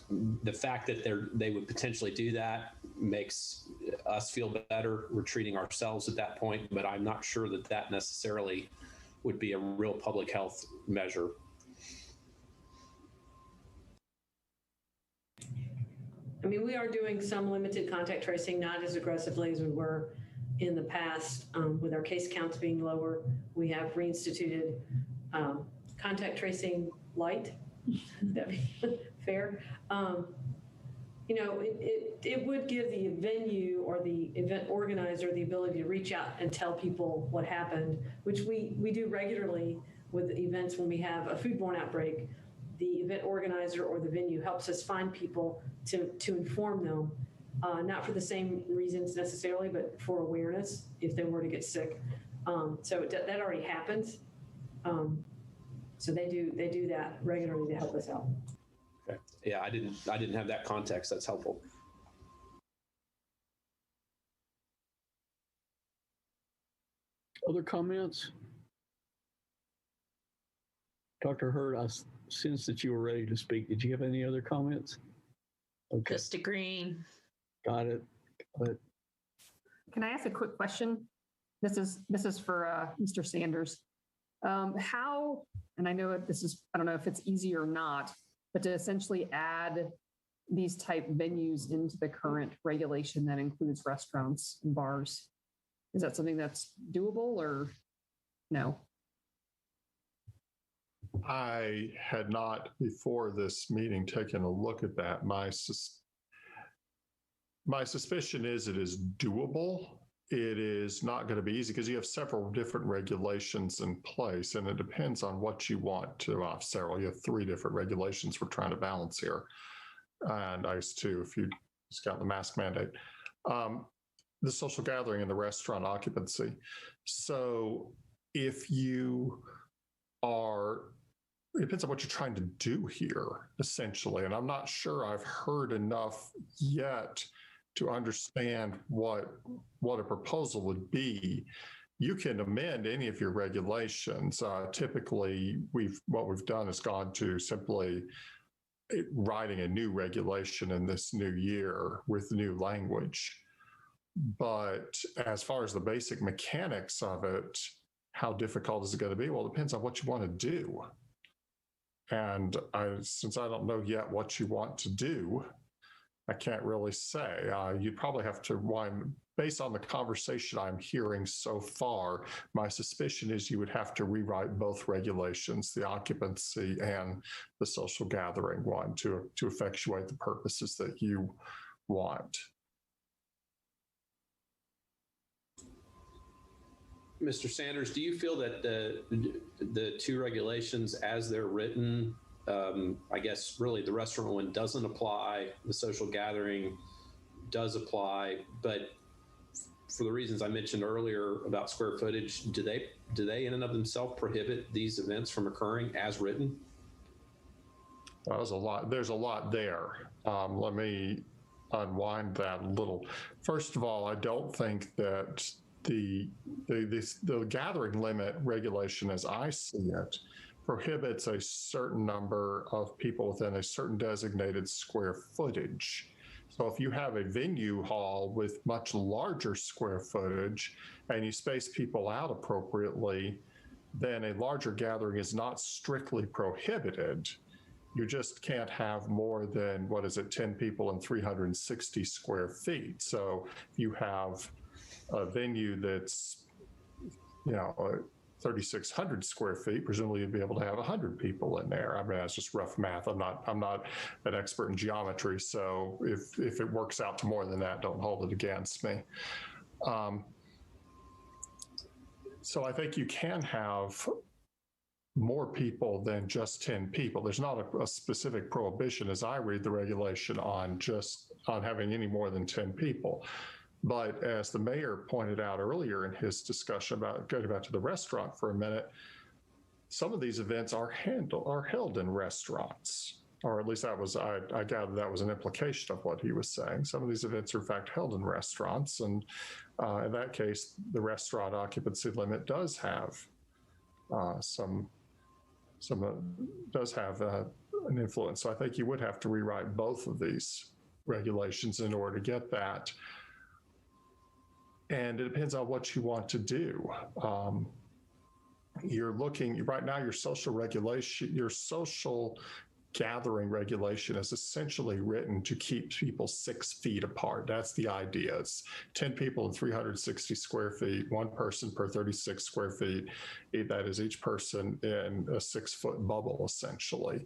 the fact that they would potentially do that makes us feel better. We're treating ourselves at that point, but I'm not sure that necessarily would be a real public health measure. I mean, we are doing some limited contact tracing, not as aggressively as we were in the past. With our case counts being lower, we have reinstituted contact tracing light. That'd be fair. It would give the venue or the event organizer the ability to reach out and tell people what happened, which we do regularly with events when we have a foodborne outbreak. The event organizer or the venue helps us find people to inform them, not for the same reasons necessarily, but for awareness if they were to get sick. So that already happens. So they do that regularly to help us out. Okay. Yeah, I didn't have that context. That's helpful. Other comments? Dr. Hurd, I sense that you were ready to speak. Did you have any other comments? Okay. Just agreeing. Got it. Can I ask a quick question? This is for Mr. Sanders. How, and I know I don't know if it's easy or not, but to essentially add these type venues into the current regulation that includes restaurants and bars, is that something that's doable or no? I had not before this meeting taken a look at that. My suspicion is it is doable. It is not going to be easy because you have several different regulations in place, and it depends on what you want to several. You have 3 different regulations we're trying to balance here, and ICE 2 if you just got the mask mandate. The social gathering and the restaurant occupancy. So if you it depends on what you're trying to do here, essentially. And I'm not sure I've heard enough yet to understand what a proposal would be. You can amend any of your regulations. Typically, what we've done is gone to simply writing a new regulation in this new year with new language. But as far as the basic mechanics of it, how difficult is it going to be? Well, it depends on what you want to do. And since I don't know yet what you want to do, I can't really say. You'd probably have to, based on the conversation I'm hearing so far, my suspicion is you would have to rewrite both regulations, the occupancy and the social gathering one, to effectuate the purposes that you want. Mr. Sanders, do you feel that the 2 regulations as they're written I guess really the restaurant one doesn't apply. The social gathering does apply, but for the reasons I mentioned earlier about square footage, do they in and of themselves prohibit these events from occurring as written? Well, there's a lot there. Let me unwind that a little. First of all, I don't think that the gathering limit regulation, as I see it, prohibits a certain number of people within a certain designated square footage. So if you have a venue hall with much larger square footage and you space people out appropriately, then a larger gathering is not strictly prohibited. You just can't have more than, 10 people and 360 square feet. So if you have a venue that's, 3,600 square feet, presumably you'd be able to have 100 people in there. I mean, that's just rough math. I'm not an expert in geometry, so if it works out to more than that, don't hold it against me. So I think you can have more people than just 10 people. There's not a specific prohibition, as I read the regulation, on having any more than 10 people. But as the mayor pointed out earlier in his discussion about going back to the restaurant for a minute, some of these events are held in restaurants, or at least I gather that was an implication of what he was saying. Some of these events are in fact held in restaurants, and in that case, the restaurant occupancy limit does have an influence. So I think you would have to rewrite both of these regulations in order to get that. And it depends on what you want to do. You're looking right now, your social gathering regulation is essentially written to keep people 6 feet apart. That's the idea. It's 10 people in 360 square feet, one person per 36 square feet. That is each person in a 6-foot bubble, essentially.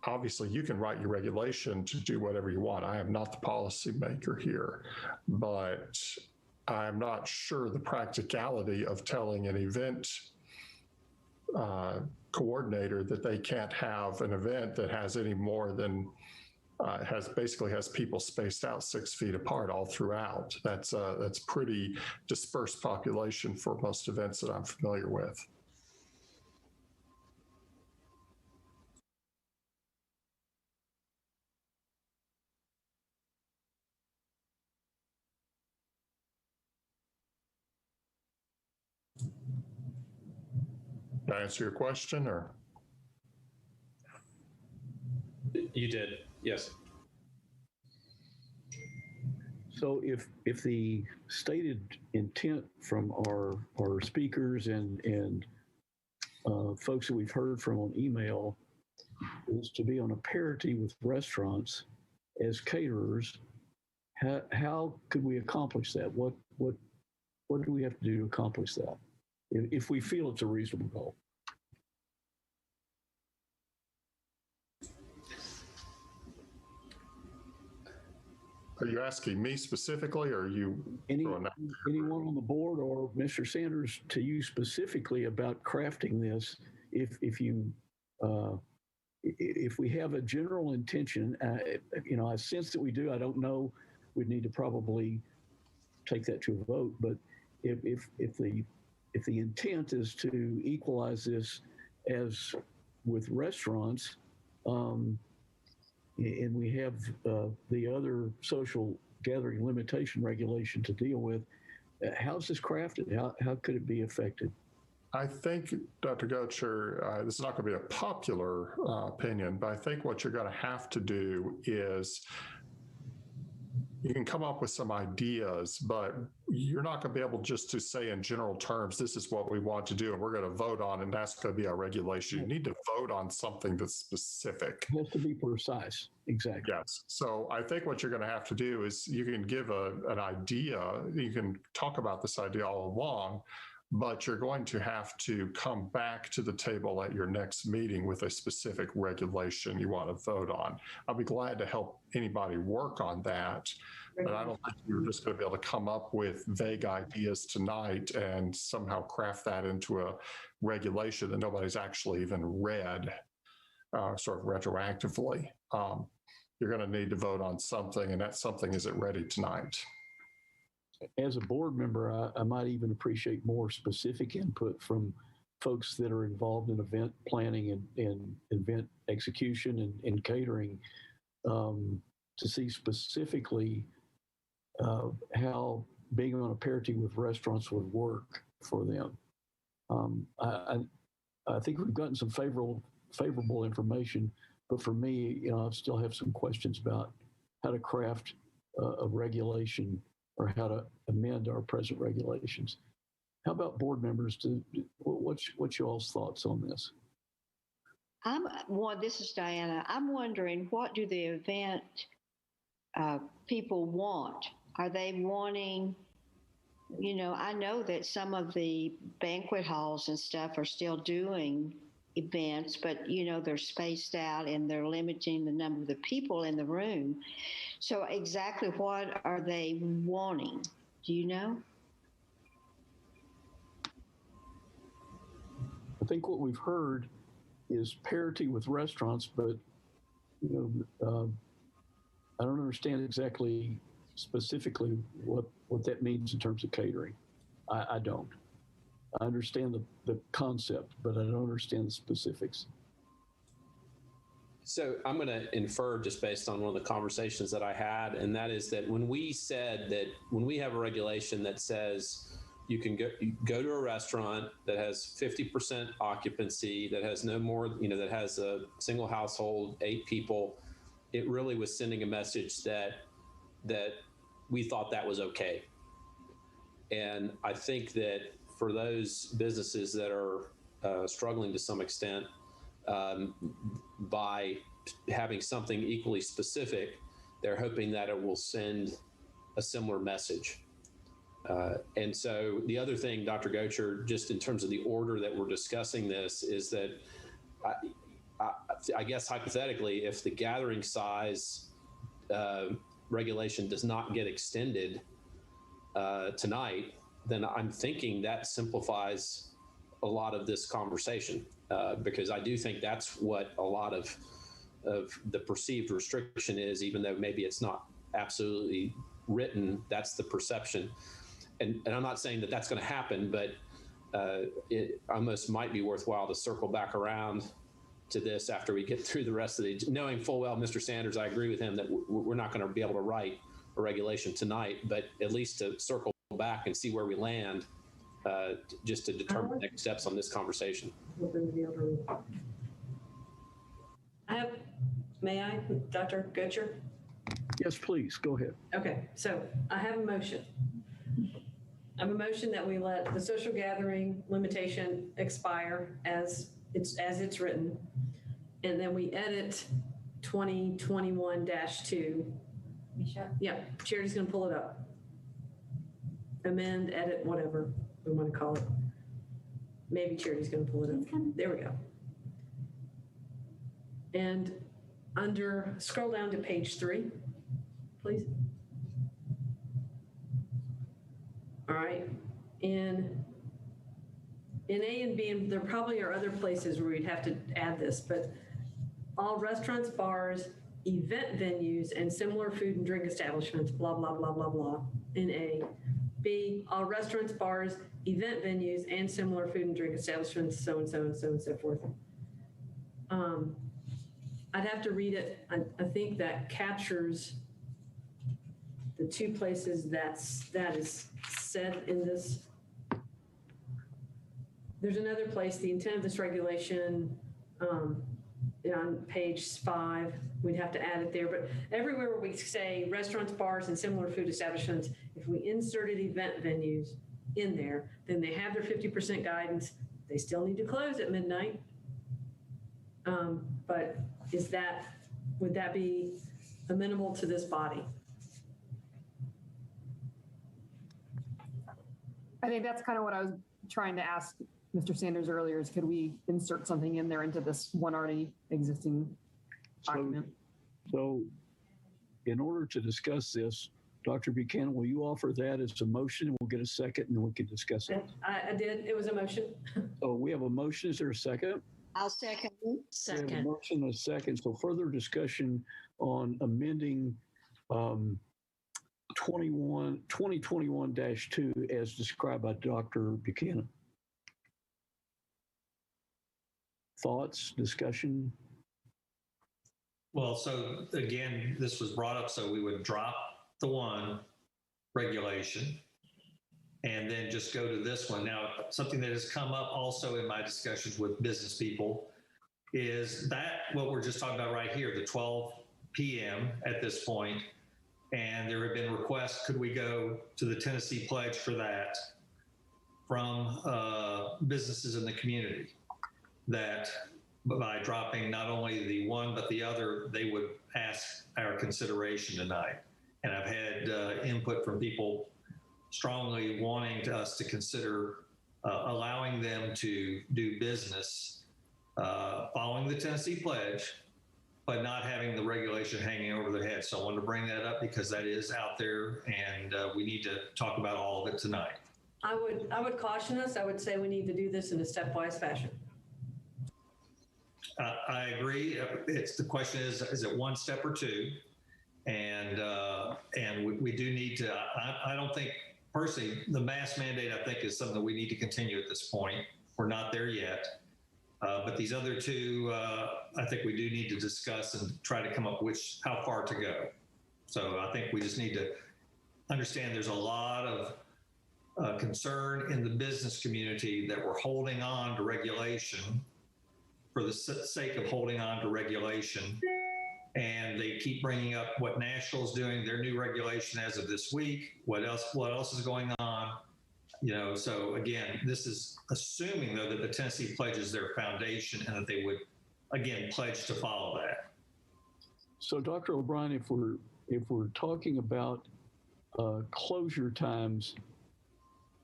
Obviously, you can write your regulation to do whatever you want. I am not the policymaker here, but I'm not sure the practicality of telling an event coordinator that they can't have an event that has any more than has people spaced out 6 feet apart all throughout. That's pretty dispersed population for most events that I'm familiar with. Did I answer your question, or? You did, yes. So if the stated intent from our speakers and folks that we've heard from on email is to be on a parity with restaurants as caterers, how could we accomplish that? What do we have to do to accomplish that if we feel it's a reasonable goal? Are you asking me specifically, or are you anyone on the board or Mr. Sanders to you specifically about crafting this? If we have a general intention, I sense that we do. I don't know. We'd need to probably take that to a vote. But if the intent is to equalize this as with restaurants, and we have the other social gathering limitation regulation to deal with, how's this crafted? How could it be affected? I think, Dr. Goetcher, this is not going to be a popular opinion, but I think what you're going to have to do is you can come up with some ideas, but you're not going to be able just to say in general terms, this is what we want to do, and we're going to vote on, and that's going to be our regulation. You need to vote on something that's specific. It has to be precise. Exactly. Yes. So I think what you're going to have to do is you can give an idea. You can talk about this idea all along, but you're going to have to come back to the table at your next meeting with a specific regulation you want to vote on. I'll be glad to help anybody work on that, but I don't think you're just going to be able to come up with vague ideas tonight and somehow craft that into a regulation that nobody's actually even read sort of retroactively. You're going to need to vote on something, and that something isn't ready tonight. As a board member, I might even appreciate more specific input from folks that are involved in event planning and event execution and catering to see specifically how being on a parity with restaurants would work for them. I think we've gotten some favorable information, but for me, I still have some questions about how to craft a regulation or how to amend our present regulations. How about board members? What's y'all's thoughts on this? This is Diana. I'm wondering, what do the event people want? Are they wanting, I know that some of the banquet halls and stuff are still doing events, but they're spaced out and they're limiting the number of the people in the room. So exactly what are they wanting? Do you know? I think what we've heard is parity with restaurants, but I don't understand exactly specifically what that means in terms of catering. I don't. I understand the concept, but I don't understand the specifics. So I'm going to infer just based on one of the conversations that I had, and that is that when we said that when we have a regulation that says you can go to a restaurant that has 50% occupancy, that has no more, that has a single household, 8 people, it really was sending a message that we thought that was okay. And I think that for those businesses that are struggling to some extent, by having something equally specific, they're hoping that it will send a similar message. And so the other thing, Dr. Gocher, just in terms of the order that we're discussing this, is that I guess hypothetically, if the gathering size regulation does not get extended tonight, then I'm thinking that simplifies a lot of this conversation, because I do think that's what a lot of the perceived restriction is, even though maybe it's not absolutely written, that's the perception. And I'm not saying that that's going to happen, but it almost might be worthwhile to circle back around to this after we get through the rest of the, knowing full well, Mr. Sanders, I agree with him that we're not going to be able to write a regulation tonight, but at least to circle back and see where we land, just to determine next steps on this conversation. May I, Dr. Gocher? Yes, please, go ahead. Okay, so I have a motion. I have a motion that we let the social gathering limitation expire as it's written, and then we edit 2021-2. Yeah, Charity's going to pull it up. Amend, edit, whatever we want to call it. Maybe Charity's going to pull it up. There we go. And scroll down to page 3, please. All right. In A and B, and there probably are other places where we'd have to add this, but all restaurants, bars, event venues, and similar food and drink establishments, blah, blah, blah, blah, blah, in A. B, all restaurants, bars, event venues, and similar food and drink establishments, so and so and so and so forth. I'd have to read it. I think that captures the 2 places that is said in this. There's another place, the intent of this regulation, on page 5, we'd have to add it there, but everywhere where we say restaurants, bars, and similar food establishments, if we inserted event venues in there, then they have their 50% guidance. They still need to close at midnight. But would that be amenable to this body? I think that's kind of what I was trying to ask Mr. Sanders earlier is, could we insert something in there into this one already existing document? So in order to discuss this, Dr. Buchanan, will you offer that as a motion? We'll get a second and we can discuss it. I did. It was a motion. So we have a motion. Is there a second? I'll second. We have a Second. motion and a second. So further discussion on amending 2021-2 as described by Dr. Buchanan. Thoughts, discussion? Well, so again, this was brought up so we would drop the one regulation and then just go to this one. Now, something that has come up also in my discussions with business people is that what we're just talking about right here, the 12 p.m. at this point, and there have been requests, could we go to the Tennessee Pledge for that from businesses in the community, that by dropping not only the one but the other, they would ask our consideration tonight. And I've had input from people strongly wanting us to consider allowing them to do business following the Tennessee Pledge, but not having the regulation hanging over their head. So I wanted to bring that up because that is out there, and we need to talk about all of it tonight. I would caution us. I would say we need to do this in a stepwise fashion. I agree. The question is it one step or two? And we do need to, I don't think, personally, the mask mandate, I think, is something that we need to continue at this point. We're not there yet. But these other two, I think we do need to discuss and try to come up with how far to go. So I think we just need to understand there's a lot of concern in the business community that we're holding on to regulation for the sake of holding on to regulation. And they keep bringing up what Nashville's doing, their new regulation as of this week, what else is going on. You know, so again, this is assuming, though, that the Tennessee Pledge is their foundation and that they would, again, pledge to follow that. So, Dr. O'Brien, if we're talking about closure times,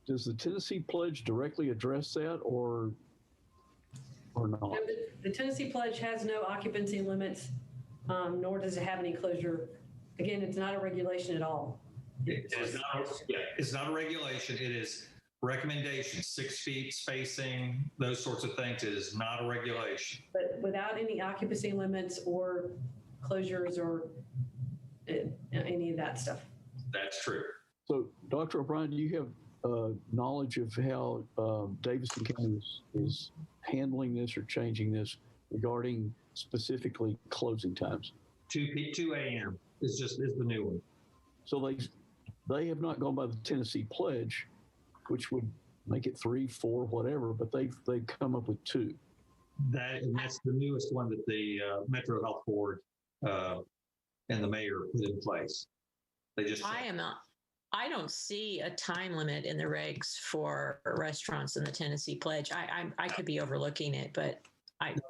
does the Tennessee Pledge directly address that or not? The Tennessee Pledge has no occupancy limits, nor does it have any closure. Again, it's not a regulation at all. It's not a regulation. It is recommendations, 6 feet spacing, those sorts of things. It is not a regulation. But without any occupancy limits or closures or any of that stuff. That's true. So, Dr. O'Brien, do you have knowledge of how Davidson County is handling this or changing this regarding specifically closing times? 2 a.m. is the new one. So they have not gone by the Tennessee Pledge, which would make it 3, 4, whatever, but they've come up with 2. That's the newest one that the Metro Health Board and the mayor put in place. They just I don't see a time limit in the regs for restaurants in the Tennessee Pledge. I could be overlooking it, but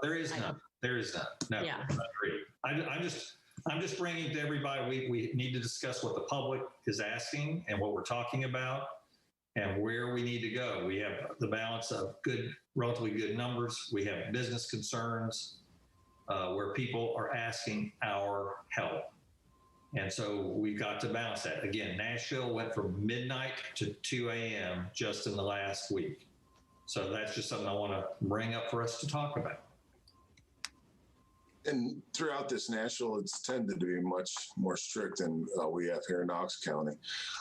there is none. There is none. No, yeah. I agree. I'm just bringing to everybody, we need to discuss what the public is asking and what we're talking about and where we need to go. We have the balance of relatively good numbers. We have business concerns where people are asking our help. And so we've got to balance that. Again, Nashville went from midnight to 2 a.m. just in the last week. So that's just something I want to bring up for us to talk about. And throughout this, Nashville, it's tended to be much more strict than we have here in Knox County.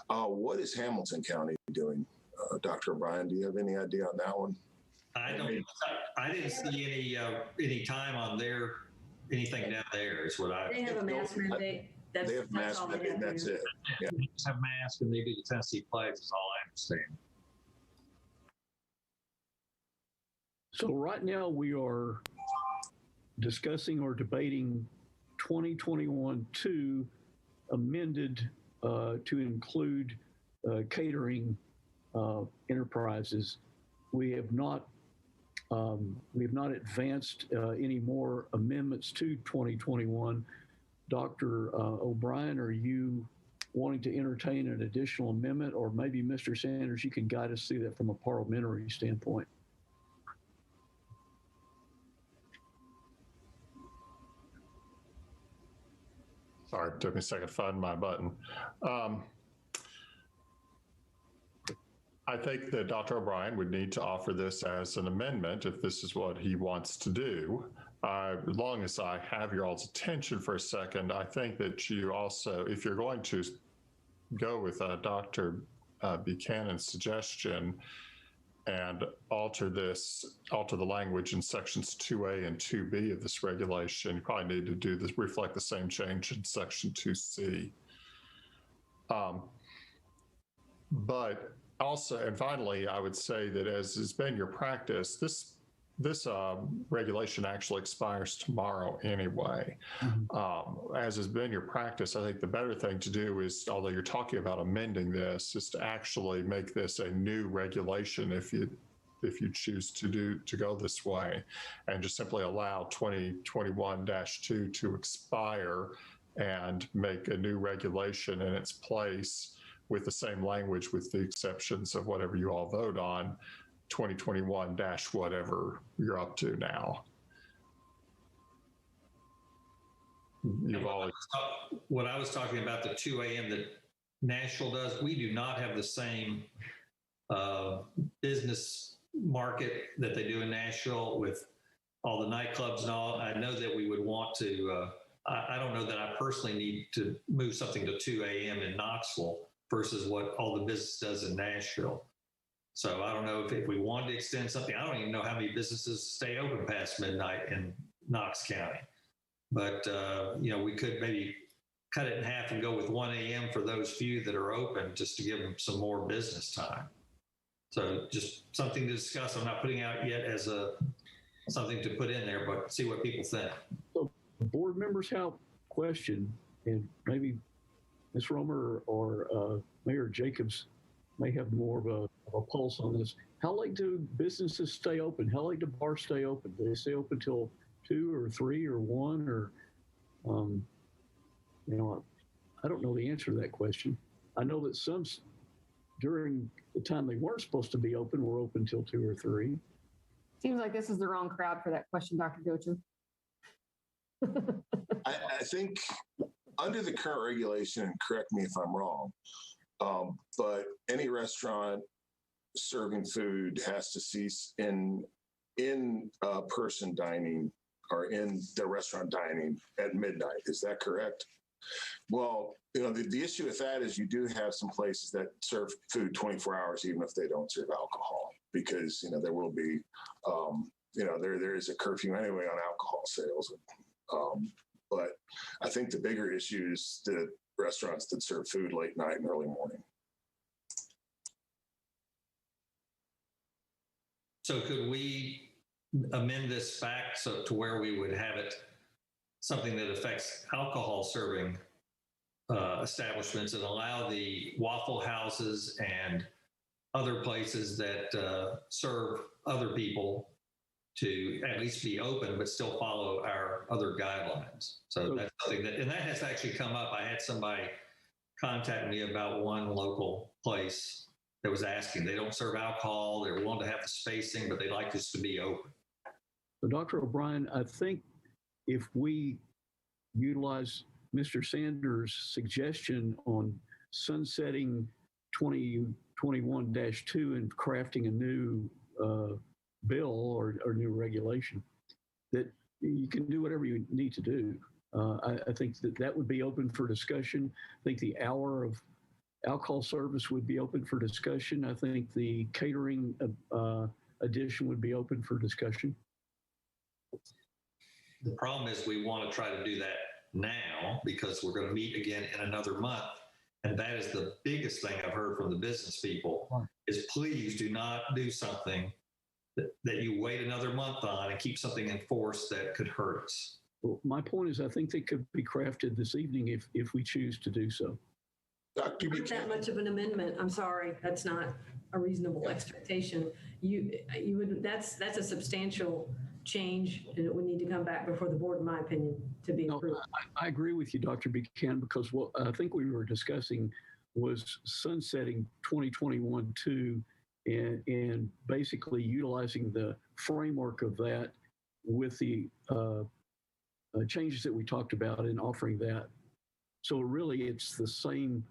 What is Hamilton County doing? Dr. O'Brien, do you have any idea on that one? I didn't see any time on anything down there is what They have a mask mandate. They have mask mandate, and that's it. Yeah. They just have masks and they do the Tennessee Pledge is all I understand. So right now we are discussing or debating 2021-2 amended to include catering enterprises. We have not advanced any more amendments to 2021. Dr. O'Brien, are you wanting to entertain an additional amendment, or maybe Mr. Sanders, you can guide us through that from a parliamentary standpoint. Sorry, it took me a second to find my button. I think that Dr. O'Brien would need to offer this as an amendment if this is what he wants to do. As long as I have your all's attention for a second, I think that you also, if you're going to go with Dr. Buchanan's suggestion and alter the language in sections 2A and 2B of this regulation, you probably need to do this, reflect the same change in section 2C. But also, and finally, I would say that as has been your practice, this regulation actually expires tomorrow anyway. As has been your practice, I think the better thing to do is, although you're talking about amending this, is to actually make this a new regulation if you choose to go this way, and just simply allow 2021-2 to expire and make a new regulation in its place with the same language, with the exceptions of whatever you all vote on, 2021-whatever you're up to now. What I was talking about, the 2 a.m. that Nashville does, we do not have the same business market that they do in Nashville with all the nightclubs and all. I know that we would want to, I don't know that I personally need to move something to 2 a.m. in Knoxville versus what all the business does in Nashville. So I don't know if we wanted to extend something. I don't even know how many businesses stay open past midnight in Knox County. But, we could maybe cut it in half and go with 1 a.m. for those few that are open, just to give them some more business time. So just something to discuss. I'm not putting out yet as something to put in there, but see what people think. So board members have question, and maybe Ms. Romer or Mayor Jacobs may have more of a pulse on this. How late do businesses stay open? How late do bars stay open? Do they stay open till 2 or 3 or 1 or, I don't know the answer to that question. I know that some during the time they weren't supposed to be open were open till 2 or 3. Seems like this is the wrong crowd for that question, Dr. Gochu. I think under the current regulation, and correct me if I'm wrong, but any restaurant serving food has to cease in person dining or in the restaurant dining at midnight. Is that correct? Well, the issue with that is you do have some places that serve food 24 hours, even if they don't serve alcohol, because, there will be, there is a curfew anyway on alcohol sales. But I think the bigger issue is the restaurants that serve food late night and early morning. So could we amend this back to where we would have it something that affects alcohol serving establishments and allow the Waffle Houses and other places that serve other people to at least be open, but still follow our other guidelines? So that's something and that has actually come up. I had somebody contact me about one local place that was asking. They don't serve alcohol. They're willing to have the spacing, but they like this to be open. So Dr. O'Brien, I think if we utilize Mr. Sanders' suggestion on sunsetting 2021-2 and crafting a new bill or new regulation, that you can do whatever you need to do. I think that would be open for discussion. I think the hour of alcohol service would be open for discussion. I think the catering addition would be open for discussion. The problem is we want to try to do that now because we're going to meet again in another month. And that is the biggest thing I've heard from the business people is please do not do something that you wait another month on and keep something in force that could hurt us. Well, my point is I think they could be crafted this evening if we choose to do so. Not that much of an amendment. I'm sorry, that's not a reasonable expectation. You would that's a substantial change, and it would need to come back before the board, in my opinion, to be approved. I agree with you, Dr. Buchanan, because what I think we were discussing was sunsetting 2021-2 and basically utilizing the framework of that with the changes that we talked about and offering that. So really, it's the same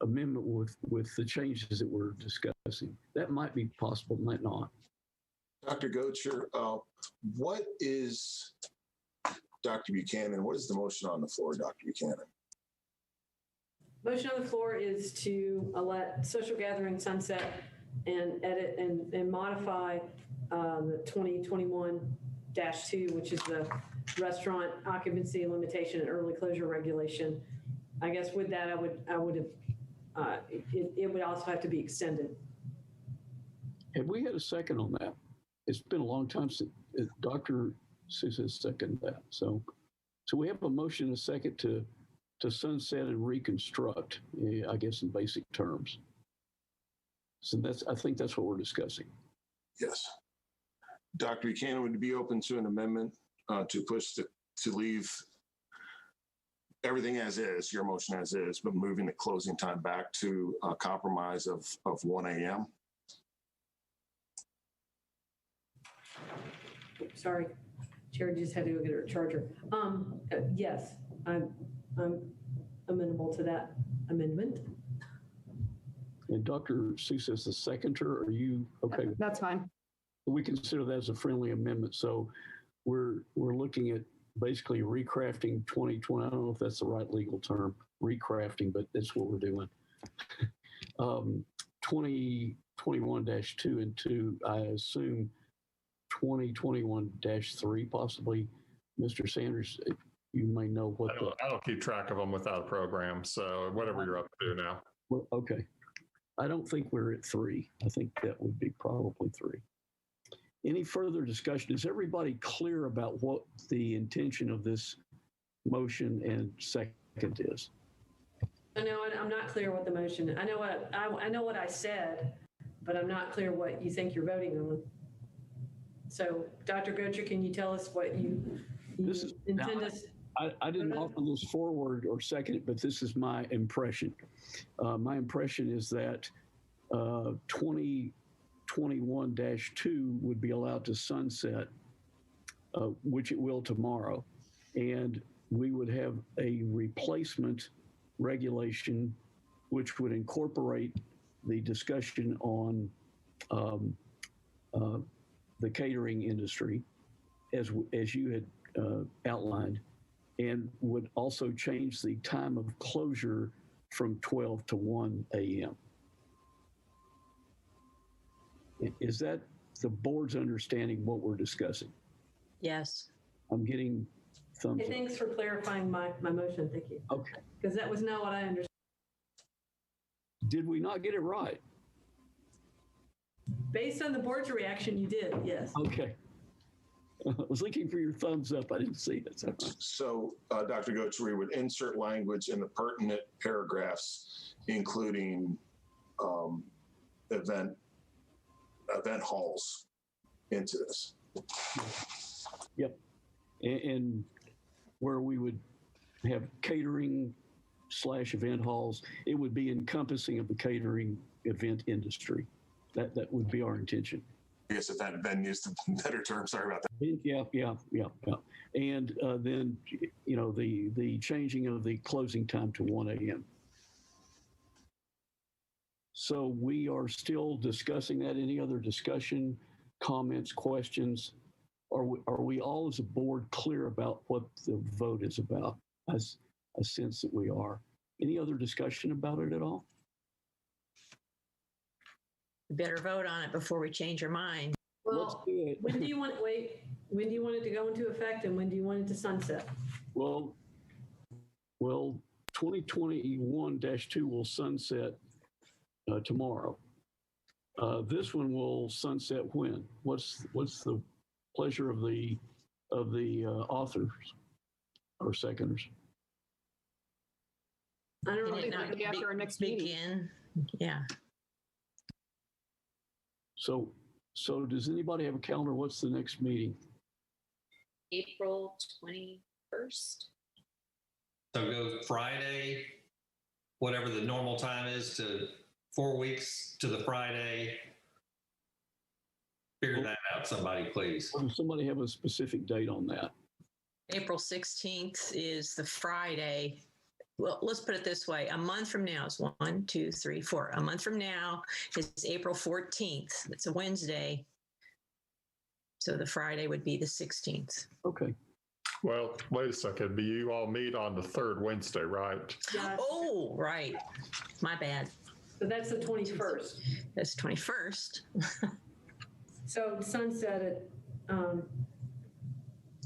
amendment with the changes that we're discussing. That might be possible, might not. Dr. Goetcher, what is, Dr. Buchanan, what is the motion on the floor, Dr. Buchanan? Motion on the floor is to let social gathering sunset and edit and modify the 2021-2, which is the restaurant occupancy limitation and early closure regulation. I guess with that, it would also have to be extended. Have we had a second on that? It's been a long time since Dr. Sousa seconded that. So we have a motion and a second to sunset and reconstruct, I guess, in basic terms. So I think that's what we're discussing. Yes. Dr. Buchanan, would you be open to an amendment to leave everything as is, your motion as is, but moving the closing time back to a compromise of 1 a.m.? Sorry, Chair just had to go get her charger. Yes, I'm amenable to that amendment. And Dr. Sousa is the seconder. Are you okay? That's fine. We consider that as a friendly amendment. So we're looking at basically recrafting 2020. I don't know if that's the right legal term, recrafting, but that's what we're doing. 2021-2 and 2, I assume 2021-3 possibly. Mr. Sanders, you may know what I don't keep track of them without a program, so whatever you're up to now. Well, okay. I don't think we're at 3. I think that would be probably 3. Any further discussion? Is everybody clear about what the intention of this motion and second is? No, I'm not clear what the motion. I know what I said, but I'm not clear what you think you're voting on. So, Dr. Goetcher, can you tell us what you intend us? I didn't offer this forward or second it, but this is my impression. My impression is that 2021-2 would be allowed to sunset, which it will tomorrow. And we would have a replacement regulation which would incorporate the discussion on the catering industry as you had outlined, and would also change the time of closure from 12 to 1 a.m. Is that the board's understanding what we're discussing? Yes. I'm getting thumbs up. Thanks for clarifying my motion. Thank you. Okay. Because that was not what I understood. Did we not get it right? Based on the board's reaction, you did, yes. Okay. I was looking for your thumbs up. I didn't see it. So, Dr. Goetsch, we would insert language in the pertinent paragraphs, including event halls into this. Yep. And where we would have catering / event halls, it would be encompassing of the catering event industry. That would be our intention. I guess event venues, the better term. Sorry about that. Yeah. And then, the changing of the closing time to 1 a.m. So we are still discussing that. Any other discussion, comments, questions? Are we all as a board clear about what the vote is about? As I sense that we are. Any other discussion about it at all? We better vote on it before we change our mind. Well, when do you want when do you want it to go into effect, and when do you want it to sunset? Well, 2021-2 will sunset tomorrow. This one will sunset when? What's the pleasure of the authors or seconders? I don't know. After our next meeting. Yeah. So does anybody have a calendar? What's the next meeting? April 21st. So go Friday, whatever the normal time is, to 4 weeks to the Friday. Figure that out, somebody, please. Does somebody have a specific date on that? April 16th is the Friday. Well, let's put it this way. A month from now is 1, 2, 3, 4. A month from now is April 14th. It's a Wednesday. So the Friday would be the 16th. Okay. Well, wait a second. But you all meet on the third Wednesday, right? Yes. Oh, right. My bad. So that's the 21st. That's 21st. So sunset at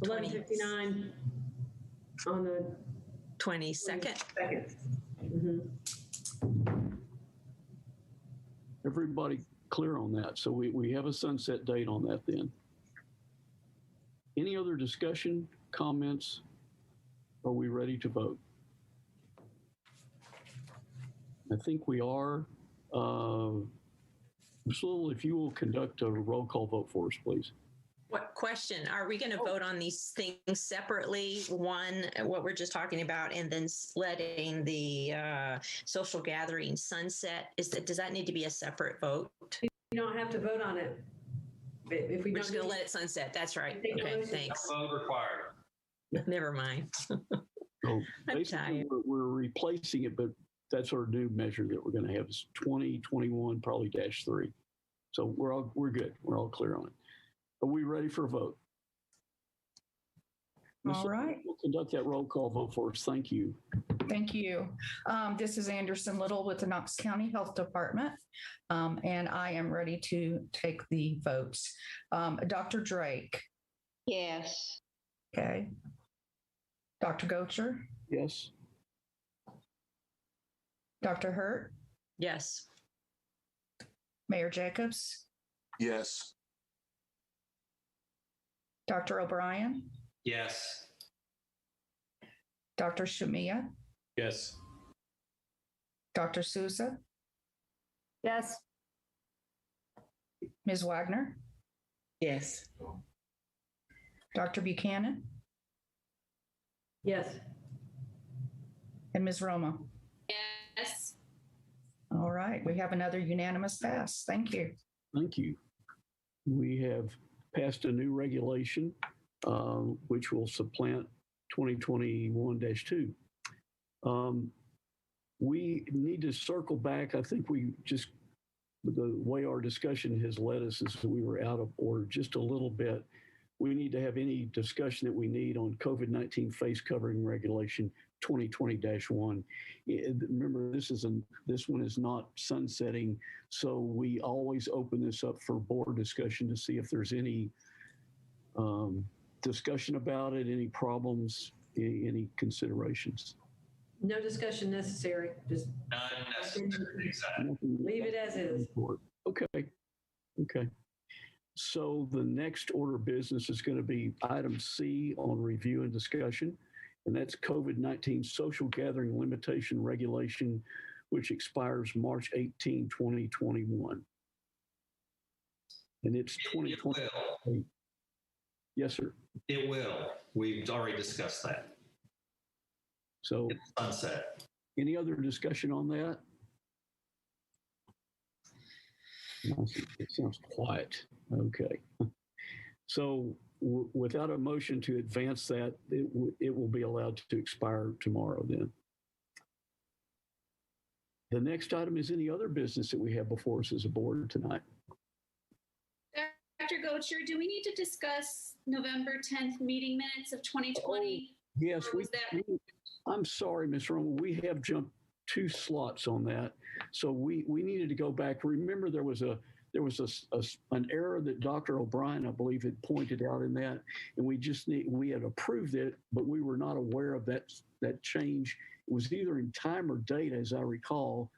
11:59 on the 22nd. Everybody clear on that? So we have a sunset date on that then. Any other discussion, comments? Are we ready to vote? I think we are. Ms. Little, if you will conduct a roll call vote for us, please. What question? Are we going to vote on these things separately? One, what we're just talking about, and then letting the social gathering sunset. Does that need to be a separate vote? You don't have to vote on it. If we're just going to let it sunset. That's right. Okay, thanks. No vote required. Never mind. So basically, we're replacing it, but that's our new measure that we're going to have is 2021, probably -3. So we're good. We're all clear on it. Are we ready for a vote? All right. We'll conduct that roll call vote for us. Thank you. Thank you. This is Anderson Little with the Knox County Health Department, and I am ready to take the votes. Dr. Drake. Yes. Okay. Dr. Gocher. Yes. Dr. Hurt. Yes. Mayor Jacobs. Yes. Dr. O'Brien. Yes. Dr. Shamia. Yes. Dr. Souza. Yes. Ms. Wagner. Yes. Dr. Buchanan. Yes. And Ms. Roma. Yes. All right. We have another unanimous pass. Thank you. Thank you. We have passed a new regulation, which will supplant 2021-2. We need to circle back. I think the way our discussion has led us is we were out of order just a little bit. We need to have any discussion that we need on COVID-19 face covering regulation 2020-1. Remember, this one is not sunsetting, so we always open this up for board discussion to see if there's any discussion about it, any problems, any considerations. No discussion necessary. Just None necessary. Exactly. leave it as is. Okay. So the next order of business is going to be item C on review and discussion, and that's COVID-19 social gathering limitation regulation, which expires March 18, 2021. And it's 2020. Yes, sir. It will. We've already discussed that. So it's sunset. Any other discussion on that? It sounds quiet. Okay. So without a motion to advance that, it will be allowed to expire tomorrow then. The next item is any other business that we have before us as a board tonight. Dr. Gocher, do we need to discuss November 10th meeting minutes of 2020? Yes, I'm sorry, Ms. Roma, we have jumped 2 slots on that. So we needed to go back. Remember, there was an error that Dr. O'Brien, I believe, had pointed out in that, and we had approved it, but we were not aware of that change. It was either in time or date, as I recall.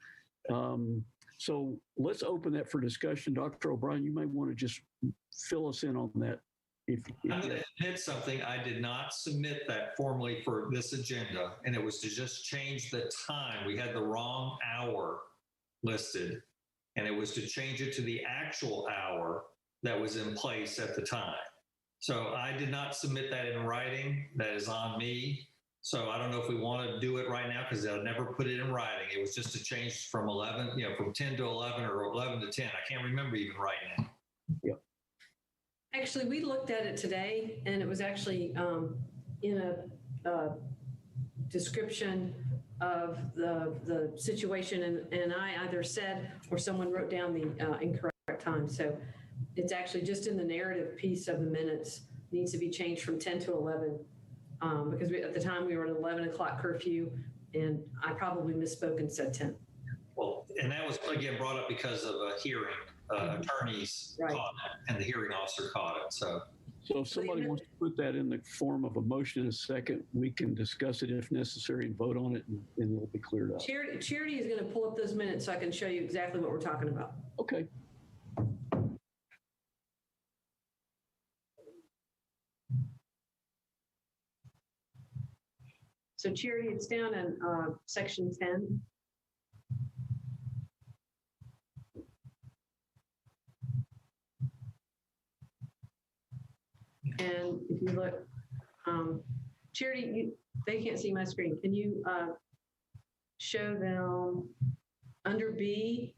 So let's open that for discussion. Dr. O'Brien, you may want to just fill us in on that. I'm going to admit something. I did not submit that formally for this agenda, and it was to just change the time. We had the wrong hour listed, and it was to change it to the actual hour that was in place at the time. So I did not submit that in writing. That is on me. So I don't know if we want to do it right now because they'll never put it in writing. It was just a change from 11, from 10 to 11 or 11 to 10. I can't remember even right now. Yep. Actually, we looked at it today, and it was actually in a description of the situation, and I either said or someone wrote down the incorrect time. So it's actually just in the narrative piece of the minutes, needs to be changed from 10 to 11. Because at the time we were at 11 o'clock curfew, and I probably misspoke and said 10. Well, and that was again brought up because of a hearing. Attorneys caught it, and the hearing officer caught it. So if somebody wants to put that in the form of a motion in a second, we can discuss it if necessary and vote on it, and it'll be cleared up. Charity is going to pull up those minutes so I can show you exactly what we're talking about. Okay. So Charity, it's down in section 10. And if you look, Charity, they can't see my screen. Can you show them under B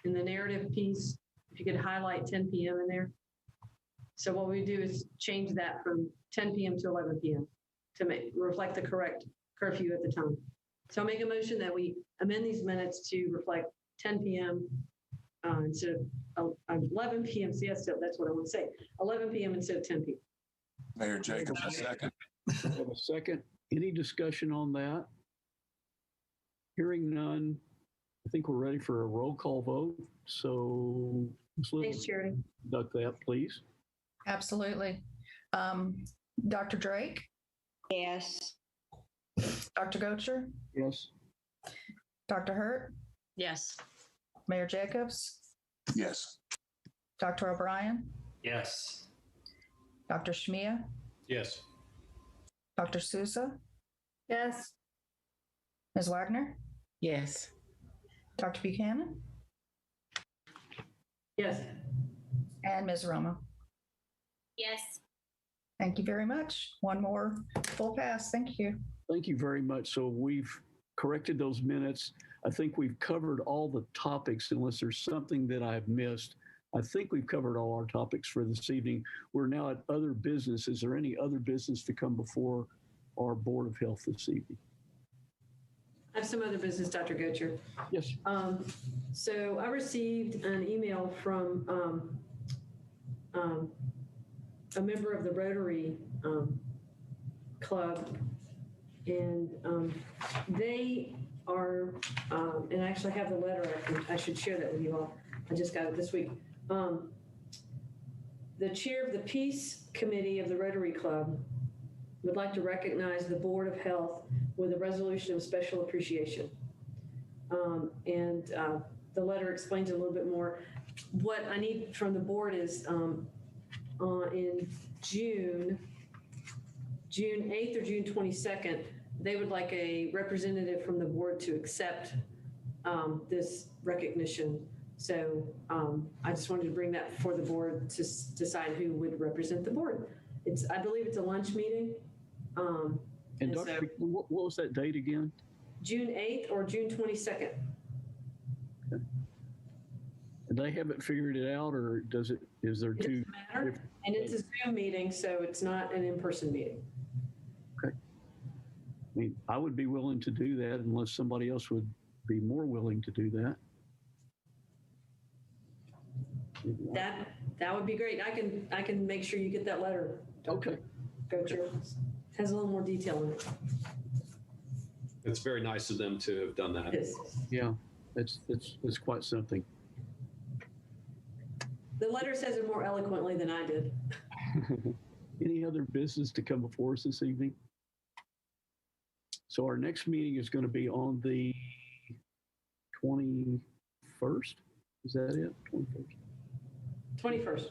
in the narrative piece, if you could highlight 10 p.m. in there? So what we do is change that from 10 p.m. to 11 p.m. to reflect the correct curfew at the time. So I'll make a motion that we amend these minutes to reflect 10 p.m. Instead of 11 p.m. See, that's what I want to say. 11 p.m. instead of 10 p.m. Mayor Jacobs, a second. Have a second. Any discussion on that? Hearing none, I think we're ready for a roll call vote. So thanks, Charity. Conduct that, please. Absolutely. Dr. Drake? Yes. Dr. Gocher? Yes. Dr. Hurt? Yes. Mayor Jacobs? Yes. Dr. O'Brien? yes. Dr. Shmia? Yes. Dr. Sousa? Yes. Ms. Wagner? Yes. Dr. Buchanan? Yes. And Ms. Roma? Yes. Thank you very much. One more full pass. Thank you. Thank you very much. So we've corrected those minutes. I think we've covered all the topics, unless there's something that I've missed. I think we've covered all our topics for this evening. We're now at other business. Is there any other business to come before our Board of Health this evening? I have some other business, Dr. Gocher. Yes. So I received an email from a member of the Rotary Club, and they are, and I actually have the letter. I should share that with you all. I just got it this week. The chair of the Peace Committee of the Rotary Club would like to recognize the Board of Health with a resolution of special appreciation. The letter explains a little bit more. What I need from the board is in June 8th or June 22nd, they would like a representative from the board to accept this recognition. So I just wanted to bring that before the board to decide who would represent the board. I believe it's a lunch meeting. And Dr. What was that date again? June 8th or June 22nd. Okay. And they haven't figured it out, or is there two? Matter. And it's a Zoom meeting, so it's not an in-person meeting. Okay. I mean, I would be willing to do that unless somebody else would be more willing to do that. That would be great. I can make sure you get that letter. Okay. Gocher. Has a little more detail in it. It's very nice of them to have done that. Yeah, it's quite something. The letter says it more eloquently than I did. Any other business to come before us this evening? So our next meeting is going to be on the 21st. Is that it? 21st.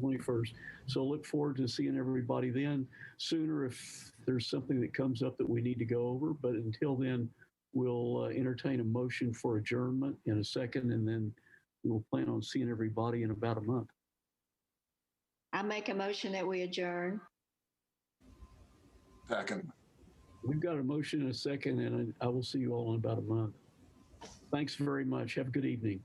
21st. So look forward to seeing everybody then. Sooner if there's something that comes up that we need to go over. But until then, we'll entertain a motion for adjournment in a second, and then we'll plan on seeing everybody in about a month. I make a motion that we adjourn. Second. We've got a motion and a second, and I will see you all in about a month. Thanks very much. Have a good evening.